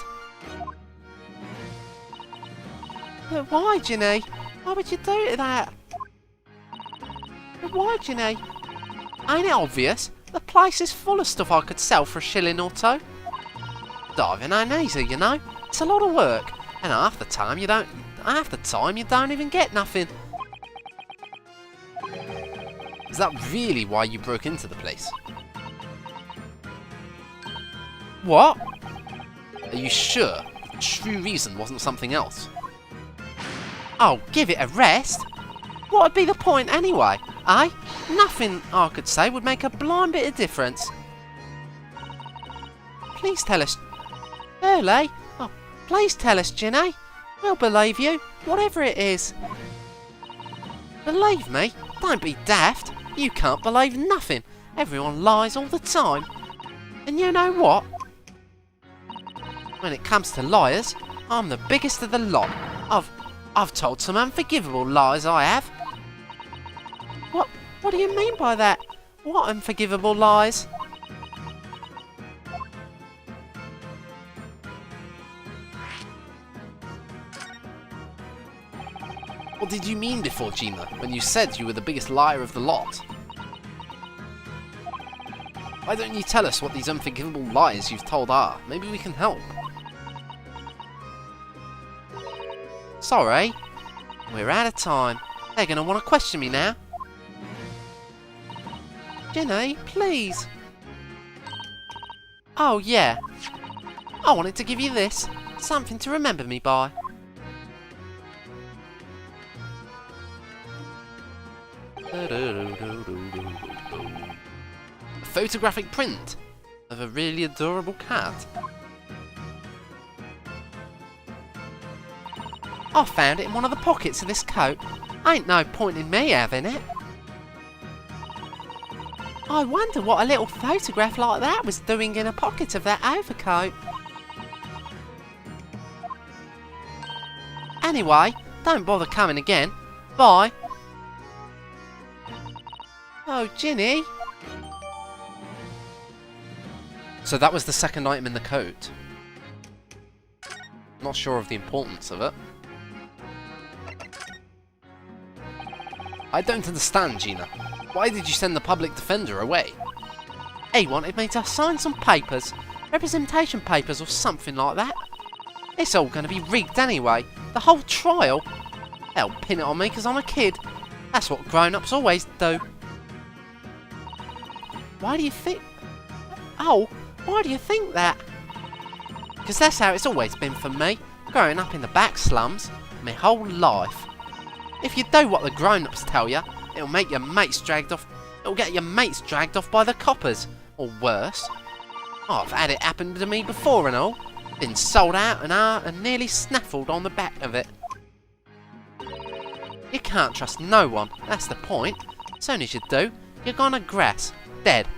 But why, Ginny? Why would you do that? But why, Ginny? Ain't it obvious? The place is full of stuff I could sell for a shilling or two. Diving ain't easy, you know. It's a lot of work, and half the time you don't even get nothing. Is that really why you broke into the place? What? Are you sure the true reason wasn't something else? Oh, give it a rest. What would be the point anyway, eh? Nothing I could say would make a blind bit of difference. Please tell us... Early? Oh, please tell us, Ginny. We'll believe you, whatever it is. Believe me? Don't be daft. You can't believe nothing. Everyone lies all the time. And you know what? When it comes to liars, I'm the biggest of the lot. I've told some unforgivable lies, I have. What do you mean by that? What unforgivable lies? What did you mean before, Gina, when you said you were the biggest liar of the lot? Why don't you tell us what these unforgivable lies you've told are? Maybe we can help. Sorry. We're out of time. They're going to want to question me now. Ginny, please. Oh, yeah. I wanted to give you this. Something to remember me by. A photographic print of a really adorable cat. I found it in one of the pockets of this coat. Ain't no point in me having it. I wonder what a little photograph like that was doing in a pocket of that overcoat. Anyway, don't bother coming again. Bye. Oh, Ginny. So that was the second item in the coat. Not sure of the importance of it. I don't understand, Gina. Why did you send the public defender away? He wanted me to sign some papers. Representation papers or something like that. It's all going to be rigged anyway. The whole trial. They'll pin it on me because I'm a kid. That's what grown-ups always do. Why do you think... Oh, why do you think that? Because that's how it's always been for me. Growing up in the back slums. My whole life. If you do what the grown-ups tell you, it'll make your mates dragged off. It'll get your mates dragged off by the coppers, or worse. I've had it happen to me before and all. Been sold out and nearly snaffled on the back of it. You can't trust no one. That's the point. Soon as you do, you're gonna grass, dead.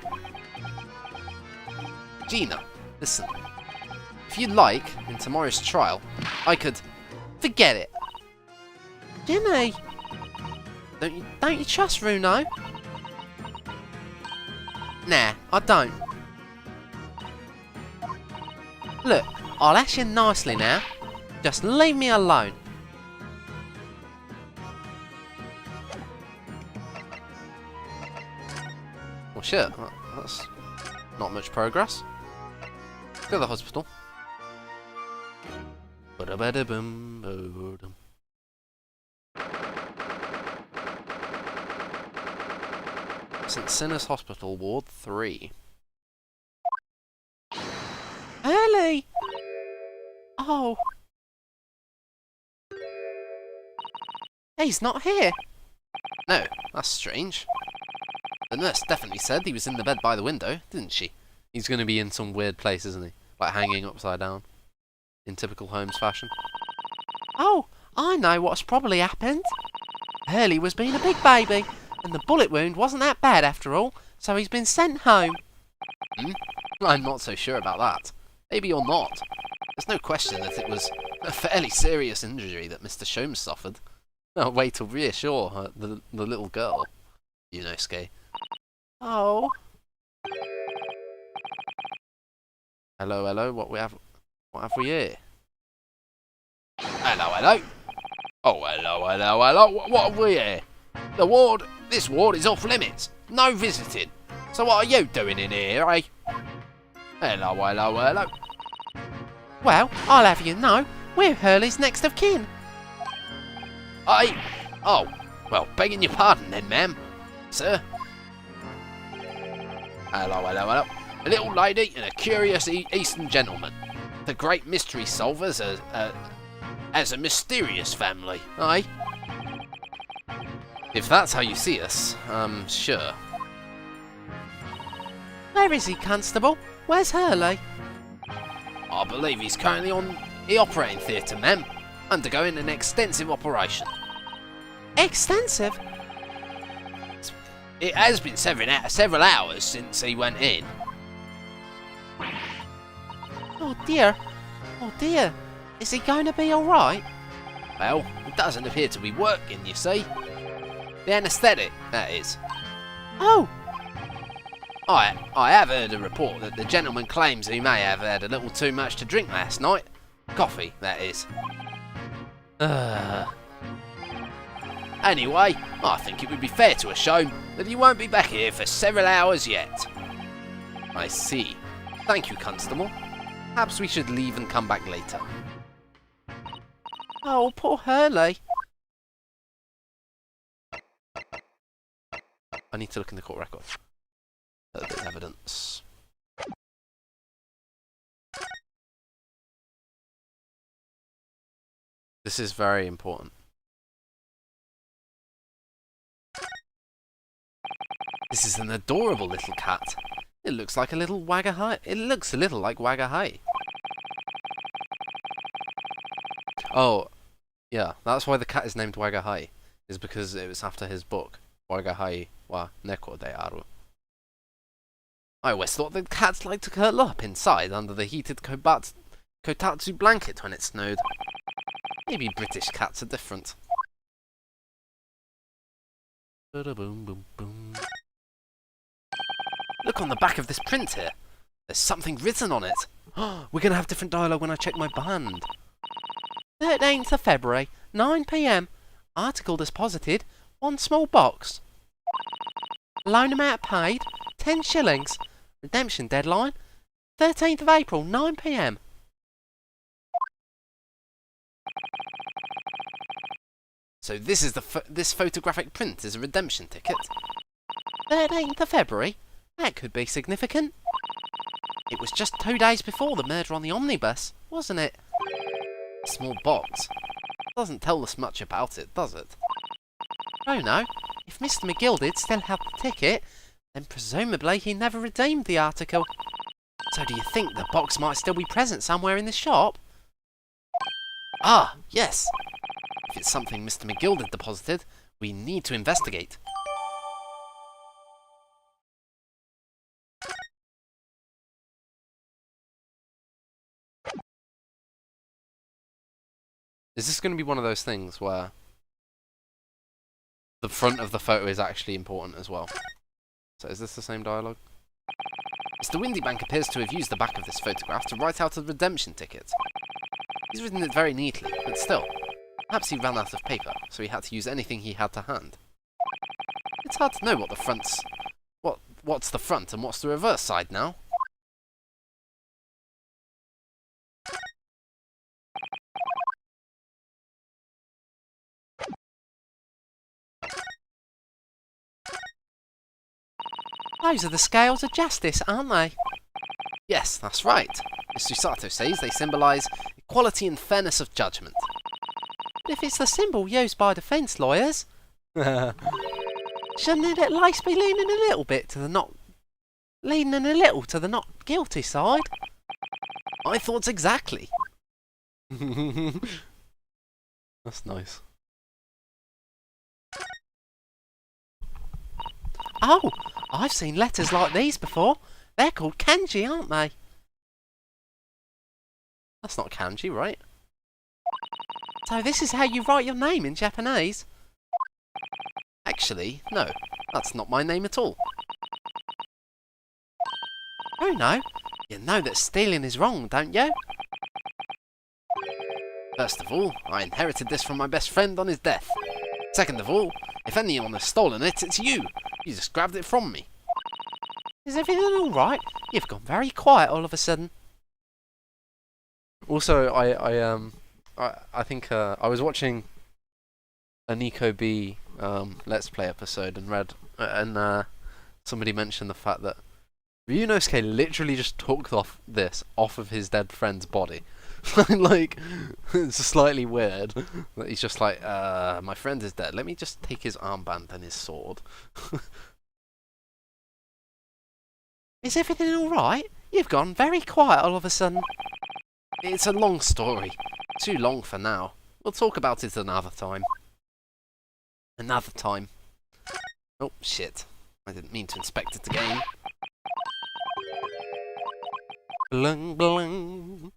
Gina, listen. If you like, in tomorrow's trial, I could... Forget it. Ginny, don't you trust Runo? Nah, I don't. Look, I'll ask you nicely now. Just leave me alone. Well, shit, that's not much progress. Let's go to the hospital. Ba-da-ba-da-bum-ba-dum. St. Sinners Hospital, Ward 3. Hurley! Oh. He's not here. No, that's strange. The nurse definitely said he was in the bed by the window, didn't she? He's going to be in some weird place, isn't he? Like hanging upside down. In typical Holmes fashion. Oh, I know what's probably happened. Hurley was being a big baby, and the bullet wound wasn't that bad after all, so he's been sent home. I'm not so sure about that. Maybe or not. There's no question that it was a fairly serious injury that Mr. Sholmes suffered. A way to reassure the little girl. Yunosuke. Oh. Hello, hello. What have we here? Hello, hello. Oh, hello, hello, hello. What have we here? This ward is off limits. No visiting. So what are you doing in here, eh? Hello, hello, hello. Well, I'll have you know, we're Hurley's next of kin. Oh, well, begging your pardon then, ma'am. Sir. Hello, hello, hello. A little lady and a curious Eastern gentleman. The great mystery solvers as a mysterious family, aye? If that's how you see us, sure. Where is he, Constable? Where's Hurley? I believe he's currently on the operating theatre, ma'am, undergoing an extensive operation. Extensive? It has been several hours since he went in. Oh dear. Oh dear. Is he going to be alright? Well, it doesn't appear to be working, you see. The anaesthetic, that is. Oh, I have heard a report that the gentleman claims he may have had a little too much to drink last night. Coffee, that is. Anyway, I think it would be fair to assume that he won't be back here for several hours yet. I see. Thank you, Constable. Perhaps we should leave and come back later. oh, poor Hurley. I need to look in the court record. A bit of evidence. This is very important. This is an adorable little cat. It looks like a little Wagahai. It looks a little like Wagahai. Oh, yeah. That's why the cat is named Wagahai. Is because it was after his book, Wagahai wa Neko de Aru. I always thought that cats liked to curl up inside under the heated kotatsu blanket when it snowed. Maybe British cats are different. Boom, boom, boom. Look on the back of this print here. There's something written on it. We're going to have different dialogue when I check my band. 13th of February, 9 p.m. Article deposited, 1 small box. Loan amount paid, 10 shillings. Redemption deadline, 13th of April, 9 p.m. So this is this photographic print is a redemption ticket. 13th of February? That could be significant. It was just 2 days before the murder on the omnibus, wasn't it? A small box. Doesn't tell us much about it, does it? Oh no, if Mr. McGilded still had the ticket, then presumably he never redeemed the article. So do you think the box might still be present somewhere in the shop? Ah, yes. If it's something Mr. McGilded deposited, we need to investigate. Is this going to be one of those things where the front of the photo is actually important as well? So is this the same dialogue? Mr. Windybank appears to have used the back of this photograph to write out a redemption ticket. He's written it very neatly, but still. Perhaps he ran out of paper, so he had to use anything he had to hand. It's hard to know what the front's... What's the front and what's the reverse side now? Those are the scales of justice, aren't they? Yes, that's right. Mr. Sato says they symbolise equality and fairness of judgment. But if it's the symbol used by defence lawyers, shouldn't it at least be leaning a little to the not guilty side? My thoughts exactly. That's nice. Oh, I've seen letters like these before. They're called kanji, aren't they? That's not kanji, right? So this is how you write your name in Japanese? Actually, no. That's not my name at all. Oh no, you know that stealing is wrong, don't you? First of all, I inherited this from my best friend on his death. Second of all, if anyone has stolen it, it's you. You just grabbed it from me. Is everything alright? You've gone very quiet all of a sudden. Also, I think I was watching a Nico B Let's Play episode and somebody mentioned the fact that Ryunosuke literally just took off of his dead friend's body. Like, it's slightly weird that he's just like, my friend is dead. Let me just take his armband and his sword. Is everything alright? You've gone very quiet all of a sudden. It's a long story. Too long for now. We'll talk about it another time. Another time. Oh, shit. I didn't mean to inspect it again. Blung blung.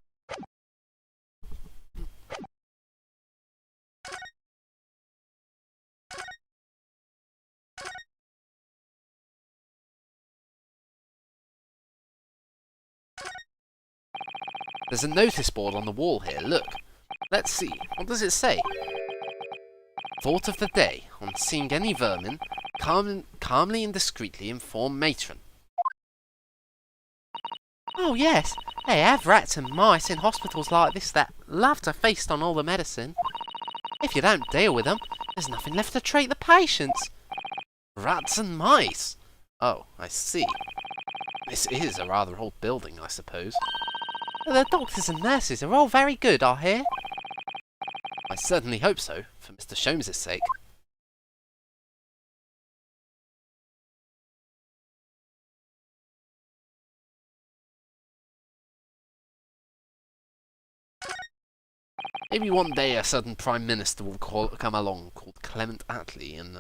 There's a notice board on the wall here, look. Let's see, what does it say? Thought of the day, on seeing any vermin, calmly and discreetly inform matron. Oh yes, they have rats and mice in hospitals like this that love to feast on all the medicine. If you don't deal with them, there's nothing left to treat the patients. Rats and mice? Oh, I see. This is a rather old building, I suppose. The doctors and nurses are all very good, I hear. I certainly hope so, for Mr. Sholmes' sake. Maybe one day a certain Prime Minister will come along called Clement Attlee and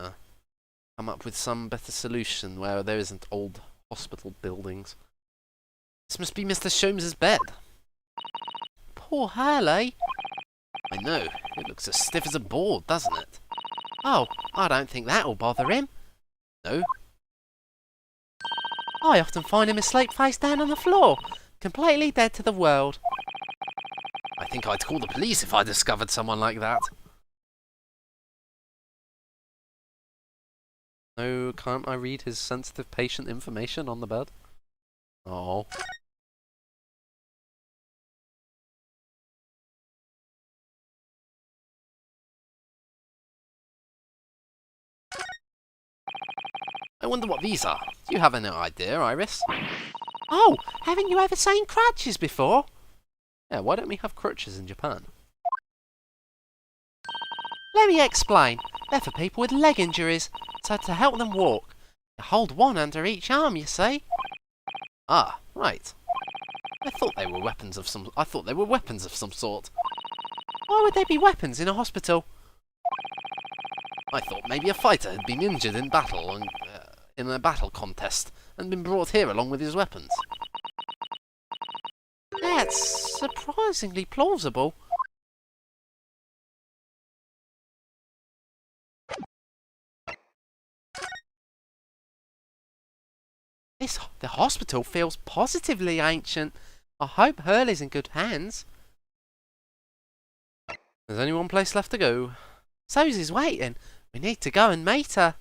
come up with some better solution where there isn't old hospital buildings. This must be Mr. Sholmes' bed. Poor Hurley. I know, it looks as stiff as a board, doesn't it? Oh, I don't think that'll bother him. No? I often find him asleep face down on the floor, completely dead to the world. I think I'd call the police if I discovered someone like that. No, can't I read his sensitive patient information on the bed? Oh. I wonder what these are. Do you have any idea, Iris? Oh, haven't you ever seen crutches before? Yeah, why don't we have crutches in Japan? Let me explain. They're for people with leg injuries, so to help them walk. You hold one under each arm, you see. Ah, right. I thought they were weapons of some sort. Why would there be weapons in a hospital? I thought maybe a fighter had been injured in battle and in a battle contest and been brought here along with his weapons. That's surprisingly plausible. The hospital feels positively ancient. I hope Hurley's in good hands. There's only one place left to go. Susie's waiting. We need to go and meet her.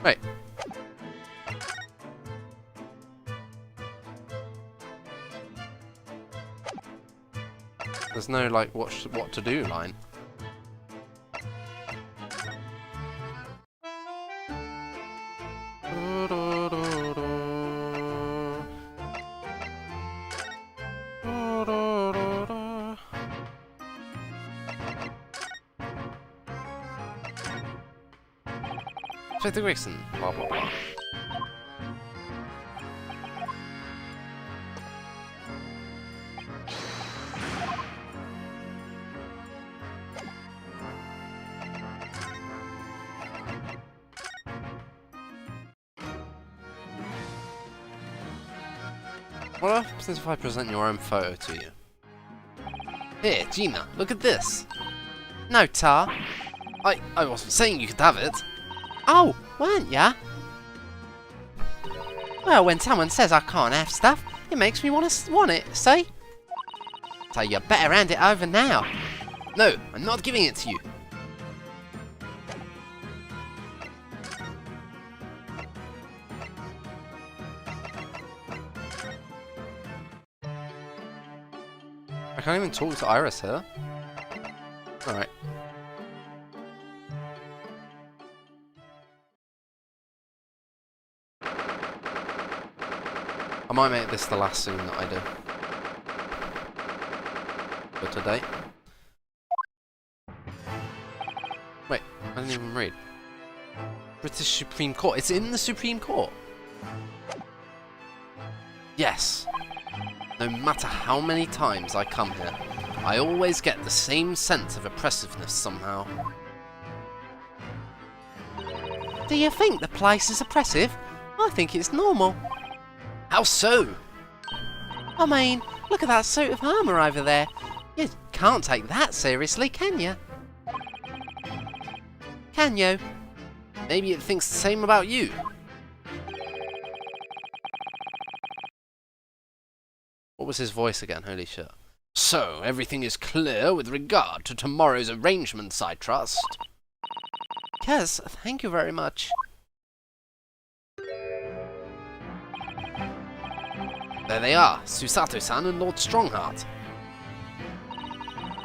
Right. There's no, like, what to do line. Check the Grayson. Blah blah blah. What happens if I present your own photo to you? Here, Gina, look at this. No, Tar. I wasn't saying you could have it. Oh, weren't ya? Well, when someone says I can't have stuff, it makes me want it, see? So you better hand it over now. No, I'm not giving it to you. I can't even talk to Iris here. Alright. I might make this the last scene that I do. For today. Wait, I didn't even read. British Supreme Court. It's in the Supreme Court. Yes. No matter how many times I come here, I always get the same sense of oppressiveness somehow. Do you think the place is oppressive? I think it's normal. How so? I mean, look at that suit of armour over there. You can't take that seriously, can you? Can you? Maybe it thinks the same about you. What was his voice again? Holy shit. So, everything is clear with regard to tomorrow's arrangements, I trust? Yes, thank you very much. There they are, Susato-san and Lord Strongheart.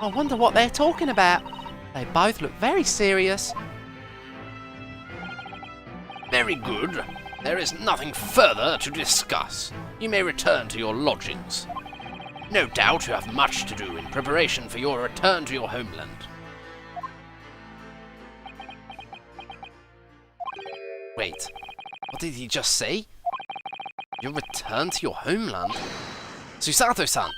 I wonder what they're talking about. They both look very serious. Very good. There is nothing further to discuss. You may return to your lodgings. No doubt you have much to do in preparation for your return to your homeland. Wait, what did he just say? Your return to your homeland? Susato-san!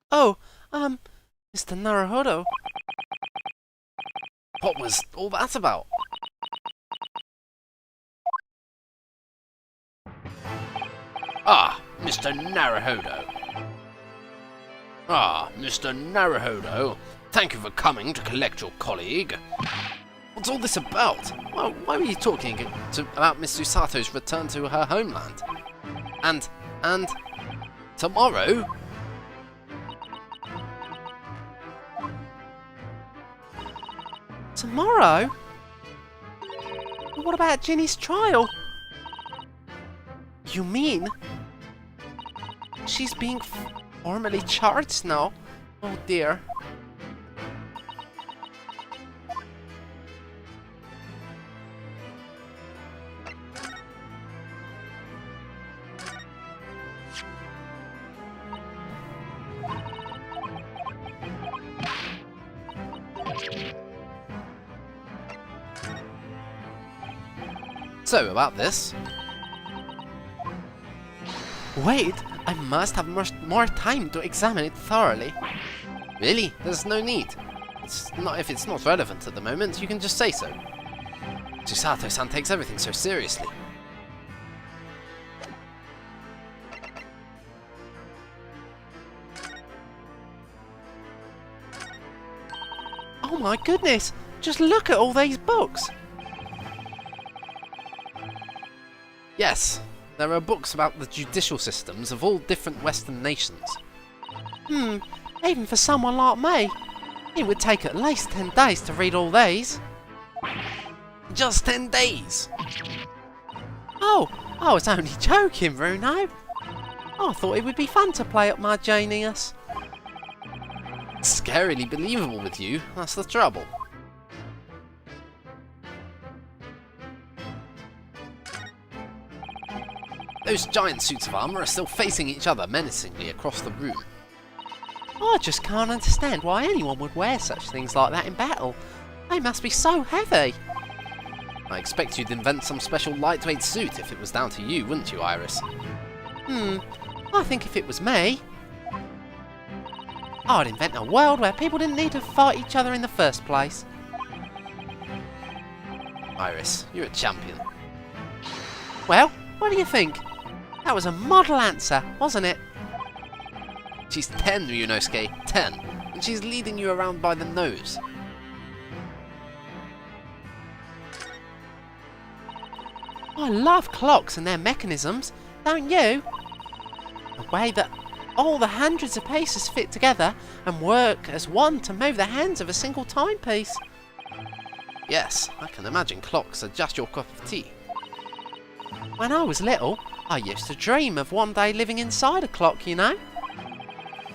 Oh, Mr. Naruhodo. What was all that about? Ah, Mr. Naruhodo. Ah, Mr. Naruhodo. Thank you for coming to collect your colleague. What's all this about? Why were you talking about Miss Susato's return to her homeland? And tomorrow? Tomorrow? What about Ginny's trial? You mean she's being formally charged now? Oh dear. So, about this. Wait, I must have more time to examine it thoroughly. Really? There's no need. If it's not relevant at the moment, you can just say so. Susato-san takes everything so seriously. Oh my goodness! Just look at all these books! Yes, there are books about the judicial systems of all different Western nations. Even for someone like me, it would take at least 10 days to read all these. Just 10 days! Oh, I was only joking, Bruno. I thought it would be fun to play up my genius. Scarily believable with you, that's the trouble. Those giant suits of armour are still facing each other menacingly across the room. I just can't understand why anyone would wear such things like that in battle. They must be so heavy. I expect you'd invent some special lightweight suit if it was down to you, wouldn't you, Iris? I think if it was me, I'd invent a world where people didn't need to fight each other in the first place. Iris, you're a champion. Well, what do you think? That was a model answer, wasn't it? She's 10, Ryunosuke, 10, and she's leading you around by the nose. I love clocks and their mechanisms, don't you? The way that all the hundreds of pieces fit together and work as one to move the hands of a single timepiece. Yes, I can imagine clocks are just your cup of tea. When I was little, I used to dream of one day living inside a clock, you know?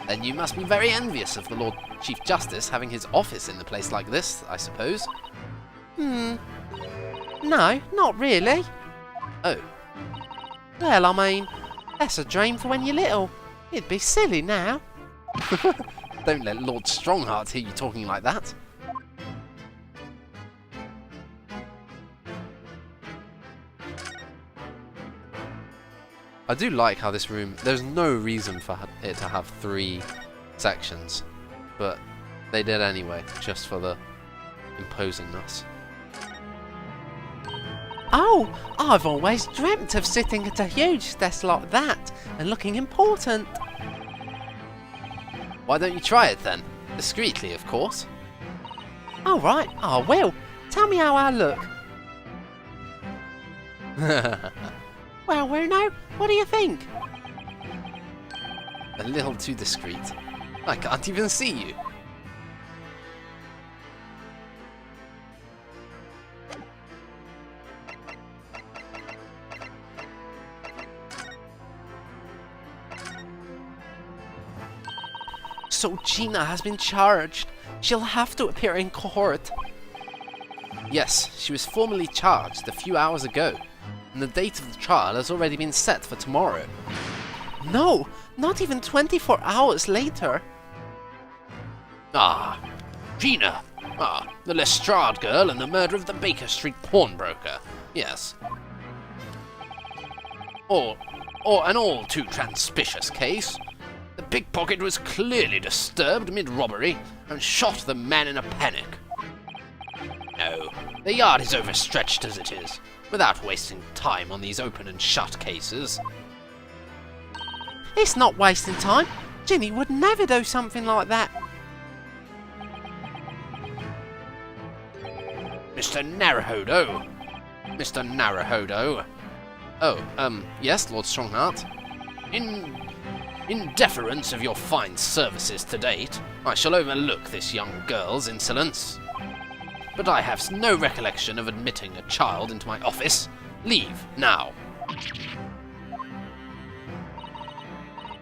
Then you must be very envious of the Lord Chief Justice having his office in a place like this, I suppose. No, not really. Oh, Well, I mean, that's a dream for when you're little. It'd be silly now. don't let Lord Strongheart hear you talking like that. I do like how this room, there's no reason for it to have 3 sections, but they did anyway, just for the imposingness. Oh, I've always dreamt of sitting at a huge desk like that and looking important. Why don't you try it then? Discreetly, of course. All right, I will. Tell me how I look. Well, Bruno, what do you think? A little too discreet. I can't even see you. So Gina has been charged. She'll have to appear in court. Yes, she was formally charged a few hours ago, and the date of the trial has already been set for tomorrow. No, not even 24 hours later. Ah, Gina. Ah, the Lestrade girl and the murder of the Baker Street pawnbroker. Yes. An all too conspicuous case. The pickpocket was clearly disturbed mid-robbery and shot the man in a panic. No, the yard is overstretched as it is, without wasting time on these open and shut cases. It's not wasting time. Ginny would never do something like that. Mr. Naruhodo. Mr. Naruhodo. Oh, yes, Lord Strongheart. In deference of your fine services to date, I shall overlook this young girl's insolence. But I have no recollection of admitting a child into my office. Leave, now.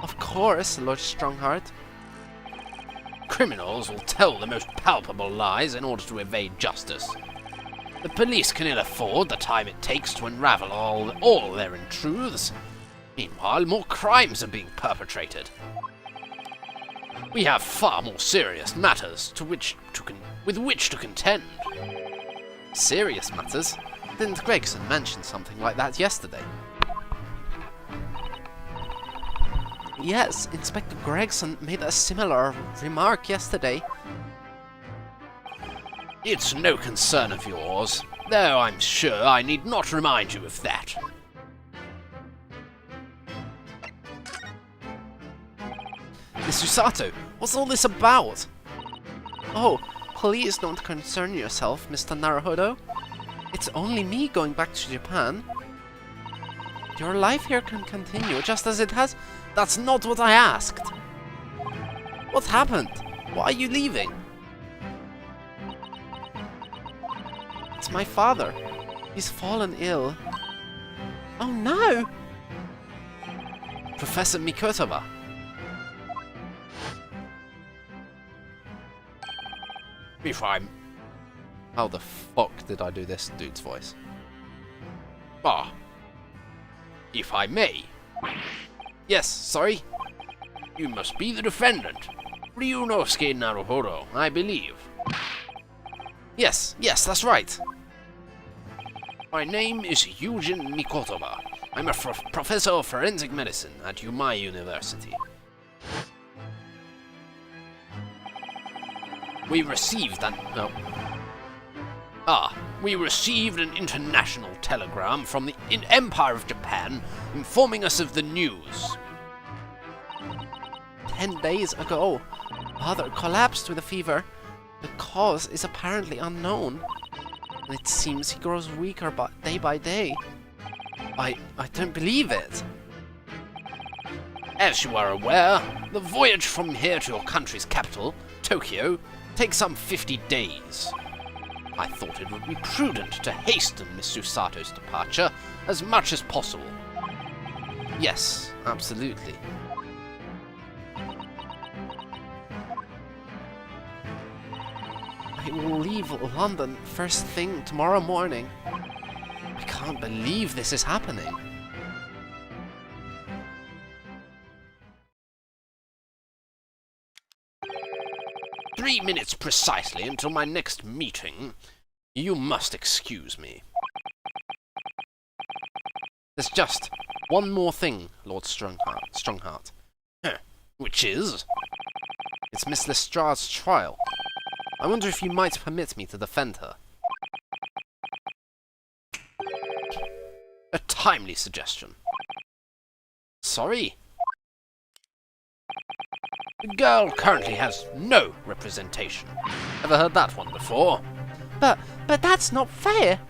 Of course, Lord Strongheart. Criminals will tell the most palpable lies in order to evade justice. The police can ill afford the time it takes to unravel all their untruths. Meanwhile, more crimes are being perpetrated. We have far more serious matters with which to contend. Serious matters? Didn't Gregson mention something like that yesterday? Yes, Inspector Gregson made a similar remark yesterday. It's no concern of yours, though I'm sure I need not remind you of that. Miss Usato, what's all this about? Oh, please don't concern yourself, Mr. Naruhodo. It's only me going back to Japan. Your life here can continue just as it has. That's not what I asked. What happened? Why are you leaving? It's my father. He's fallen ill. Oh no! Professor Mikotoba. If I'm... How the fuck did I do this dude's voice? Ah. If I may. Yes, sorry? You must be the defendant. Ryunosuke Naruhodo, I believe. Yes, that's right. My name is Yujin Mikotoba. I'm a professor of forensic medicine at Yumai University. We received an... No. We received an international telegram from the Empire of Japan informing us of the news. 10 days ago, Mother collapsed with a fever. The cause is apparently unknown. And it seems he grows weaker day by day. I don't believe it. As you are aware, the voyage from here to your country's capital, Tokyo, takes some 50 days. I thought it would be prudent to hasten Miss Susato's departure as much as possible. Yes, absolutely. I will leave London first thing tomorrow morning. I can't believe this is happening. "3 minutes precisely until my next meeting. You must excuse me." There's just one more thing, Lord Strongheart. Which is? It's Miss Lestrade's trial. I wonder if you might permit me to defend her. A timely suggestion. Sorry? The girl currently has no representation. Ever heard that one before? But that's not fair.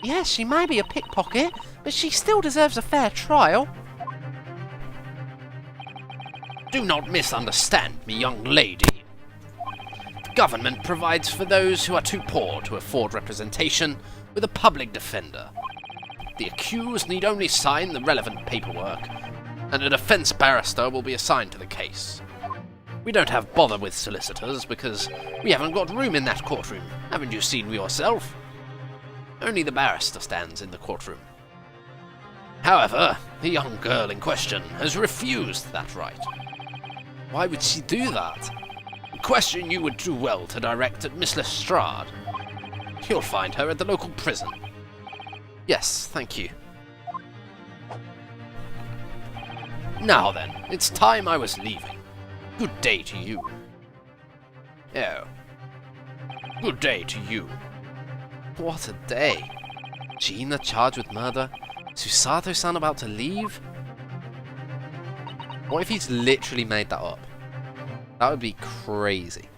Yes, she may be a pickpocket, but she still deserves a fair trial. Do not misunderstand me, young lady. The government provides for those who are too poor to afford representation with a public defender. The accused need only sign the relevant paperwork, and a defense barrister will be assigned to the case. We don't have bother with solicitors because we haven't got room in that courtroom. Haven't you seen yourself? Only the barrister stands in the courtroom. However, the young girl in question has refused that right. Why would she do that? A question you would do well to direct at Miss Lestrade. You'll find her at the local prison. Yes, thank you. Now then, it's time I was leaving. Good day to you. Oh. Good day to you. What a day. Gina charged with murder. Susato-san about to leave. What if he's literally made that up? That would be crazy.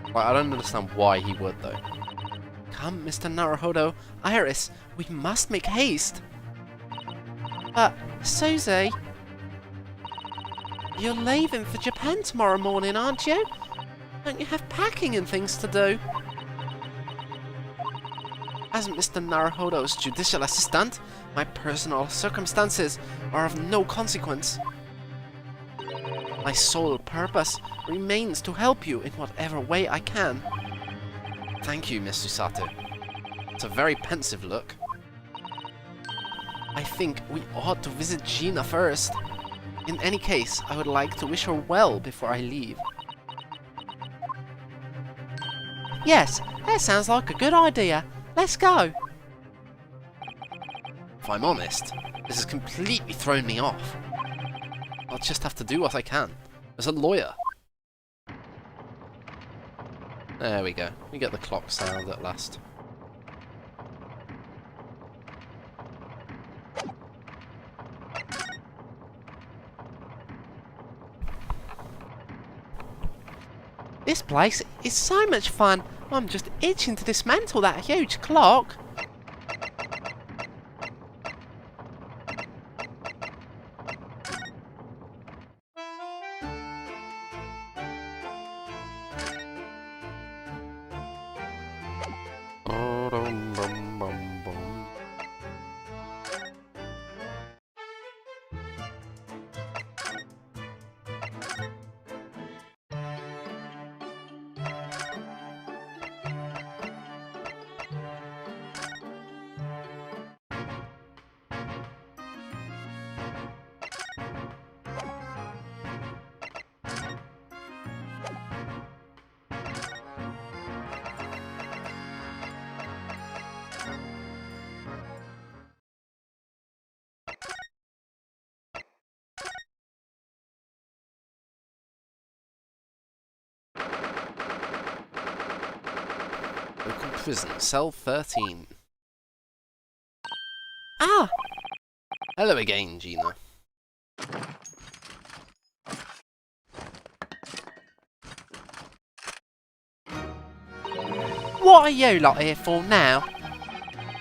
Like, I don't understand why he would, though. Come, Mr. Naruhodo. Iris, we must make haste. But, Susie, you're leaving for Japan tomorrow morning, aren't you? Don't you have packing and things to do? As Mr. Naruhodo's judicial assistant, my personal circumstances are of no consequence. My sole purpose remains to help you in whatever way I can. Thank you, Miss Susato. It's a very pensive look. I think we ought to visit Gina first. In any case, I would like to wish her well before I leave. Yes, that sounds like a good idea. Let's go. If I'm honest, this has completely thrown me off. I'll just have to do what I can, as a lawyer. There we go. We get the clock sound at last. This place is so much fun. I'm just itching to dismantle that huge clock. prison, cell 13. Ah! Hello again, Gina. What are you lot here for now?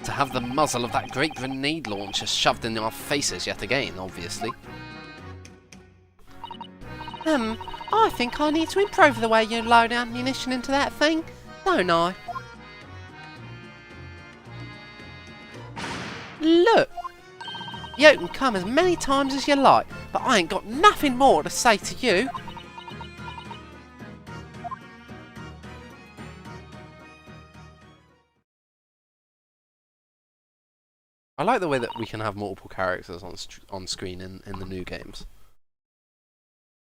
To have the muzzle of that great grenade launcher shoved in our faces yet again, obviously. I think I need to improve the way you load ammunition into that thing, don't I? Look! You can come as many times as you like, but I ain't got nothing more to say to you. I like the way that we can have multiple characters on screen in the new games.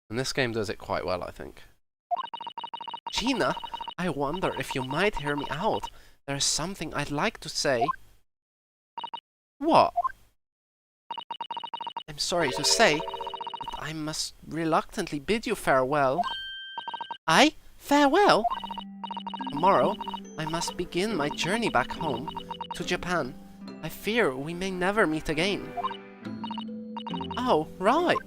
And this game does it quite well, I think. Gina, I wonder if you might hear me out. There is something I'd like to say. What? I'm sorry to say, but I must reluctantly bid you farewell. Aye? Farewell? Tomorrow, I must begin my journey back home, to Japan. I fear we may never meet again. Oh, right.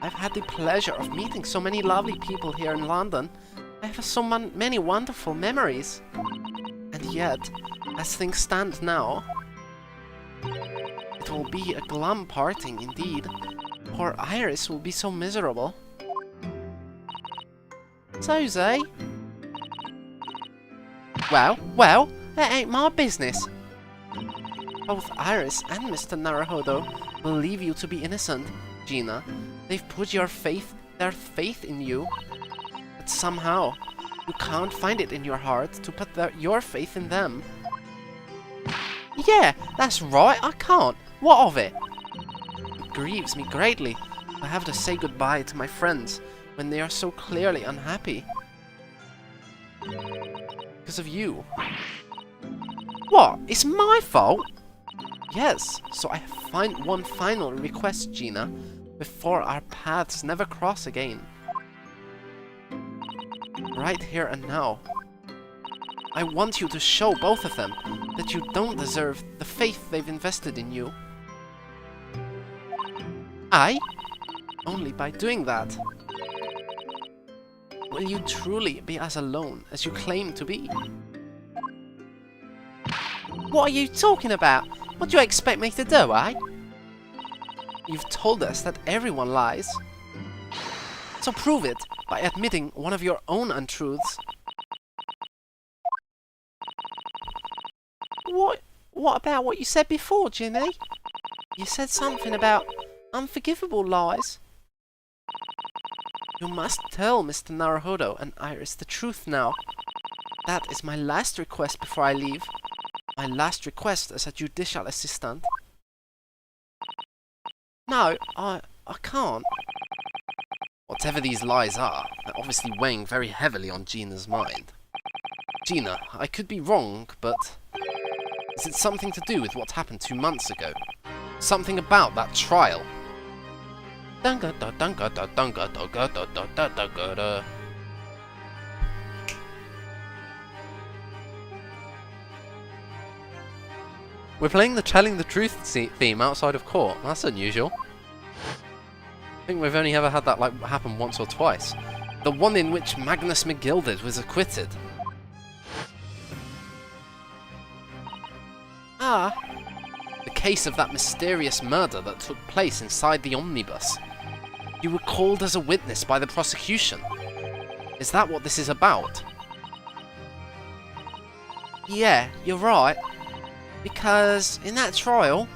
I've had the pleasure of meeting so many lovely people here in London. I have so many wonderful memories. And yet, as things stand now, it will be a glum parting indeed. Poor Iris will be so miserable. So's, eh? Well, that ain't my business. Both Iris and Mr. Naruhodo believe you to be innocent, Gina. They've put their faith in you. But somehow, you can't find it in your heart to put your faith in them. Yeah, that's right, I can't. What of it? It grieves me greatly to have to say goodbye to my friends when they are so clearly unhappy. Because of you. What? It's my fault? Yes, so I find one final request, Gina, before our paths never cross again. Right here and now. I want you to show both of them that you don't deserve the faith they've invested in you. Aye? Only by doing that will you truly be as alone as you claim to be. What are you talking about? What do you expect me to do, eh? You've told us that everyone lies. So prove it by admitting one of your own untruths. What about what you said before, Ginny? You said something about unforgivable lies. You must tell Mr. Naruhodo and Iris the truth now. That is my last request before I leave. My last request as a judicial assistant. No, I can't. Whatever these lies are, they're obviously weighing very heavily on Gina's mind. Gina, I could be wrong, but is it something to do with what happened 2 months ago? Something about that trial? We're playing the Telling the Truth theme outside of court. That's unusual. I think we've only ever had that happen once or twice. The one in which Magnus McGilded was acquitted. Ah, The case of that mysterious murder that took place inside the omnibus. You were called as a witness by the prosecution. Is that what this is about? yeah, you're right. Because in that trial,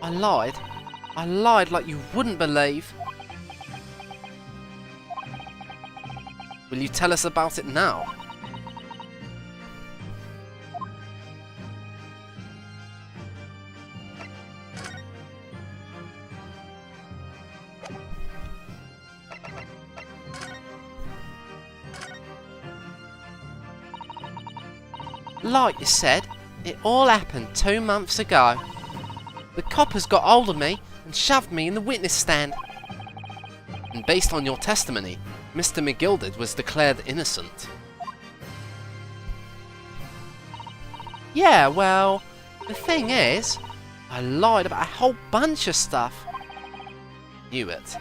I lied. I lied like you wouldn't believe. Will you tell us about it now? Like you said, it all happened 2 months ago. The coppers got hold of me and shoved me in the witness stand. And based on your testimony, Mr. McGilded was declared innocent. Yeah, well, the thing is, I lied about a whole bunch of stuff. Knew it.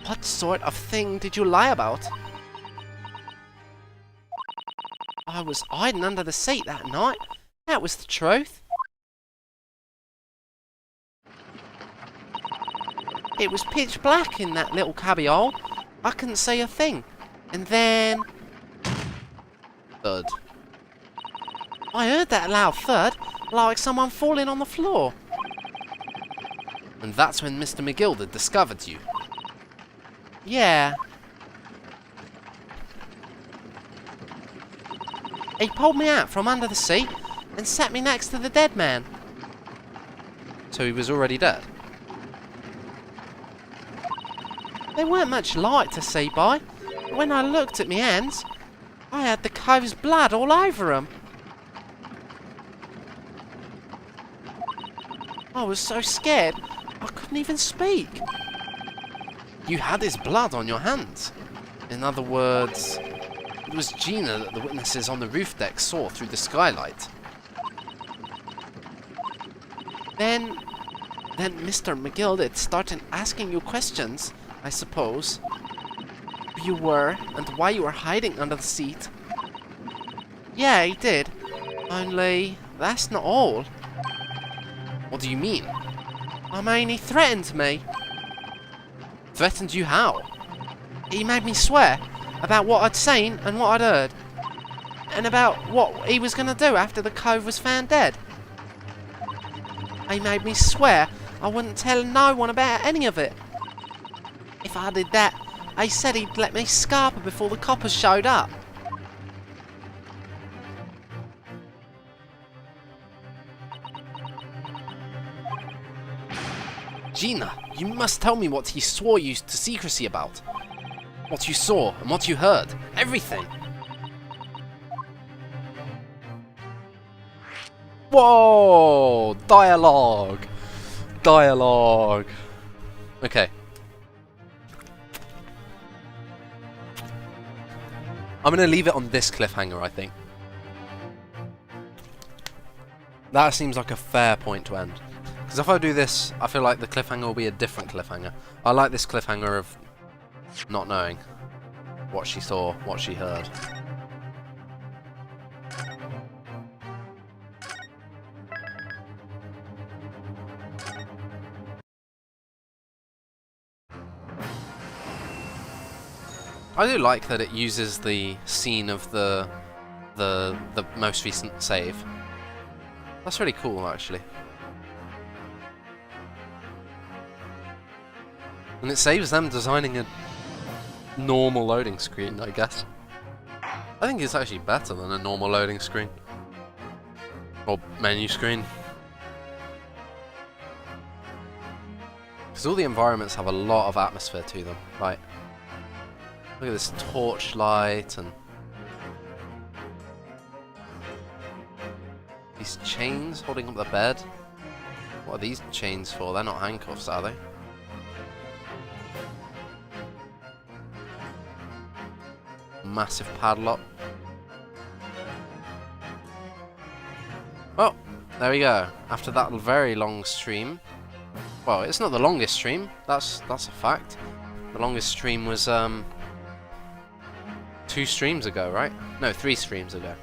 What sort of thing did you lie about? I was hiding under the seat that night. That was the truth. It was pitch black in that little cubbyhole. I couldn't see a thing. And then Thud. I heard that loud thud, like someone falling on the floor. And that's when Mr. McGilded discovered you. Yeah. He pulled me out from under the seat and sat me next to the dead man. So he was already dead? There weren't much light to see by. When I looked at my hands, I had the cove's blood all over 'em. I was so scared, I couldn't even speak. You had his blood on your hands. In other words, it was Gina that the witnesses on the roof deck saw through the skylight. Then Mr. McGilded started asking you questions, I suppose. Who you were and why you were hiding under the seat. Yeah, he did. Only, that's not all. What do you mean? I mean, he threatened me. Threatened you how? He made me swear about what I'd seen and what I'd heard. And about what he was going to do after the cove was found dead. He made me swear I wouldn't tell no one about any of it. If I did that, he said he'd let me scarper before the coppers showed up. Gina, you must tell me what he swore you to secrecy about. What you saw and what you heard. Everything. Whoa! Dialogue! Dialogue! Okay. I'm gonna leave it on this cliffhanger, I think. That seems like a fair point to end. Because if I do this, I feel like the cliffhanger will be a different cliffhanger. I like this cliffhanger of not knowing what she saw, what she heard. I do like that it uses the scene of the most recent save. That's really cool, actually. And it saves them designing a normal loading screen, I guess. I think it's actually better than a normal loading screen. Or menu screen. Because all the environments have a lot of atmosphere to them. Like, look at this torchlight and these chains holding up the bed. What are these chains for? They're not handcuffs, are they? Massive padlock. Well, there we go. After that very long stream. Well, it's not the longest stream. That's a fact. The longest stream was 2 streams ago, right? No, 3 streams ago.